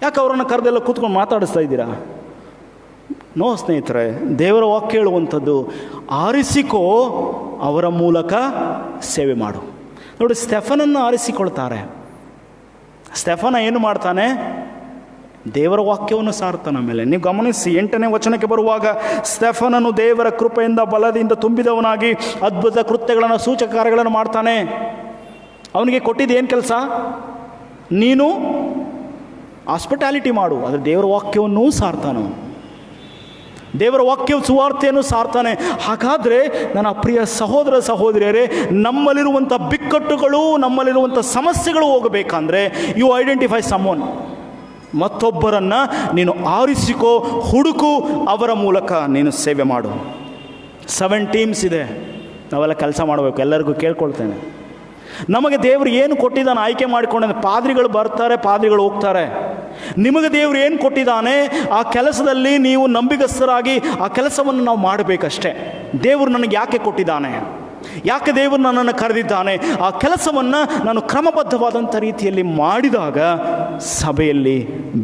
ಯಾಕೆ ಅವರನ್ನು ಕರೆದೆಲ್ಲ ಕೂತ್ಕೊಂಡು ಮಾತಾಡಿಸ್ತಾ ಇದ್ದೀರಾ? ನೋ ಸ್ನೇಹಿತರೆ, ದೇವರ ವಾಕ್ಯ ಹೇಳುವಂಥದ್ದು, ಆರಿಸಿಕೋ, ಅವರ ಮೂಲಕ ಸೇವೆ ಮಾಡು. ನೋಡಿ, ಸ್ಟೆಫನನ್ನು ಆರಿಸಿಕೊಳ್ತಾರೆ. ಸ್ಟೆಫನ ಏನು ಮಾಡ್ತಾನೆ? ದೇವರ ವಾಕ್ಯವನ್ನು ಸಾರ್ತಾನೆ. ಆಮೇಲೆ ನೀವು ಗಮನಿಸಿ, 8ನೇ ವಚನಕ್ಕೆ ಬರುವಾಗ, ಸ್ಟೆಫನನು ದೇವರ ಕೃಪೆಯಿಂದ ಬಲದಿಂದ ತುಂಬಿದವನಾಗಿ ಅದ್ಭುತ ಕೃತ್ಯಗಳನ್ನು, ಸೂಚಕ ಕಾರ್ಯಗಳನ್ನು ಮಾಡ್ತಾನೆ. ಅವನಿಗೆ ಕೊಟ್ಟಿದ್ದು ಏನು ಕೆಲಸ? ನೀನು ಹಾಸ್ಪಿಟಾಲಿಟಿ ಮಾಡು. ಆದರೆ ದೇವರ ವಾಕ್ಯವನ್ನು ಸಾರ್ತಾನು, ದೇವರ ವಾಕ್ಯ ಸುವಾರ್ತೆಯನ್ನು ಸಾರ್ತಾನೆ. ಹಾಗಾದರೆ ನನ್ನ ಪ್ರಿಯ ಸಹೋದರ ಸಹೋದರಿಯರೇ, ನಮ್ಮಲ್ಲಿರುವಂಥ ಬಿಕ್ಕಟ್ಟುಗಳು, ನಮ್ಮಲ್ಲಿರುವಂಥ ಸಮಸ್ಯೆಗಳು ಹೋಗಬೇಕಂದ್ರೆ ಯು ಐಡೆಂಟಿಫೈ ಸಮ್ವನ್. ಮತ್ತೊಬ್ಬರನ್ನು ನೀನು ಆರಿಸಿಕೋ, ಹುಡುಕು, ಅವರ ಮೂಲಕ ನೀನು ಸೇವೆ ಮಾಡು. 7 ಟೀಮ್ಸ್ ಇದೆ, ನಾವೆಲ್ಲ ಕೆಲಸ ಮಾಡಬೇಕು. ಎಲ್ಲರಿಗೂ ಕೇಳ್ಕೊಳ್ತೇನೆ, ನಮಗೆ ದೇವರು ಏನು ಕೊಟ್ಟಿದ್ದಾನೆ ಆಯ್ಕೆ ಮಾಡಿಕೊಂಡ. ಪಾದ್ರಿಗಳು ಬರ್ತಾರೆ, ಪಾದ್ರಿಗಳು ಹೋಗ್ತಾರೆ. ನಿಮಗೆ ದೇವರು ಏನು ಕೊಟ್ಟಿದ್ದಾನೆ, ಆ ಕೆಲಸದಲ್ಲಿ ನೀವು ನಂಬಿಗಸ್ತರಾಗಿ ಆ ಕೆಲಸವನ್ನು ನಾವು ಮಾಡಬೇಕಷ್ಟೇ. ದೇವರು ನನಗೆ ಯಾಕೆ ಕೊಟ್ಟಿದ್ದಾನೆ, ಯಾಕೆ ದೇವರು ನನ್ನನ್ನು ಕರೆದಿದ್ದಾನೆ, ಆ ಕೆಲಸವನ್ನು ನಾನು ಕ್ರಮಬದ್ಧವಾದಂಥ ರೀತಿಯಲ್ಲಿ ಮಾಡಿದಾಗ ಸಭೆಯಲ್ಲಿ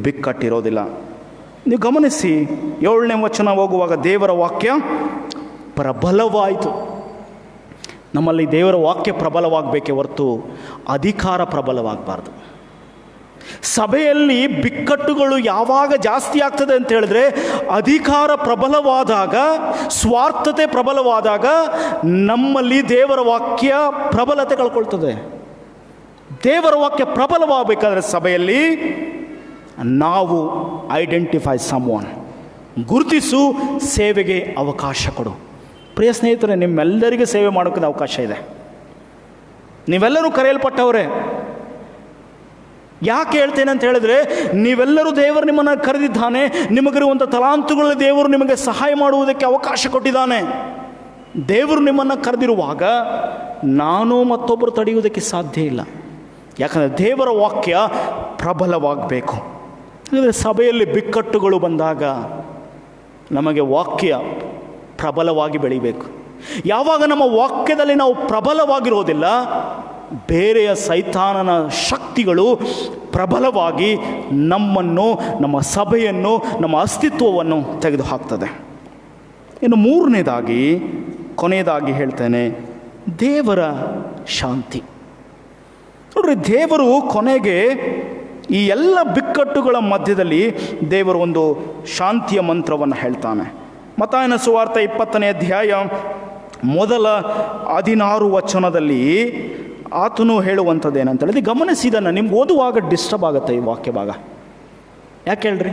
ಬಿಕ್ಕಟ್ಟಿರೋದಿಲ್ಲ. ನೀವು ಗಮನಿಸಿ, 7ನೇ ವಚನ ಹೋಗುವಾಗ, ದೇವರ ವಾಕ್ಯ ಪ್ರಬಲವಾಯಿತು. ನಮ್ಮಲ್ಲಿ ದೇವರ ವಾಕ್ಯ ಪ್ರಬಲವಾಗಬೇಕೇ ಹೊರತು ಅಧಿಕಾರ ಪ್ರಬಲವಾಗಬಾರ್ದು. ಸಭೆಯಲ್ಲಿ ಬಿಕ್ಕಟ್ಟುಗಳು ಯಾವಾಗ ಜಾಸ್ತಿ ಆಗ್ತದೆ ಅಂತ ಹೇಳಿದ್ರೆ, ಅಧಿಕಾರ ಪ್ರಬಲವಾದಾಗ, ಸ್ವಾರ್ಥತೆ ಪ್ರಬಲವಾದಾಗ ನಮ್ಮಲ್ಲಿ ದೇವರ ವಾಕ್ಯ ಪ್ರಬಲತೆ ಕಳ್ಕೊಳ್ತದೆ. ದೇವರ ವಾಕ್ಯ ಪ್ರಬಲವಾಗಬೇಕಾದ್ರೆ ಸಭೆಯಲ್ಲಿ ನಾವು ಐಡೆಂಟಿಫೈ ಸಮ್ವನ್, ಗುರುತಿಸು, ಸೇವೆಗೆ ಅವಕಾಶ ಕೊಡು. ಪ್ರಿಯ ಸ್ನೇಹಿತರೆ, ನಿಮ್ಮೆಲ್ಲರಿಗೂ ಸೇವೆ ಮಾಡೋಕ್ಕೆ ಅವಕಾಶ ಇದೆ. ನೀವೆಲ್ಲರೂ ಕರೆಯಲ್ಪಟ್ಟವರೇ. ಯಾಕೆ ಹೇಳ್ತೇನೆ ಅಂತ ಹೇಳಿದ್ರೆ, ನೀವೆಲ್ಲರೂ ದೇವರು ನಿಮ್ಮನ್ನು ಕರೆದಿದ್ದಾನೆ. ನಿಮಗಿರುವಂಥ ತಲಾಂತುಗಳಲ್ಲಿ ದೇವರು ನಿಮಗೆ ಸಹಾಯ ಮಾಡುವುದಕ್ಕೆ ಅವಕಾಶ ಕೊಟ್ಟಿದ್ದಾನೆ. ದೇವರು ನಿಮ್ಮನ್ನು ಕರೆದಿರುವಾಗ ನಾನು ಮತ್ತೊಬ್ಬರು ತಡೆಯುವುದಕ್ಕೆ ಸಾಧ್ಯ ಇಲ್ಲ. ಯಾಕಂದರೆ ದೇವರ ವಾಕ್ಯ ಪ್ರಬಲವಾಗಬೇಕು. ಅಂದರೆ ಸಭೆಯಲ್ಲಿ ಬಿಕ್ಕಟ್ಟುಗಳು ಬಂದಾಗ ನಮಗೆ ವಾಕ್ಯ ಪ್ರಬಲವಾಗಿ ಬೆಳಿಬೇಕು. ಯಾವಾಗ ನಮ್ಮ ವಾಕ್ಯದಲ್ಲಿ ನಾವು ಪ್ರಬಲವಾಗಿರೋದಿಲ್ಲ, ಬೇರೆಯ ಸೈತಾನನ ಶಕ್ತಿಗಳು ಪ್ರಬಲವಾಗಿ ನಮ್ಮನ್ನು, ನಮ್ಮ ಸಭೆಯನ್ನು, ನಮ್ಮ ಅಸ್ತಿತ್ವವನ್ನು ತೆಗೆದುಹಾಕ್ತದೆ. ಇನ್ನು ಮೂರನೇದಾಗಿ, ಕೊನೆಯದಾಗಿ ಹೇಳ್ತೇನೆ, ದೇವರ ಶಾಂತಿ. ನೋಡ್ರಿ, ದೇವರು ಕೊನೆಗೆ ಈ ಎಲ್ಲ ಬಿಕ್ಕಟ್ಟುಗಳ ಮಧ್ಯದಲ್ಲಿ ದೇವರು ಒಂದು ಶಾಂತಿಯ ಮಂತ್ರವನ್ನು ಹೇಳ್ತಾನೆ. ಮತ್ತಾಯನ ಸುವಾರ್ತೆ 20ನೇ ಅಧ್ಯಾಯ ಮೊದಲ 16 ವಚನದಲ್ಲಿ ಆತನು ಹೇಳುವಂಥದ್ದು ಏನಂತ ಹೇಳಿದ್ರೆ, ಗಮನಿಸಿದನ್ನು ನಿಮ್ಗೆ ಓದುವಾಗ ಡಿಸ್ಟರ್ಬ್ ಆಗುತ್ತೆ ಈ ವಾಕ್ಯ ಭಾಗ. ಯಾಕೆ ಹೇಳ್ರಿ?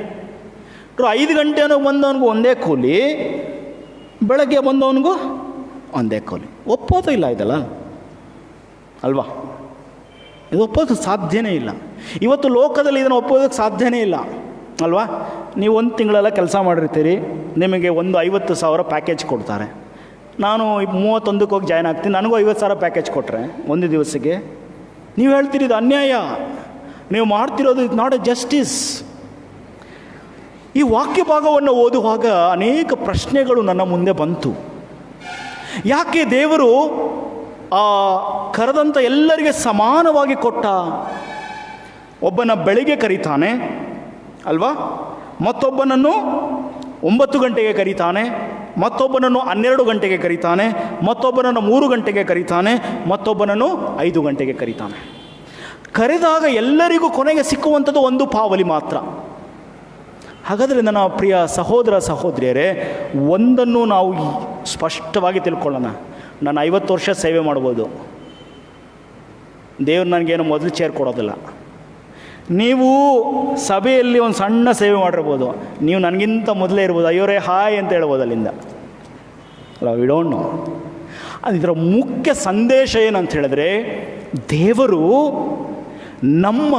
5 ಗಂಟೆನೂ ಬಂದವನಿಗೂ ಒಂದೇ ಕೂಲಿ, ಬೆಳಗ್ಗೆ ಬಂದವನಿಗೂ ಒಂದೇ ಕೂಲಿ. ಒಪ್ಪೋದು ಇಲ್ಲ ಇದಲ್ಲ ಅಲ್ವಾ? ಇದು ಒಪ್ಪೋದು ಸಾಧ್ಯನೇ ಇಲ್ಲ. ಇವತ್ತು ಲೋಕದಲ್ಲಿ ಇದನ್ನು ಒಪ್ಪೋದಕ್ಕೆ ಸಾಧ್ಯನೇ ಇಲ್ಲ ಅಲ್ವಾ? ನೀವು 1 ತಿಂಗಳೆಲ್ಲ ಕೆಲಸ ಮಾಡಿರ್ತೀರಿ, ನಿಮಗೆ ಒಂದು 50,000 ಪ್ಯಾಕೇಜ್ ಕೊಡ್ತಾರೆ. ನಾನು 31ಕ್ಕೆ ಹೋಗಿ ಜಾಯ್ನ್ ಆಗ್ತೀನಿ, ನನಗೂ 50,000 ಪ್ಯಾಕೇಜ್ ಕೊಟ್ಟರೆ ಒಂದು ದಿವಸಕ್ಕೆ. ನೀವು ಹೇಳ್ತೀರಿ ಇದು ಅನ್ಯಾಯ, ನೀವು ಮಾಡ್ತಿರೋದು ಇಟ್ ನಾಟ್ ಎ ಜಸ್ಟಿಸ್. ಈ ವಾಕ್ಯ ಭಾಗವನ್ನು ಓದುವಾಗ ಅನೇಕ ಪ್ರಶ್ನೆಗಳು ನನ್ನ ಮುಂದೆ ಬಂತು. ಯಾಕೆ ದೇವರು ಕರೆದಂಥ ಎಲ್ಲರಿಗೆ ಸಮಾನವಾಗಿ ಕೊಟ್ಟ? ಒಬ್ಬನ ಬೆಳಿಗ್ಗೆ ಕರೀತಾನೆ ಅಲ್ವಾ, ಮತ್ತೊಬ್ಬನನ್ನು 9 ಗಂಟೆಗೆ ಕರೀತಾನೆ, ಮತ್ತೊಬ್ಬನನ್ನು 12 ಗಂಟೆಗೆ ಕರೀತಾನೆ, ಮತ್ತೊಬ್ಬನನ್ನು 3 ಗಂಟೆಗೆ ಕರೀತಾನೆ, ಮತ್ತೊಬ್ಬನನ್ನು 5 ಗಂಟೆಗೆ ಕರೀತಾನೆ. ಕರೆದಾಗ ಎಲ್ಲರಿಗೂ ಕೊನೆಗೆ ಸಿಕ್ಕುವಂಥದ್ದು ಒಂದು ಪಾವಲಿ ಮಾತ್ರ. ಹಾಗಾದರೆ ನನ್ನ ಪ್ರಿಯ ಸಹೋದರ ಸಹೋದರಿಯರೇ, ಒಂದನ್ನು ನಾವು ಸ್ಪಷ್ಟವಾಗಿ ತಿಳ್ಕೊಳ್ಳೋಣ. ನಾನು 50 ವರ್ಷ ಸೇವೆ ಮಾಡ್ಬೋದು, ದೇವ್ರು ನನಗೇನು ಮೊದಲು ಚೇರ್ ಕೊಡೋದಿಲ್ಲ. ನೀವು ಸಭೆಯಲ್ಲಿ ಒಂದು ಸಣ್ಣ ಸೇವೆ ಮಾಡಿರ್ಬೋದು, ನೀವು ನನಗಿಂತ ಮೊದಲೇ ಇರ್ಬೋದು, ಅಯ್ಯೋರೇ ಹಾಯ್ ಅಂತ ಹೇಳ್ಬೋದು ಅಲ್ಲಿಂದ. We don't know. ಇದರ ಮುಖ್ಯ ಸಂದೇಶ ಏನಂತ ಹೇಳಿದ್ರೆ, ದೇವರು ನಮ್ಮ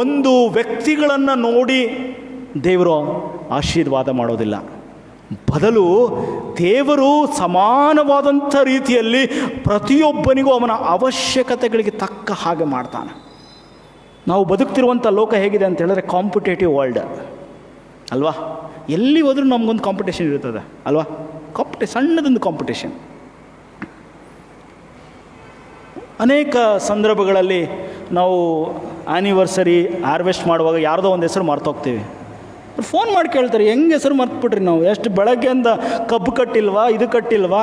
ಒಂದು ವ್ಯಕ್ತಿಗಳನ್ನು ನೋಡಿ ದೇವರು ಆಶೀರ್ವಾದ ಮಾಡೋದಿಲ್ಲ. ಬದಲು ದೇವರು ಸಮಾನವಾದಂಥ ರೀತಿಯಲ್ಲಿ ಪ್ರತಿಯೊಬ್ಬನಿಗೂ ಅವನ ಅವಶ್ಯಕತೆಗಳಿಗೆ ತಕ್ಕ ಹಾಗೆ ಮಾಡ್ತಾನೆ. ನಾವು ಬದುಕ್ತಿರುವಂಥ ಲೋಕ ಹೇಗಿದೆ ಅಂತ ಹೇಳಿದ್ರೆ ಕಾಂಪಿಟೇಟಿವ್ ವರ್ಲ್ಡ್ ಅಲ್ವಾ? ಎಲ್ಲಿ ಹೋದ್ರೂ ನಮಗೊಂದು ಕಾಂಪಿಟೇಷನ್ ಇರ್ತದೆ ಅಲ್ವಾ? ಸಣ್ಣದೊಂದು ಕಾಂಪಿಟೇಷನ್. ಅನೇಕ ಸಂದರ್ಭಗಳಲ್ಲಿ ನಾವು ಆ್ಯನಿವರ್ಸರಿ ಹಾರ್ವೆಸ್ಟ್ ಮಾಡುವಾಗ ಯಾರ್ದೋ ಒಂದು ಹೆಸರು ಮರ್ತೋಗ್ತೀವಿ. ಫೋನ್ ಮಾಡಿ ಕೇಳ್ತಾರೆ, ಹೆಂಗೆ ಹೆಸರು ಮರ್ತುಬಿಟ್ರಿ ನಾವು, ಎಷ್ಟು ಬೆಳಗ್ಗೆಯಿಂದ ಕಬ್ಬು ಕಟ್ಟಿಲ್ವಾ, ಇದು ಕಟ್ಟಿಲ್ವಾ,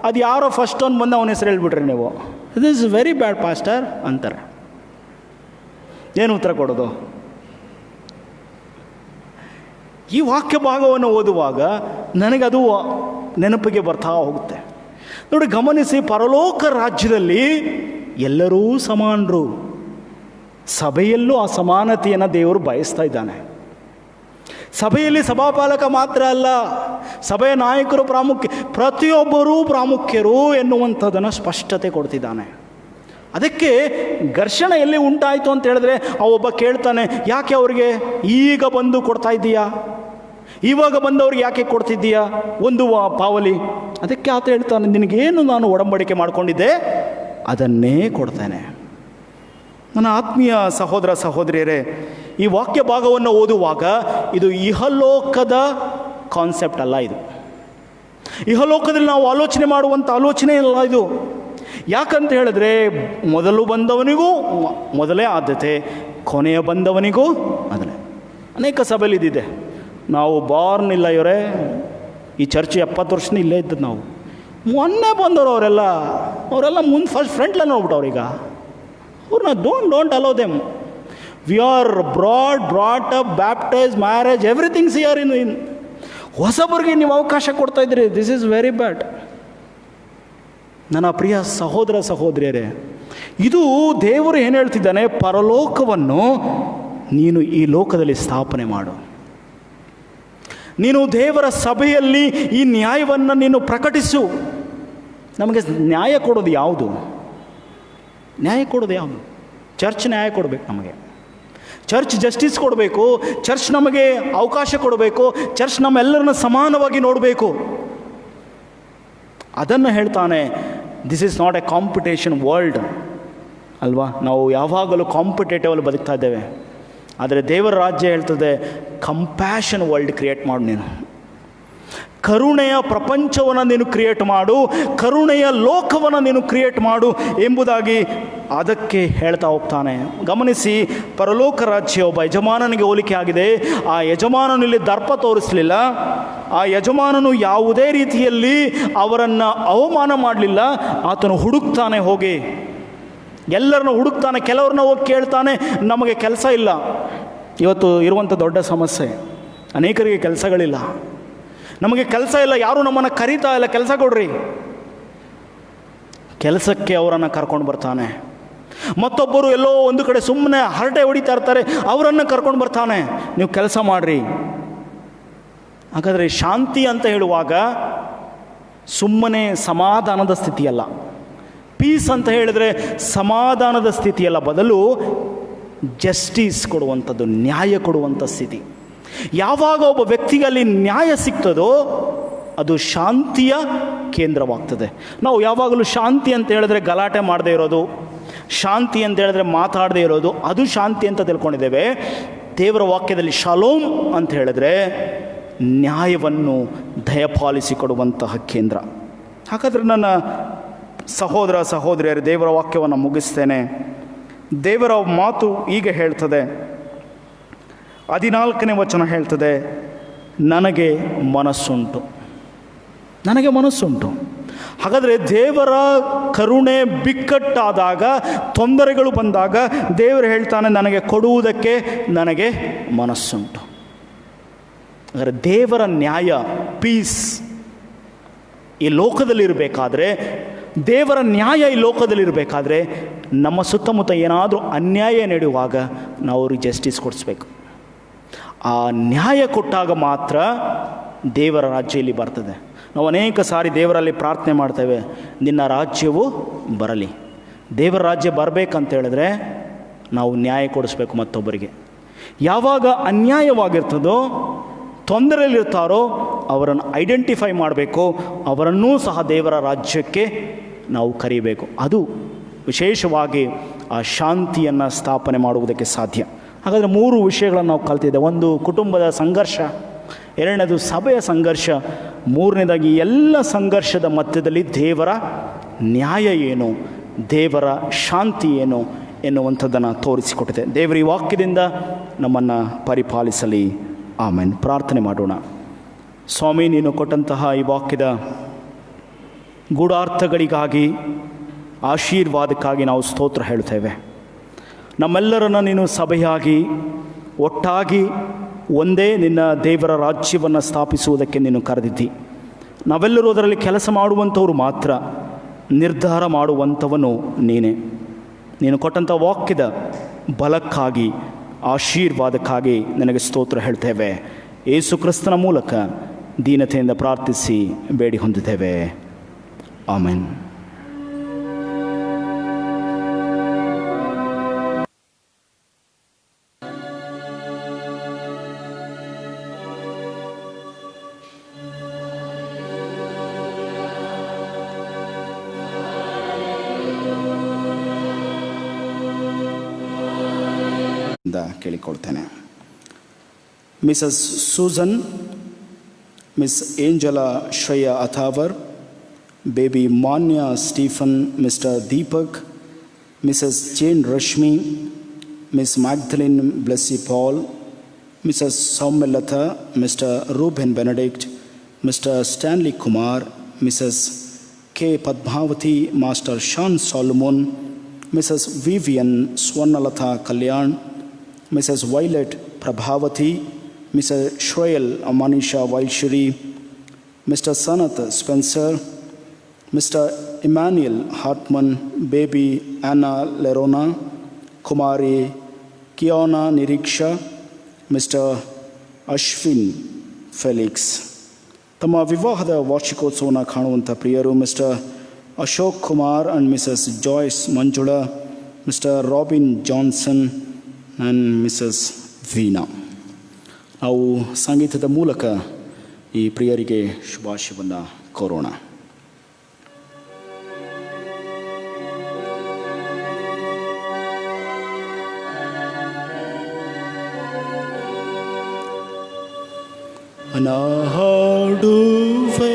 ಅದು ಯಾರೋ ಫಸ್ಟ್ ಒಂದು ಬಂದು ಅವನ ಹೆಸರು ಹೇಳ್ಬಿಟ್ರಿ ನೀವು, it is very bad pastor ಅಂತಾರೆ. ಏನು ಉತ್ತರ ಕೊಡೋದು? ಈ ವಾಕ್ಯ ಭಾಗವನ್ನು ಓದುವಾಗ ನನಗದು ನೆನಪಿಗೆ ಬರ್ತಾ ಹೋಗುತ್ತೆ. ನೋಡಿ, ಗಮನಿಸಿ, ಪರಲೋಕ ರಾಜ್ಯದಲ್ಲಿ ಎಲ್ಲರೂ ಸಮಾನರು. ಸಭೆಯಲ್ಲೂ ಆ ಸಮಾನತೆಯನ್ನು ದೇವರು ಬಯಸ್ತಾ ಇದ್ದಾನೆ. ಸಭೆಯಲ್ಲಿ ಸಭಾಪಾಲಕ ಮಾತ್ರ ಅಲ್ಲ, ಸಭೆಯ ನಾಯಕರು ಪ್ರಾಮುಖ್ಯ, ಪ್ರತಿಯೊಬ್ಬರೂ ಪ್ರಾಮುಖ್ಯರು ಎನ್ನುವಂಥದ್ದನ್ನು ಸ್ಪಷ್ಟತೆ ಕೊಡ್ತಿದ್ದಾನೆ. ಅದಕ್ಕೆ ಘರ್ಷಣೆ ಎಲ್ಲಿ ಉಂಟಾಯಿತು ಅಂತ ಹೇಳಿದ್ರೆ, ಒಬ್ಬ ಕೇಳ್ತಾನೆ, ಯಾಕೆ ಅವ್ರಿಗೆ ಈಗ ಬಂದು ಕೊಡ್ತಾ ಇದ್ದೀಯಾ, ಇವಾಗ ಬಂದವ್ರಿಗೆ ಯಾಕೆ ಕೊಡ್ತಿದ್ದೀಯಾ ಒಂದು ಪಾವಲಿ? ಅದಕ್ಕೆ ಆತ ಹೇಳ್ತಾನೆ, ನಿನಗೇನು ನಾನು ಒಡಂಬಡಿಕೆ ಮಾಡಿಕೊಂಡಿದ್ದೆ ಅದನ್ನೇ ಕೊಡ್ತೇನೆ. ನನ್ನ ಆತ್ಮೀಯ ಸಹೋದರ ಸಹೋದರಿಯರೇ, ಈ ವಾಕ್ಯ ಭಾಗವನ್ನು ಓದುವಾಗ ಇದು ಇಹಲೋಕದ ಕಾನ್ಸೆಪ್ಟ್ ಅಲ್ಲ. ಇದು ಇಹಲೋಕದಲ್ಲಿ ನಾವು ಆಲೋಚನೆ ಮಾಡುವಂಥ ಆಲೋಚನೆ ಅಲ್ಲ ಇದು. ಯಾಕಂತ ಹೇಳಿದ್ರೆ, ಮೊದಲು ಬಂದವನಿಗೂ ಮೊದಲೇ ಆದ್ಯತೆ, ಕೊನೆಯ ಬಂದವನಿಗೂ ಅದನ್ನೇ. ಅನೇಕ ಸಭೆಯಲ್ಲಿ ಇದ್ದಿದೆ, ನಾವು ಬಾರ್ನ್ ಇಲ್ಲ ಇವರೇ, ಈ ಚರ್ಚ್ 70 ವರ್ಷನೇ ಇಲ್ಲೇ ಇದ್ದದ್ದು, ನಾವು ಮೊನ್ನೆ ಬಂದವರು ಅವರೆಲ್ಲ ಮುಂದೆ ಫಸ್ಟ್ ಫ್ರಂಟ್ಲೇ ನೋಡ್ಬಿಟ್ಟವ್ರು. ಈಗ ಅವ್ರನ್ನ don't allow them. We are brought up, baptise, marriage, everythings here in. ಹೊಸಬರಿಗೆ ನೀವು ಅವಕಾಶ ಕೊಡ್ತಾ ಇದ್ದೀರಿ. This is very bad. ನನ್ನ ಪ್ರಿಯ ಸಹೋದರ ಸಹೋದರಿಯರೇ, ಇದು ದೇವರು ಏನು ಹೇಳ್ತಿದ್ದಾನೆ, ಪರಲೋಕವನ್ನು ನೀನು ಈ ಲೋಕದಲ್ಲಿ ಸ್ಥಾಪನೆ ಮಾಡು. ನೀನು ದೇವರ ಸಭೆಯಲ್ಲಿ ಈ ನ್ಯಾಯವನ್ನು ನೀನು ಪ್ರಕಟಿಸು. ನಮಗೆ ನ್ಯಾಯ ಕೊಡೋದು ಯಾವುದು? ನ್ಯಾಯ ಕೊಡೋದು ಯಾವುದು? ಚರ್ಚ್ ನ್ಯಾಯ ಕೊಡಬೇಕು ನಮಗೆ. ಚರ್ಚ್ ಜಸ್ಟಿಸ್ ಕೊಡಬೇಕು, ಚರ್ಚ್ ನಮಗೆ ಅವಕಾಶ ಕೊಡಬೇಕು, ಚರ್ಚ್ ನಮ್ಮೆಲ್ಲರನ್ನ ಸಮಾನವಾಗಿ ನೋಡಬೇಕು. ಅದನ್ನು ಹೇಳ್ತಾನೆ. This is not A competition world ಅಲ್ವಾ. ನಾವು ಯಾವಾಗಲೂ ಕಾಂಪಿಟೇಟಿವಲ್ಲಿ ಬದುಕ್ತಾ ಇದ್ದೇವೆ. ಆದರೆ ದೇವರ ರಾಜ್ಯ ಹೇಳ್ತದೆ, ಕಂಪ್ಯಾಷನ್ ವರ್ಲ್ಡ್ ಕ್ರಿಯೇಟ್ ಮಾಡು, ನೀನು ಕರುಣೆಯ ಪ್ರಪಂಚವನ್ನು ನೀನು ಕ್ರಿಯೇಟ್ ಮಾಡು, ಕರುಣೆಯ ಲೋಕವನ್ನು ನೀನು ಕ್ರಿಯೇಟ್ ಮಾಡು ಎಂಬುದಾಗಿ ಅದಕ್ಕೆ ಹೇಳ್ತಾ ಹೋಗ್ತಾನೆ. ಗಮನಿಸಿ, ಪರಲೋಕ ರಾಜ್ಯ ಒಬ್ಬ ಯಜಮಾನನಿಗೆ ಹೋಲಿಕೆ ಆಗಿದೆ. ಆ ಯಜಮಾನನು ಇಲ್ಲಿ ದರ್ಪ ತೋರಿಸಲಿಲ್ಲ. ಆ ಯಜಮಾನನು ಯಾವುದೇ ರೀತಿಯಲ್ಲಿ ಅವರನ್ನು ಅವಮಾನ ಮಾಡಲಿಲ್ಲ. ಆತನು ಹುಡುಕ್ತಾನೆ, ಹೋಗಿ ಎಲ್ಲರನ್ನ ಹುಡುಕ್ತಾನೆ. ಕೆಲವ್ರನ್ನ ಹೋಗಿ ಕೇಳ್ತಾನೆ, ನಮಗೆ ಕೆಲಸ ಇಲ್ಲ. ಇವತ್ತು ಇರುವಂಥ ದೊಡ್ಡ ಸಮಸ್ಯೆ, ಅನೇಕರಿಗೆ ಕೆಲಸಗಳಿಲ್ಲ. ನಮಗೆ ಕೆಲಸ ಇಲ್ಲ, ಯಾರೂ ನಮ್ಮನ್ನು ಕರೀತಾ ಇಲ್ಲ, ಕೆಲಸ ಕೊಡ್ರಿ. ಕೆಲಸಕ್ಕೆ ಅವರನ್ನು ಕರ್ಕೊಂಡು ಬರ್ತಾನೆ. ಮತ್ತೊಬ್ಬರು ಎಲ್ಲೋ ಒಂದು ಕಡೆ ಸುಮ್ಮನೆ ಹರಟೆ ಹೊಡಿತಾ ಇರ್ತಾರೆ, ಅವರನ್ನು ಕರ್ಕೊಂಡು ಬರ್ತಾನೆ, ನೀವು ಕೆಲಸ ಮಾಡಿರಿ. ಹಾಗಾದರೆ ಶಾಂತಿ ಅಂತ ಹೇಳುವಾಗ ಸುಮ್ಮನೆ ಸಮಾಧಾನದ ಸ್ಥಿತಿಯಲ್ಲ. ಪೀಸ್ ಅಂತ ಹೇಳಿದರೆ ಸಮಾಧಾನದ ಸ್ಥಿತಿಯಲ್ಲ, ಬದಲು ಜಸ್ಟಿಸ್ ಕೊಡುವಂಥದ್ದು, ನ್ಯಾಯ ಕೊಡುವಂಥ ಸ್ಥಿತಿ. ಯಾವಾಗ ಒಬ್ಬ ವ್ಯಕ್ತಿಗೆ ಅಲ್ಲಿ ನ್ಯಾಯ ಸಿಗ್ತದೋ ಅದು ಶಾಂತಿಯ ಕೇಂದ್ರವಾಗ್ತದೆ. ನಾವು ಯಾವಾಗಲೂ ಶಾಂತಿ ಅಂತ ಹೇಳಿದ್ರೆ ಗಲಾಟೆ ಮಾಡದೇ ಇರೋದು, ಶಾಂತಿ ಅಂತ ಹೇಳಿದ್ರೆ ಮಾತಾಡದೇ ಇರೋದು, ಅದು ಶಾಂತಿ ಅಂತ ತಿಳ್ಕೊಂಡಿದ್ದೇವೆ. ದೇವರ ವಾಕ್ಯದಲ್ಲಿ ಶಾಲೋಮ್ ಅಂತ ಹೇಳಿದ್ರೆ ನ್ಯಾಯವನ್ನು ದಯಪಾಲಿಸಿಕೊಡುವಂತಹ ಕೇಂದ್ರ. ಹಾಗಾದರೆ ನನ್ನ ಸಹೋದರ ಸಹೋದರಿಯರು, ದೇವರ ವಾಕ್ಯವನ್ನು ಮುಗಿಸ್ತೇನೆ. ದೇವರ ಮಾತು ಈಗ ಹೇಳ್ತದೆ, 14ನೇ ವಚನ ಹೇಳ್ತದೆ, ನನಗೆ ಮನಸ್ಸುಂಟು, ನನಗೆ ಮನಸ್ಸುಂಟು. ಹಾಗಾದರೆ ದೇವರ ಕರುಣೆ ಬಿಕ್ಕಟ್ಟಾದಾಗ, ತೊಂದರೆಗಳು ಬಂದಾಗ ದೇವರು ಹೇಳ್ತಾನೆ, ನನಗೆ ಕೊಡುವುದಕ್ಕೆ ನನಗೆ ಮನಸ್ಸುಂಟು. ಹಾಗಾದರೆ ದೇವರ ನ್ಯಾಯ, ಪೀಸ್ ಈ ಲೋಕದಲ್ಲಿರಬೇಕಾದ್ರೆ, ದೇವರ ನ್ಯಾಯ ಈ ಲೋಕದಲ್ಲಿರಬೇಕಾದ್ರೆ, ನಮ್ಮ ಸುತ್ತಮುತ್ತ ಏನಾದರೂ ಅನ್ಯಾಯ ನಡೆಯುವಾಗ ನಾವು ಅವ್ರಿಗೆ ಜಸ್ಟಿಸ್ ಕೊಡಿಸ್ಬೇಕು. ಆ ನ್ಯಾಯ ಕೊಟ್ಟಾಗ ಮಾತ್ರ ದೇವರ ರಾಜ್ಯ ಇಲ್ಲಿ ಬರ್ತದೆ. ನಾವು ಅನೇಕ ಸಾರಿ ದೇವರಲ್ಲಿ ಪ್ರಾರ್ಥನೆ ಮಾಡ್ತೇವೆ, ನಿನ್ನ ರಾಜ್ಯವು ಬರಲಿ. ದೇವರ ರಾಜ್ಯ ಬರಬೇಕಂತ ಹೇಳಿದ್ರೆ ನಾವು ನ್ಯಾಯ ಕೊಡಿಸ್ಬೇಕು ಮತ್ತೊಬ್ಬರಿಗೆ. ಯಾವಾಗ ಅನ್ಯಾಯವಾಗಿರ್ತದೋ, ತೊಂದರೆಯಲ್ಲಿರ್ತಾರೋ ಅವರನ್ನು ಐಡೆಂಟಿಫೈ ಮಾಡಬೇಕು, ಅವರನ್ನೂ ಸಹ ದೇವರ ರಾಜ್ಯಕ್ಕೆ ನಾವು ಕರೀಬೇಕು. ಅದು ವಿಶೇಷವಾಗಿ ಆ ಶಾಂತಿಯನ್ನು ಸ್ಥಾಪನೆ ಮಾಡುವುದಕ್ಕೆ ಸಾಧ್ಯ. ಹಾಗಾದರೆ 3 ವಿಷಯಗಳನ್ನು ನಾವು ಕಲ್ತಿದ್ದೆ. ಒಂದು, ಕುಟುಂಬದ ಸಂಘರ್ಷ. 2ನೇದು, ಸಭೆಯ ಸಂಘರ್ಷ. 3ನೇದಾಗಿ, ಎಲ್ಲ ಸಂಘರ್ಷದ ಮಧ್ಯದಲ್ಲಿ ದೇವರ ನ್ಯಾಯ ಏನು, ದೇವರ ಶಾಂತಿ ಏನು ಎನ್ನುವಂಥದ್ದನ್ನು ತೋರಿಸಿಕೊಟ್ಟಿದೆ. ದೇವರ ಈ ವಾಕ್ಯದಿಂದ ನಮ್ಮನ್ನು ಪರಿಪಾಲಿಸಲಿ. ಆಮೇನ್. ಪ್ರಾರ್ಥನೆ ಮಾಡೋಣ. ಸ್ವಾಮಿ, ನೀನು ಕೊಟ್ಟಂತಹ ಈ ವಾಕ್ಯದ ಗೂಢಾರ್ಥಗಳಿಗಾಗಿ, ಆಶೀರ್ವಾದಕ್ಕಾಗಿ ನಾವು ಸ್ತೋತ್ರ ಹೇಳ್ತೇವೆ. ನಮ್ಮೆಲ್ಲರನ್ನು ನೀನು ಸಭೆಯಾಗಿ ಒಟ್ಟಾಗಿ ಒಂದೇ ನಿನ್ನ ದೇವರ ರಾಜ್ಯವನ್ನು ಸ್ಥಾಪಿಸುವುದಕ್ಕೆ ನೀನು ಕರೆದಿದ್ದಿ. ನಾವೆಲ್ಲರೂ ಅದರಲ್ಲಿ ಕೆಲಸ ಮಾಡುವಂಥವ್ರು ಮಾತ್ರ, ನಿರ್ಧಾರ ಮಾಡುವಂಥವನು ನೀನೇ. ನೀನು ಕೊಟ್ಟಂಥ ವಾಕ್ಯದ ಬಲಕ್ಕಾಗಿ, ಆಶೀರ್ವಾದಕ್ಕಾಗಿ ನನಗೆ ಸ್ತೋತ್ರ ಹೇಳ್ತೇವೆ. ಯೇಸು ಕ್ರಿಸ್ತನ ಮೂಲಕ ದೀನತೆಯಿಂದ ಪ್ರಾರ್ಥಿಸಿ ಬೇಡಿ ಹೊಂದಿದ್ದೇವೆ. ಆಮೆನ್. ಕೇಳಿಕೊಳ್ತೇನೆ. Mrs Susan, Miss Angela Shreya Athavar, baby Manya Stephen, Mister Deepak, Mrs Jane Rashmi, Miss Magdalene Blessy Paul, Mrs Soumyalatha, Mister Reuben Benedict, Mister Stanley Kumar, Mrs K Padmavathi, Master Shaun Solomon, Mrs Vivian Swarnalatha Kalyan, Mrs. Violet Prabhavati, Mr. Shroyal Manisha Vaishuri, Mr. Sanath Spencer, Mr. Emmanuel Hartman, baby Anna Lerona, Kumari Kiana Niriksha, Mr. Ashwin Felix. ತಮ್ಮ ವಿವಾಹದ ವಾರ್ಷಿಕೋತ್ಸವವನ್ನು ಕಾಣುವಂಥ ಪ್ರಿಯರು mister Ashok Kumar and Mrs joys Manjula, mister robin Johnson, and Mrs Veena. ನಾವು ಸಂಗೀತದ ಮೂಲಕ ಈ ಪ್ರಿಯರಿಗೆ ಶುಭಾಶಯವನ್ನು ಕೋರೋಣ. ಹಾಡುವೆ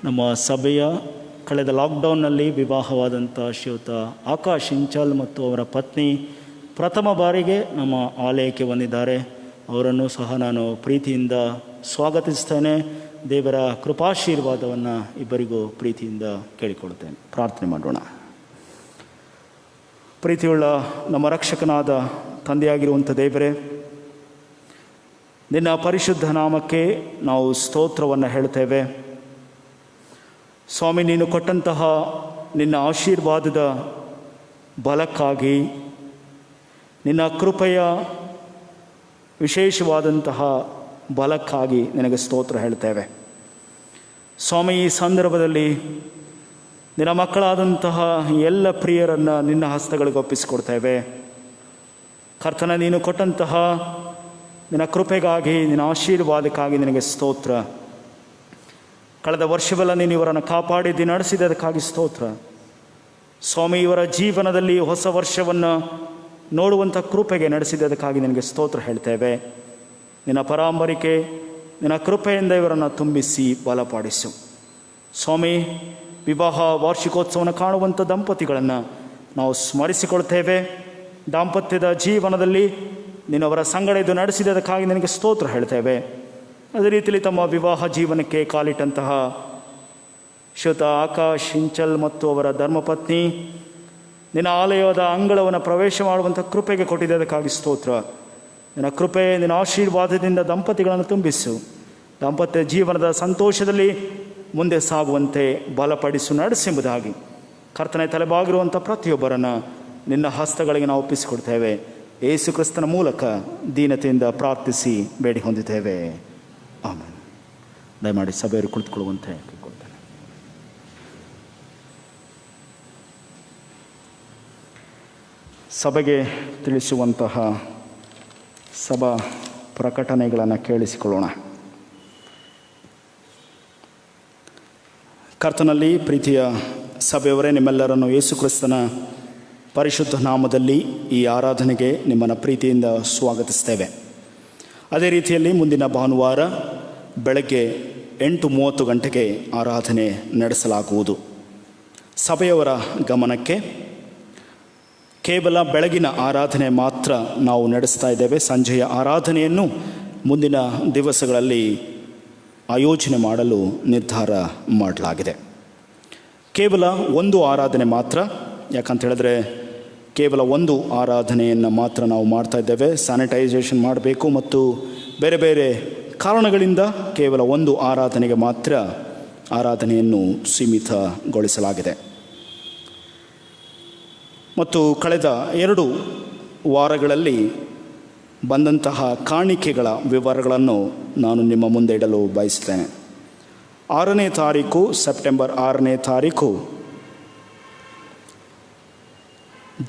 ನಮ್ಮ ಸಭೆಯ ಕಳೆದ ಲಾಕ್ಡೌನ್ನಲ್ಲಿ ವಿವಾಹವಾದಂಥ ಶ್ರೀಯುತ ಆಕಾಶ್ ಇಂಚಲ್ ಮತ್ತು ಅವರ ಪತ್ನಿ ಪ್ರಥಮ ಬಾರಿಗೆ ನಮ್ಮ ಆಲಯಕ್ಕೆ ಬಂದಿದ್ದಾರೆ. ಅವರನ್ನು ಸಹ ನಾನು ಪ್ರೀತಿಯಿಂದ ಸ್ವಾಗತಿಸ್ತೇನೆ. ದೇವರ ಕೃಪಾಶೀರ್ವಾದವನ್ನು ಇಬ್ಬರಿಗೂ ಪ್ರೀತಿಯಿಂದ ಕೇಳಿಕೊಳ್ಳುತ್ತೇನೆ. ಪ್ರಾರ್ಥನೆ ಮಾಡೋಣ. ಪ್ರೀತಿಯುಳ್ಳ ನಮ್ಮ ರಕ್ಷಕನಾದ ತಂದೆಯಾಗಿರುವಂಥ ದೇವರೇ, ನಿನ್ನ ಪರಿಶುದ್ಧ ನಾಮಕ್ಕೆ ನಾವು ಸ್ತೋತ್ರವನ್ನು ಹೇಳ್ತೇವೆ. ಸ್ವಾಮಿ, ನೀನು ಕೊಟ್ಟಂತಹ ನಿನ್ನ ಆಶೀರ್ವಾದದ ಬಲಕ್ಕಾಗಿ, ನಿನ್ನ ಕೃಪೆಯ ವಿಶೇಷವಾದಂತಹ ಬಲಕ್ಕಾಗಿ ನಿನಗೆ ಸ್ತೋತ್ರ ಹೇಳ್ತೇವೆ. ಸ್ವಾಮಿ, ಈ ಸಂದರ್ಭದಲ್ಲಿ ನಿನ್ನ ಮಕ್ಕಳಾದಂತಹ ಎಲ್ಲ ಪ್ರಿಯರನ್ನು ನಿನ್ನ ಹಸ್ತಗಳಿಗೆ ಒಪ್ಪಿಸಿಕೊಡ್ತೇವೆ. ಕರ್ತನ, ನೀನು ಕೊಟ್ಟಂತಹ ನಿನ್ನ ಕೃಪೆಗಾಗಿ, ನಿನ್ನ ಆಶೀರ್ವಾದಕ್ಕಾಗಿ ನಿನಗೆ ಸ್ತೋತ್ರ. ಕಳೆದ ವರ್ಷವೆಲ್ಲ ನೀನು ಇವರನ್ನು ಕಾಪಾಡಿದ್ದು ನಡೆಸಿದ್ದಕ್ಕಾಗಿ ಸ್ತೋತ್ರ. ಸ್ವಾಮಿ, ಇವರ ಜೀವನದಲ್ಲಿ ಹೊಸ ವರ್ಷವನ್ನು ನೋಡುವಂಥ ಕೃಪೆಗೆ ನಡೆಸಿದ್ದಕ್ಕಾಗಿ ನಿನಗೆ ಸ್ತೋತ್ರ ಹೇಳ್ತೇವೆ. ನಿನ್ನ ಪರಾಂಬರಿಕೆ, ನಿನ್ನ ಕೃಪೆಯಿಂದ ಇವರನ್ನು ತುಂಬಿಸಿ ಬಲಪಡಿಸು. ಸ್ವಾಮಿ, ವಿವಾಹ ವಾರ್ಷಿಕೋತ್ಸವವನ್ನು ಕಾಣುವಂಥ ದಂಪತಿಗಳನ್ನು ನಾವು ಸ್ಮರಿಸಿಕೊಳ್ತೇವೆ. ದಾಂಪತ್ಯದ ಜೀವನದಲ್ಲಿ ನೀನು ಅವರ ಸಂಗಡ ಇದು ನಡೆಸಿದ್ದಕ್ಕಾಗಿ ನಿನಗೆ ಸ್ತೋತ್ರ ಹೇಳ್ತೇವೆ. ಅದೇ ರೀತಿಯಲ್ಲಿ ತಮ್ಮ ವಿವಾಹ ಜೀವನಕ್ಕೆ ಕಾಲಿಟ್ಟಂತಹ ಶ್ರೀಯುತ ಆಕಾಶ್ ಇಂಚಲ್ ಮತ್ತು ಅವರ ಧರ್ಮಪತ್ನಿ ನಿನ್ನ ಆಲಯದ ಅಂಗಳವನ್ನು ಪ್ರವೇಶ ಮಾಡುವಂಥ ಕೃಪೆಗೆ ಕೊಟ್ಟಿದ್ದಕ್ಕಾಗಿ ಸ್ತೋತ್ರ. ನಿನ್ನ ಕೃಪೆ, ನಿನ್ನ ಆಶೀರ್ವಾದದಿಂದ ದಂಪತಿಗಳನ್ನು ತುಂಬಿಸು. ದಾಂಪತ್ಯ ಜೀವನದ ಸಂತೋಷದಲ್ಲಿ ಮುಂದೆ ಸಾಗುವಂತೆ ಬಲಪಡಿಸು, ನಡೆಸೆಂಬುದಾಗಿ ಕರ್ತನೆ ತಲೆಬಾಗಿರುವಂಥ ಪ್ರತಿಯೊಬ್ಬರನ್ನು ನಿನ್ನ ಹಸ್ತಗಳಿಗೆ ನಾವು ಒಪ್ಪಿಸಿಕೊಡ್ತೇವೆ. ಯೇಸು ಕ್ರಿಸ್ತನ ಮೂಲಕ ದೀನತೆಯಿಂದ ಪ್ರಾರ್ಥಿಸಿ ಬೇಡಿ ಹೊಂದಿದ್ದೇವೆ. ಆಮೇಲೆ ದಯಮಾಡಿ ಸಭೆಯವರು ಕುಳಿತುಕೊಳ್ಳುವಂತೆ ಕೇಳಿಕೊಳ್ತೇನೆ. ಸಭೆಗೆ ತಿಳಿಸುವಂತಹ ಸಭಾ ಪ್ರಕಟಣೆಗಳನ್ನು ಕೇಳಿಸಿಕೊಳ್ಳೋಣ. ಕರ್ತನಲ್ಲಿ ಪ್ರೀತಿಯ ಸಭೆಯವರೇ, ನಿಮ್ಮೆಲ್ಲರನ್ನು ಯೇಸು ಕ್ರಿಸ್ತನ ಪರಿಶುದ್ಧ ನಾಮದಲ್ಲಿ ಈ ಆರಾಧನೆಗೆ ನಿಮ್ಮನ್ನು ಪ್ರೀತಿಯಿಂದ ಸ್ವಾಗತಿಸ್ತೇವೆ. ಅದೇ ರೀತಿಯಲ್ಲಿ ಮುಂದಿನ ಭಾನುವಾರ ಬೆಳಗ್ಗೆ 8:30 ಗಂಟೆಗೆ ಆರಾಧನೆ ನಡೆಸಲಾಗುವುದು. ಸಭೆಯವರ ಗಮನಕ್ಕೆ ಕೇವಲ ಬೆಳಗಿನ ಆರಾಧನೆ ಮಾತ್ರ ನಾವು ನಡೆಸ್ತಾ ಇದ್ದೇವೆ. ಸಂಜೆಯ ಆರಾಧನೆಯನ್ನು ಮುಂದಿನ ದಿವಸಗಳಲ್ಲಿ ಆಯೋಜನೆ ಮಾಡಲು ನಿರ್ಧಾರ ಮಾಡಲಾಗಿದೆ. ಕೇವಲ ಒಂದು ಆರಾಧನೆ ಮಾತ್ರ ಯಾಕಂತ ಹೇಳಿದ್ರೆ ಕೇವಲ ಒಂದು ಆರಾಧನೆಯನ್ನು ಮಾತ್ರ ನಾವು ಮಾಡ್ತಾ ಇದ್ದೇವೆ. ಸ್ಯಾನಿಟೈಸೇಷನ್ ಮಾಡಬೇಕು ಮತ್ತು ಬೇರೆ ಬೇರೆ ಕಾರಣಗಳಿಂದ ಕೇವಲ ಒಂದು ಆರಾಧನೆಗೆ ಮಾತ್ರ ಆರಾಧನೆಯನ್ನು ಸೀಮಿತಗೊಳಿಸಲಾಗಿದೆ. ಮತ್ತು ಕಳೆದ 2 ವಾರಗಳಲ್ಲಿ ಬಂದಂತಹ ಕಾಣಿಕೆಗಳ ವಿವರಗಳನ್ನು ನಾನು ನಿಮ್ಮ ಮುಂದೆ ಇಡಲು ಬಯಸ್ತೇನೆ. 6ನೇ ತಾರೀಕು, ಸೆಪ್ಟೆಂಬರ್ 6ನೇ ತಾರೀಕು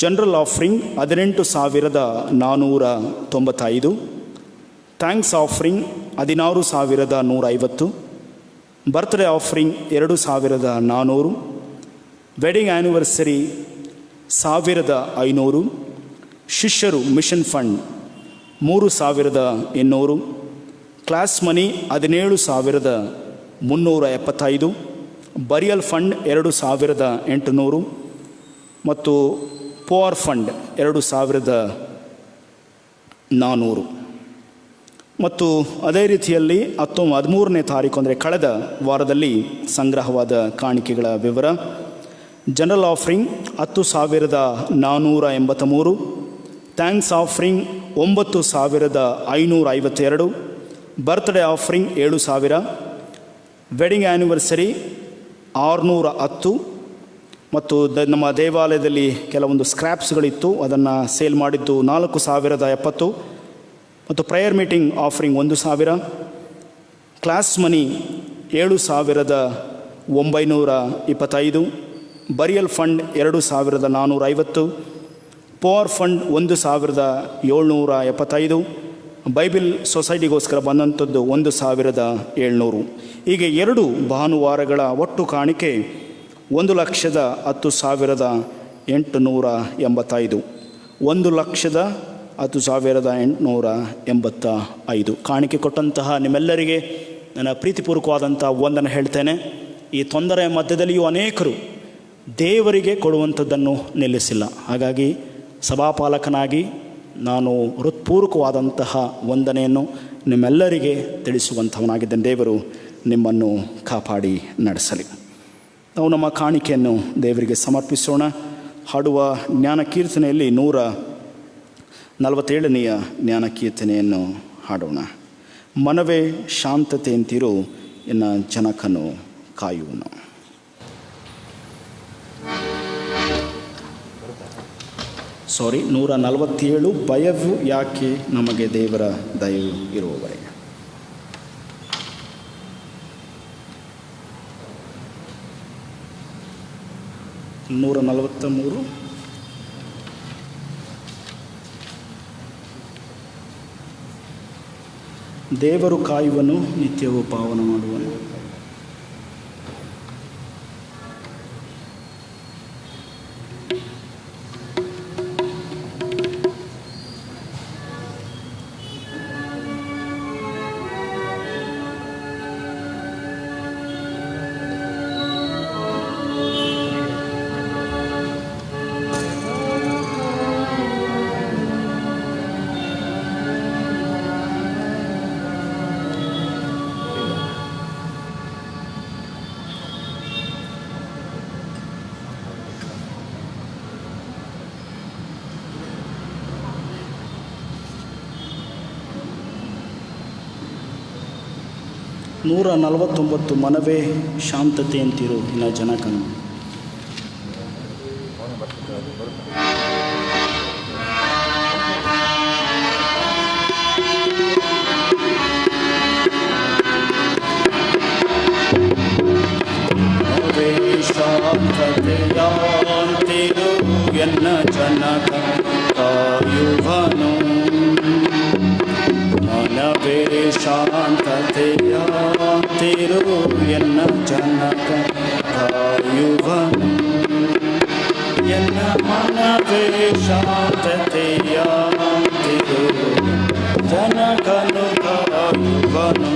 general offering 18,495, thanks offering 16,150, birthday offering 2,400, wedding anniversary 1,500, ಶಿಷ್ಯರು ಮಿಷನ್ ಫಂಡ್ 3,800, ಕ್ಲಾಸ್ ಮನಿ 17,375, ಬರಿಯಲ್ ಫಂಡ್ 2,800 ಮತ್ತು ಪೋರ್ ಫಂಡ್ 2,400. ಮತ್ತು ಅದೇ ರೀತಿಯಲ್ಲಿ 13ನೇ ತಾರೀಕು ಅಂದರೆ ಕಳೆದ ವಾರದಲ್ಲಿ ಸಂಗ್ರಹವಾದ ಕಾಣಿಕೆಗಳ ವಿವರ: general offering 10,483, thanks offering 9,552, birthday offering 7,000, wedding anniversary 610 ಮತ್ತು ನಮ್ಮ ದೇವಾಲಯದಲ್ಲಿ ಕೆಲವೊಂದು ಸ್ಕ್ರ್ಯಾಪ್ಸ್ಗಳಿತ್ತು, ಅದನ್ನು ಸೇಲ್ ಮಾಡಿದ್ದು 4,070 ಮತ್ತು prayer meeting offering 1,000, class money 7,925, burial fund 2,450, poor fund 1,775, Bible ಸೊಸೈಟಿಗೋಸ್ಕರ ಬಂದಂಥದ್ದು 1,700. ಹೀಗೆ 2 ಭಾನುವಾರಗಳ ಒಟ್ಟು ಕಾಣಿಕೆ 1,10,885. 1,10,885 ಕಾಣಿಕೆ ಕೊಟ್ಟಂತಹ ನಿಮ್ಮೆಲ್ಲರಿಗೆ ನನ್ನ ಪ್ರೀತಿಪೂರ್ವಕವಾದಂಥ ವಂದನೆ ಹೇಳ್ತೇನೆ. ಈ ತೊಂದರೆಯ ಮಧ್ಯದಲ್ಲಿಯೂ ಅನೇಕರು ದೇವರಿಗೆ ಕೊಡುವಂಥದ್ದನ್ನು ನಿಲ್ಲಿಸಿಲ್ಲ. ಹಾಗಾಗಿ ಸಭಾಪಾಲಕನಾಗಿ ನಾನು ಹೃತ್ಪೂರ್ವಕವಾದಂತಹ ವಂದನೆಯನ್ನು ನಿಮ್ಮೆಲ್ಲರಿಗೆ ತಿಳಿಸುವಂಥವನಾಗಿದ್ದೇನೆ. ದೇವರು ನಿಮ್ಮನ್ನು ಕಾಪಾಡಿ ನಡೆಸಲಿ. ನಾವು ನಮ್ಮ ಕಾಣಿಕೆಯನ್ನು ದೇವರಿಗೆ ಸಮರ್ಪಿಸೋಣ. ಹಾಡುವ ಜ್ಞಾನ ಕೀರ್ತನೆಯಲ್ಲಿ 147ನೆಯ ಜ್ಞಾನ ಕೀರ್ತನೆಯನ್ನು ಹಾಡೋಣ. ಮನವೇ ಶಾಂತತೆಯಂತಿರು, ಎನ್ನ ಜನಕನು ಕಾಯುವನು. ಸಾರಿ, 147, ಭಯವು ಯಾಕೆ ನಮಗೆ ದೇವರ ದಯವು ಇರುವವರೆಗೆ. 143. ದೇವರು ಕಾಯುವನು, ನಿತ್ಯವೂ ಪಾವನ ಮಾಡುವನು. ನೂರ 149 ಮನವೇ ಶಾಂತತೆಯಂತಿರು, ಇನ್ನ ಜನಕನು. ಮನವೇ ಶಾಂತತೆಯಂತಿರು, ಎನ್ನ ಜನಕ ಕಾಯುವನು. ಮನವೇ ಶಾಂತತೆಯಂತಿರು, ಎನ್ನ ಜನಕ ಕಾಯುವನು. ಎನ್ನ ಮನವೇ ಶಾಂತತೆಯಂತಿರು, ಜನಕನು ಕಾಯುವನು.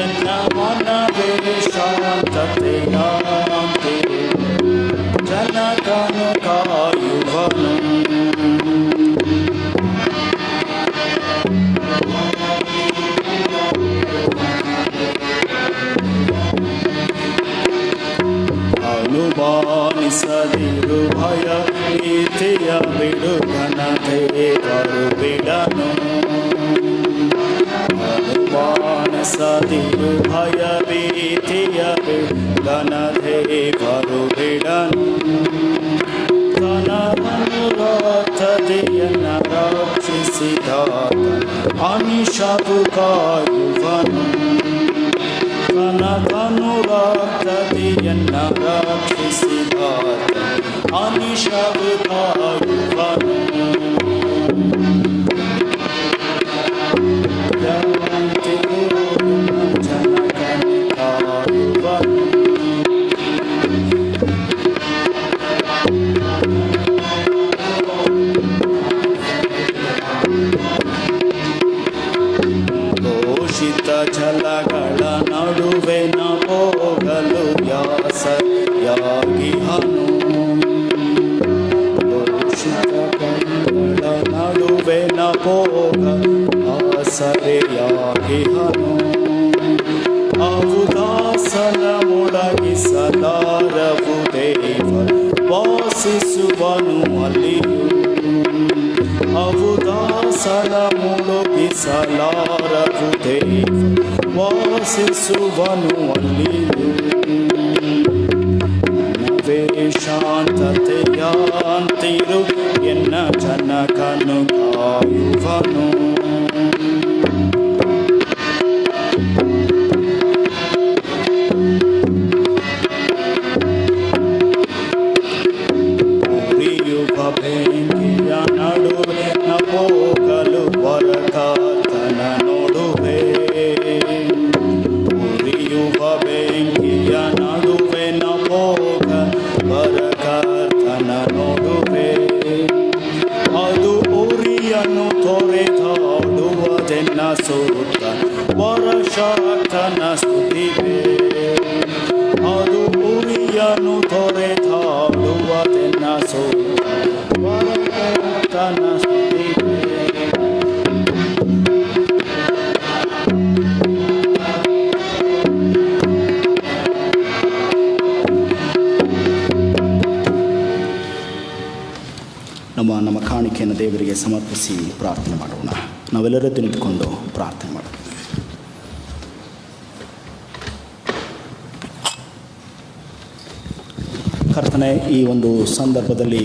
ಎನ್ನ ಮನವೇ ಶಾಂತತೆಯಂತಿರು, ಜನಕನು ಕಾಯುವನು. ಅನುಮಾನಿಸದಿರು ಸದಿರು ಭಯ ಭೀತಿಯ ಗಣದೇವರು ಬಿಡನು ತನ ಅನುರಾಧತೆಯನ್ನ ರಕ್ಷಿಸಿದ ಅನಿಶವು ಕಾಯುವನು ತನ ಅನುರಾಧತೆಯನ್ನ ರಕ್ಷಿಸಿದ ಅನಿಶವು ಕಾಯುವನು ಘೋಷಿತ ಛಲಗಳ ನಡುವೆ ನ ಹೋಗಲು ಯಾಸಯಾಗಿ ಹನು ಘೋಷಿತ ಛಲಗಳ ನಡುವೆ ನ ಹೋಗಲು ಆಸರೆಯಾಗಿ ಹನು ಅವು ದಾಸನ ಮೊಳಗಿಸಲಾರವು ದೇವ ವಾಸಿಸುವನು ಅಲ್ಲಿಯೂ ಅವು ದಾಸನ ಮುಳುಗಿಸಲಾರವು ದೇವ ವಾಸಿಸುವನು ಅಲ್ಲಿಯೂ ನವೇ ಶಾಂತತೆಯಾಂತಿರು ಎನ್ನ ಜನಕನು ಕಾಯುವನು ಬೆಂಕಿಯ ನಡುವೆ ನ ಹೋಗಲು ಬರಕಾತನ ನೋಡುವೆ ಉರಿಯುವ ಬೆಂಕಿಯ ನಡುವೆ ನ ಹೋಗ ಬರಕಾತನ ನೋಡುವೆ ಅದು ಉರಿಯನ್ನು ತೊರೆದಾಡುವುದೆನ್ನ ಸುತ್ತ ವರಶಾತನ ಸ್ತುತಿವೆ ಅದು ಉರಿಯನ್ನು ತೊರೆದಾಡುವುದೆನ್ನ ಸುತ್ತ ವರಶಾತನ ಸ್ತುತಿವೆ ನಮ್ಮ ಕಾಣಿಕೆಯನ್ನು ದೇವರಿಗೆ ಸಮರ್ಪಿಸಿ ಪ್ರಾರ್ಥನೆ ಮಾಡೋಣ. ನಾವೆಲ್ಲರೂ ನಿಂತುಕೊಂಡು ಪ್ರಾರ್ಥನೆ ಮಾಡೋಣ. ಕರ್ತನೆ, ಈ ಒಂದು ಸಂದರ್ಭದಲ್ಲಿ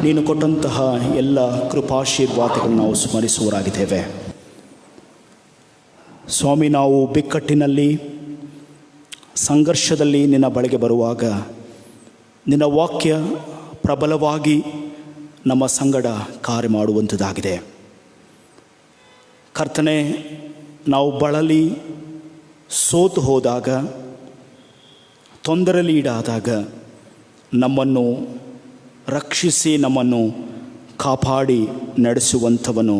ನೀನು ಕೊಟ್ಟಂತಹ ಎಲ್ಲ ಕೃಪಾಶೀರ್ವಾದಗಳನ್ನು ನಾವು ಸ್ಮರಿಸುವರಾಗಿದ್ದೇವೆ ಸ್ವಾಮಿ. ನಾವು ಬಿಕ್ಕಟ್ಟಿನಲ್ಲಿ ಸಂಘರ್ಷದಲ್ಲಿ ನಿನ್ನ ಬಳಿಗೆ ಬರುವಾಗ ನಿನ್ನ ವಾಕ್ಯ ಪ್ರಬಲವಾಗಿ ನಮ್ಮ ಸಂಗಡ ಕಾರ್ಯ ಮಾಡುವಂಥದ್ದಾಗಿದೆ. ಕರ್ತನೆ, ನಾವು ಬಳಲಿ ಸೋತು ಹೋದಾಗ, ತೊಂದರೆಯಲ್ಲಿ ಈಡಾದಾಗ ನಮ್ಮನ್ನು ರಕ್ಷಿಸಿ ನಮ್ಮನ್ನು ಕಾಪಾಡಿ ನಡೆಸುವಂಥವನು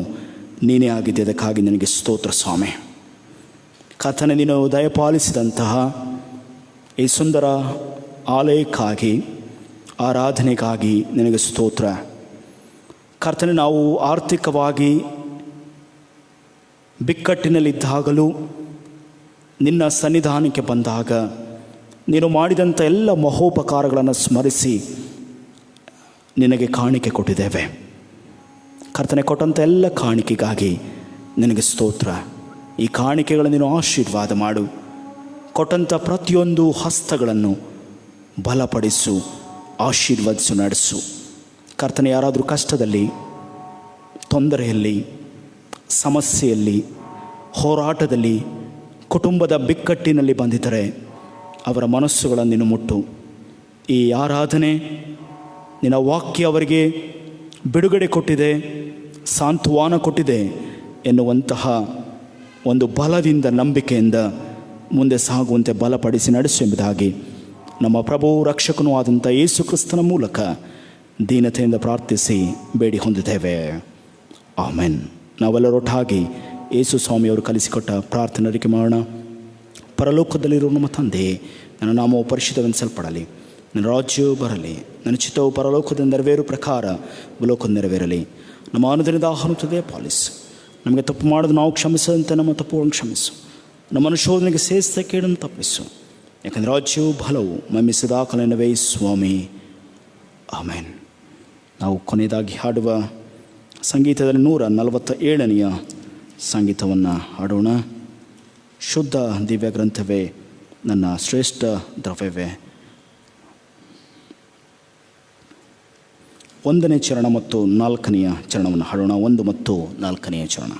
ನೀನೇ ಆಗಿದೆ. ಅದಕ್ಕಾಗಿ ನನಗೆ ಸ್ತೋತ್ರ ಸ್ವಾಮಿ. ಕರ್ತನೆ, ನೀನು ದಯಪಾಲಿಸಿದಂತಹ ಈ ಸುಂದರ ಆಲಯಕ್ಕಾಗಿ, ಆರಾಧನೆಗಾಗಿ ನಿನಗೆ ಸ್ತೋತ್ರ. ಕರ್ತನೆ, ನಾವು ಆರ್ಥಿಕವಾಗಿ ಬಿಕ್ಕಟ್ಟಿನಲ್ಲಿದ್ದಾಗಲೂ ನಿನ್ನ ಸನ್ನಿಧಾನಕ್ಕೆ ಬಂದಾಗ ನೀನು ಮಾಡಿದಂಥ ಎಲ್ಲ ಮಹೋಪಕಾರಗಳನ್ನು ಸ್ಮರಿಸಿ ನಿನಗೆ ಕಾಣಿಕೆ ಕೊಟ್ಟಿದ್ದೇವೆ. ಕರ್ತನೆ, ಕೊಟ್ಟಂಥ ಎಲ್ಲ ಕಾಣಿಕೆಗಾಗಿ ನಿನಗೆ ಸ್ತೋತ್ರ. ಈ ಕಾಣಿಕೆಗಳನ್ನು ನೀನು ಆಶೀರ್ವಾದ ಮಾಡು. ಕೊಟ್ಟಂಥ ಪ್ರತಿಯೊಂದು ಹಸ್ತಗಳನ್ನು ಬಲಪಡಿಸು, ಆಶೀರ್ವದಿಸು, ನಡೆಸು. ಕರ್ತನೆ, ಯಾರಾದರೂ ಕಷ್ಟದಲ್ಲಿ, ತೊಂದರೆಯಲ್ಲಿ, ಸಮಸ್ಯೆಯಲ್ಲಿ, ಹೋರಾಟದಲ್ಲಿ, ಕುಟುಂಬದ ಬಿಕ್ಕಟ್ಟಿನಲ್ಲಿ ಬಂದಿದ್ದರೆ ಅವರ ಮನಸ್ಸುಗಳನ್ನು ನೀನು ಮುಟ್ಟು. ಈ ಆರಾಧನೆ ನಿನ್ನ ವಾಕ್ಯ ಅವರಿಗೆ ಬಿಡುಗಡೆ ಕೊಟ್ಟಿದೆ, ಸಾಂತ್ವನ ಕೊಟ್ಟಿದೆ ಎನ್ನುವಂತಹ ಒಂದು ಬಲದಿಂದ, ನಂಬಿಕೆಯಿಂದ ಮುಂದೆ ಸಾಗುವಂತೆ ಬಲಪಡಿಸಿ ನಡೆಸು ಎಂಬುದಾಗಿ ನಮ್ಮ ಪ್ರಭು ರಕ್ಷಕನೂ ಆದಂಥ ಯೇಸು ಕ್ರಿಸ್ತನ ಮೂಲಕ ದೀನತೆಯಿಂದ ಪ್ರಾರ್ಥಿಸಿ ಬೇಡಿ ಹೊಂದಿದ್ದೇವೆ. ಆಮೆನ್. ನಾವೆಲ್ಲರೊಟ್ಟಾಗಿ ಯೇಸು ಸ್ವಾಮಿಯವರು ಕಲಿಸಿಕೊಟ್ಟ ಪ್ರಾರ್ಥನೆ ಅರಿಕೆ ಮಾಡೋಣ. ಪರಲೋಕದಲ್ಲಿರುವ ನಮ್ಮ ತಂದೆ, ನನ್ನ ನಾಮವು ಪರಿಶುದ್ಧವೆನಿಸಲ್ಪಡಲಿ, ನನ್ನ ರಾಜ್ಯವು ಬರಲಿ, ನನ್ನ ಚಿತ್ತವು ಪರಲೋಕದ ನೆರವೇರು ಪ್ರಕಾರ ಭೂಲೋಕದ ನೆರವೇರಲಿ. ನಮ್ಮ ಅನುದಿನದ ಆಹಾರವನ್ನು ಪಾಲಿಸು. ನಮಗೆ ತಪ್ಪು ಮಾಡೋದು ನಾವು ಕ್ಷಮಿಸದಂತೆ ನಮ್ಮ ತಪ್ಪುಗಳನ್ನು ಕ್ಷಮಿಸು. ನಮ್ಮನ್ನು ಶೋಧನೆಗೆ ಸೇರಿಸಿದ ಕೇಡನ್ನು ತಪ್ಪಿಸು. ಯಾಕಂದರೆ ರಾಜ್ಯವು ಬಲವು ಮಮ್ಮಿಸಿದ ಕಲೆನವೇ ಸ್ವಾಮಿ. ಆಮೇನ್. ನಾವು ಕೊನೆಯದಾಗಿ ಹಾಡುವ ಸಂಗೀತದಲ್ಲಿ 147ನೇ ಸಂಗೀತವನ್ನು ಹಾಡೋಣ. ಶುದ್ಧ ದಿವ್ಯ ಗ್ರಂಥವೇ ನನ್ನ ಶ್ರೇಷ್ಠ ದ್ರವ್ಯವೇ. 1ನೇ ಚರಣ ಮತ್ತು 4ನೆಯ ಚರಣವನ್ನು ಹಾಡೋಣ. 1 ಮತ್ತು 4ನೆಯ ಚರಣ.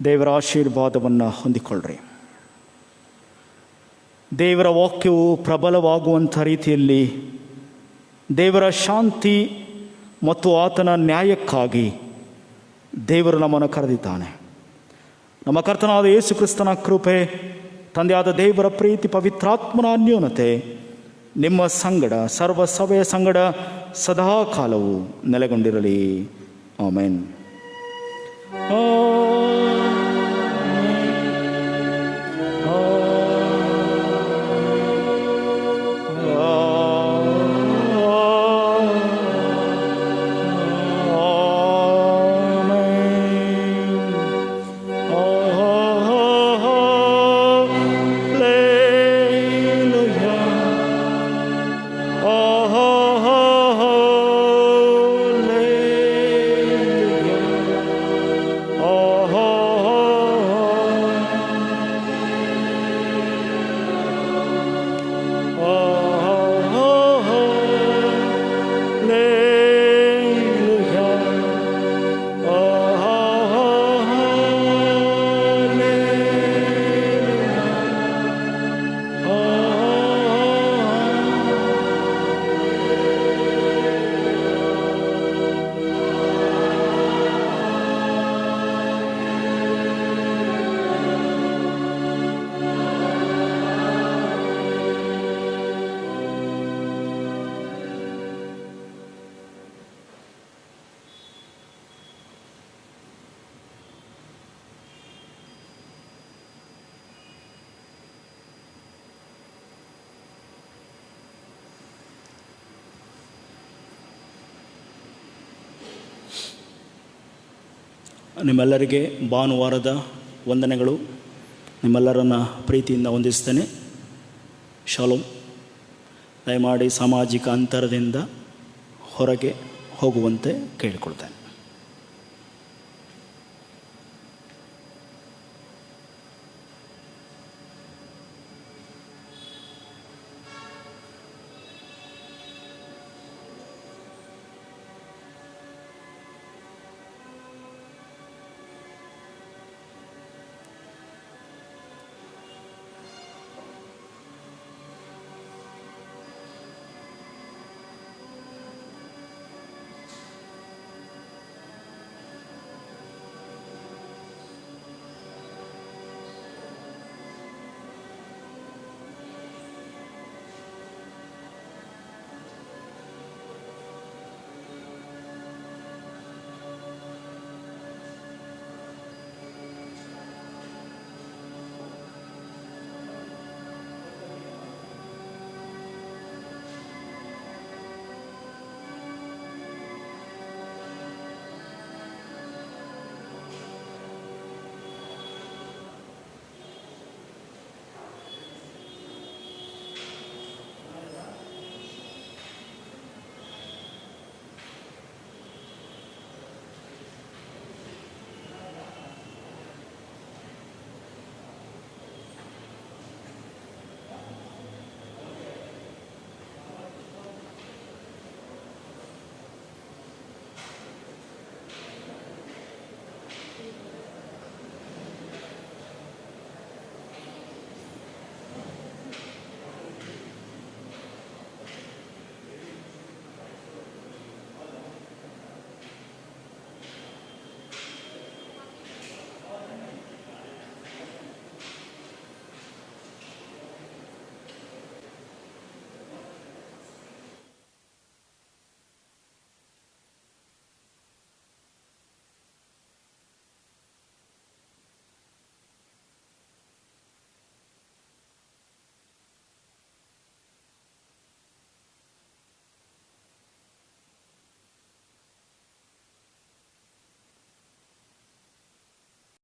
ದೇವರ ಆಶೀರ್ವಾದವನ್ನು ಹೊಂದಿಕೊಳ್ಳ್ರಿ. ದೇವರ ವಾಕ್ಯವು ಪ್ರಬಲವಾಗುವಂಥ ರೀತಿಯಲ್ಲಿ ದೇವರ ಶಾಂತಿ ಮತ್ತು ಆತನ ನ್ಯಾಯಕ್ಕಾಗಿ ದೇವರು ನಮ್ಮನ್ನು ಕರೆದಿದ್ದಾನೆ. ನಮ್ಮ ಕರ್ತನಾದ ಯೇಸು ಕ್ರಿಸ್ತನ ಕೃಪೆ, ತಂದೆಯಾದ ದೇವರ ಪ್ರೀತಿ, ಪವಿತ್ರಾತ್ಮನ ಅನ್ಯೋನ್ಯತೆ ನಿಮ್ಮ ಸಂಗಡ, ಸರ್ವ ಸಭೆಯ ಸಂಗಡ ಸದಾ ಕಾಲವು ನೆಲೆಗೊಂಡಿರಲಿ. ಆಮೆನ್. ನಿಮ್ಮೆಲ್ಲರಿಗೆ ಭಾನುವಾರದ ವಂದನೆಗಳು. ನಿಮ್ಮೆಲ್ಲರನ್ನು ಪ್ರೀತಿಯಿಂದ ವಂದಿಸ್ತೇನೆ. ಶಾಲೋಮ್. ದಯಮಾಡಿ ಸಾಮಾಜಿಕ ಅಂತರದಿಂದ ಹೊರಗೆ ಹೋಗುವಂತೆ ಕೇಳಿಕೊಳ್ತೇನೆ.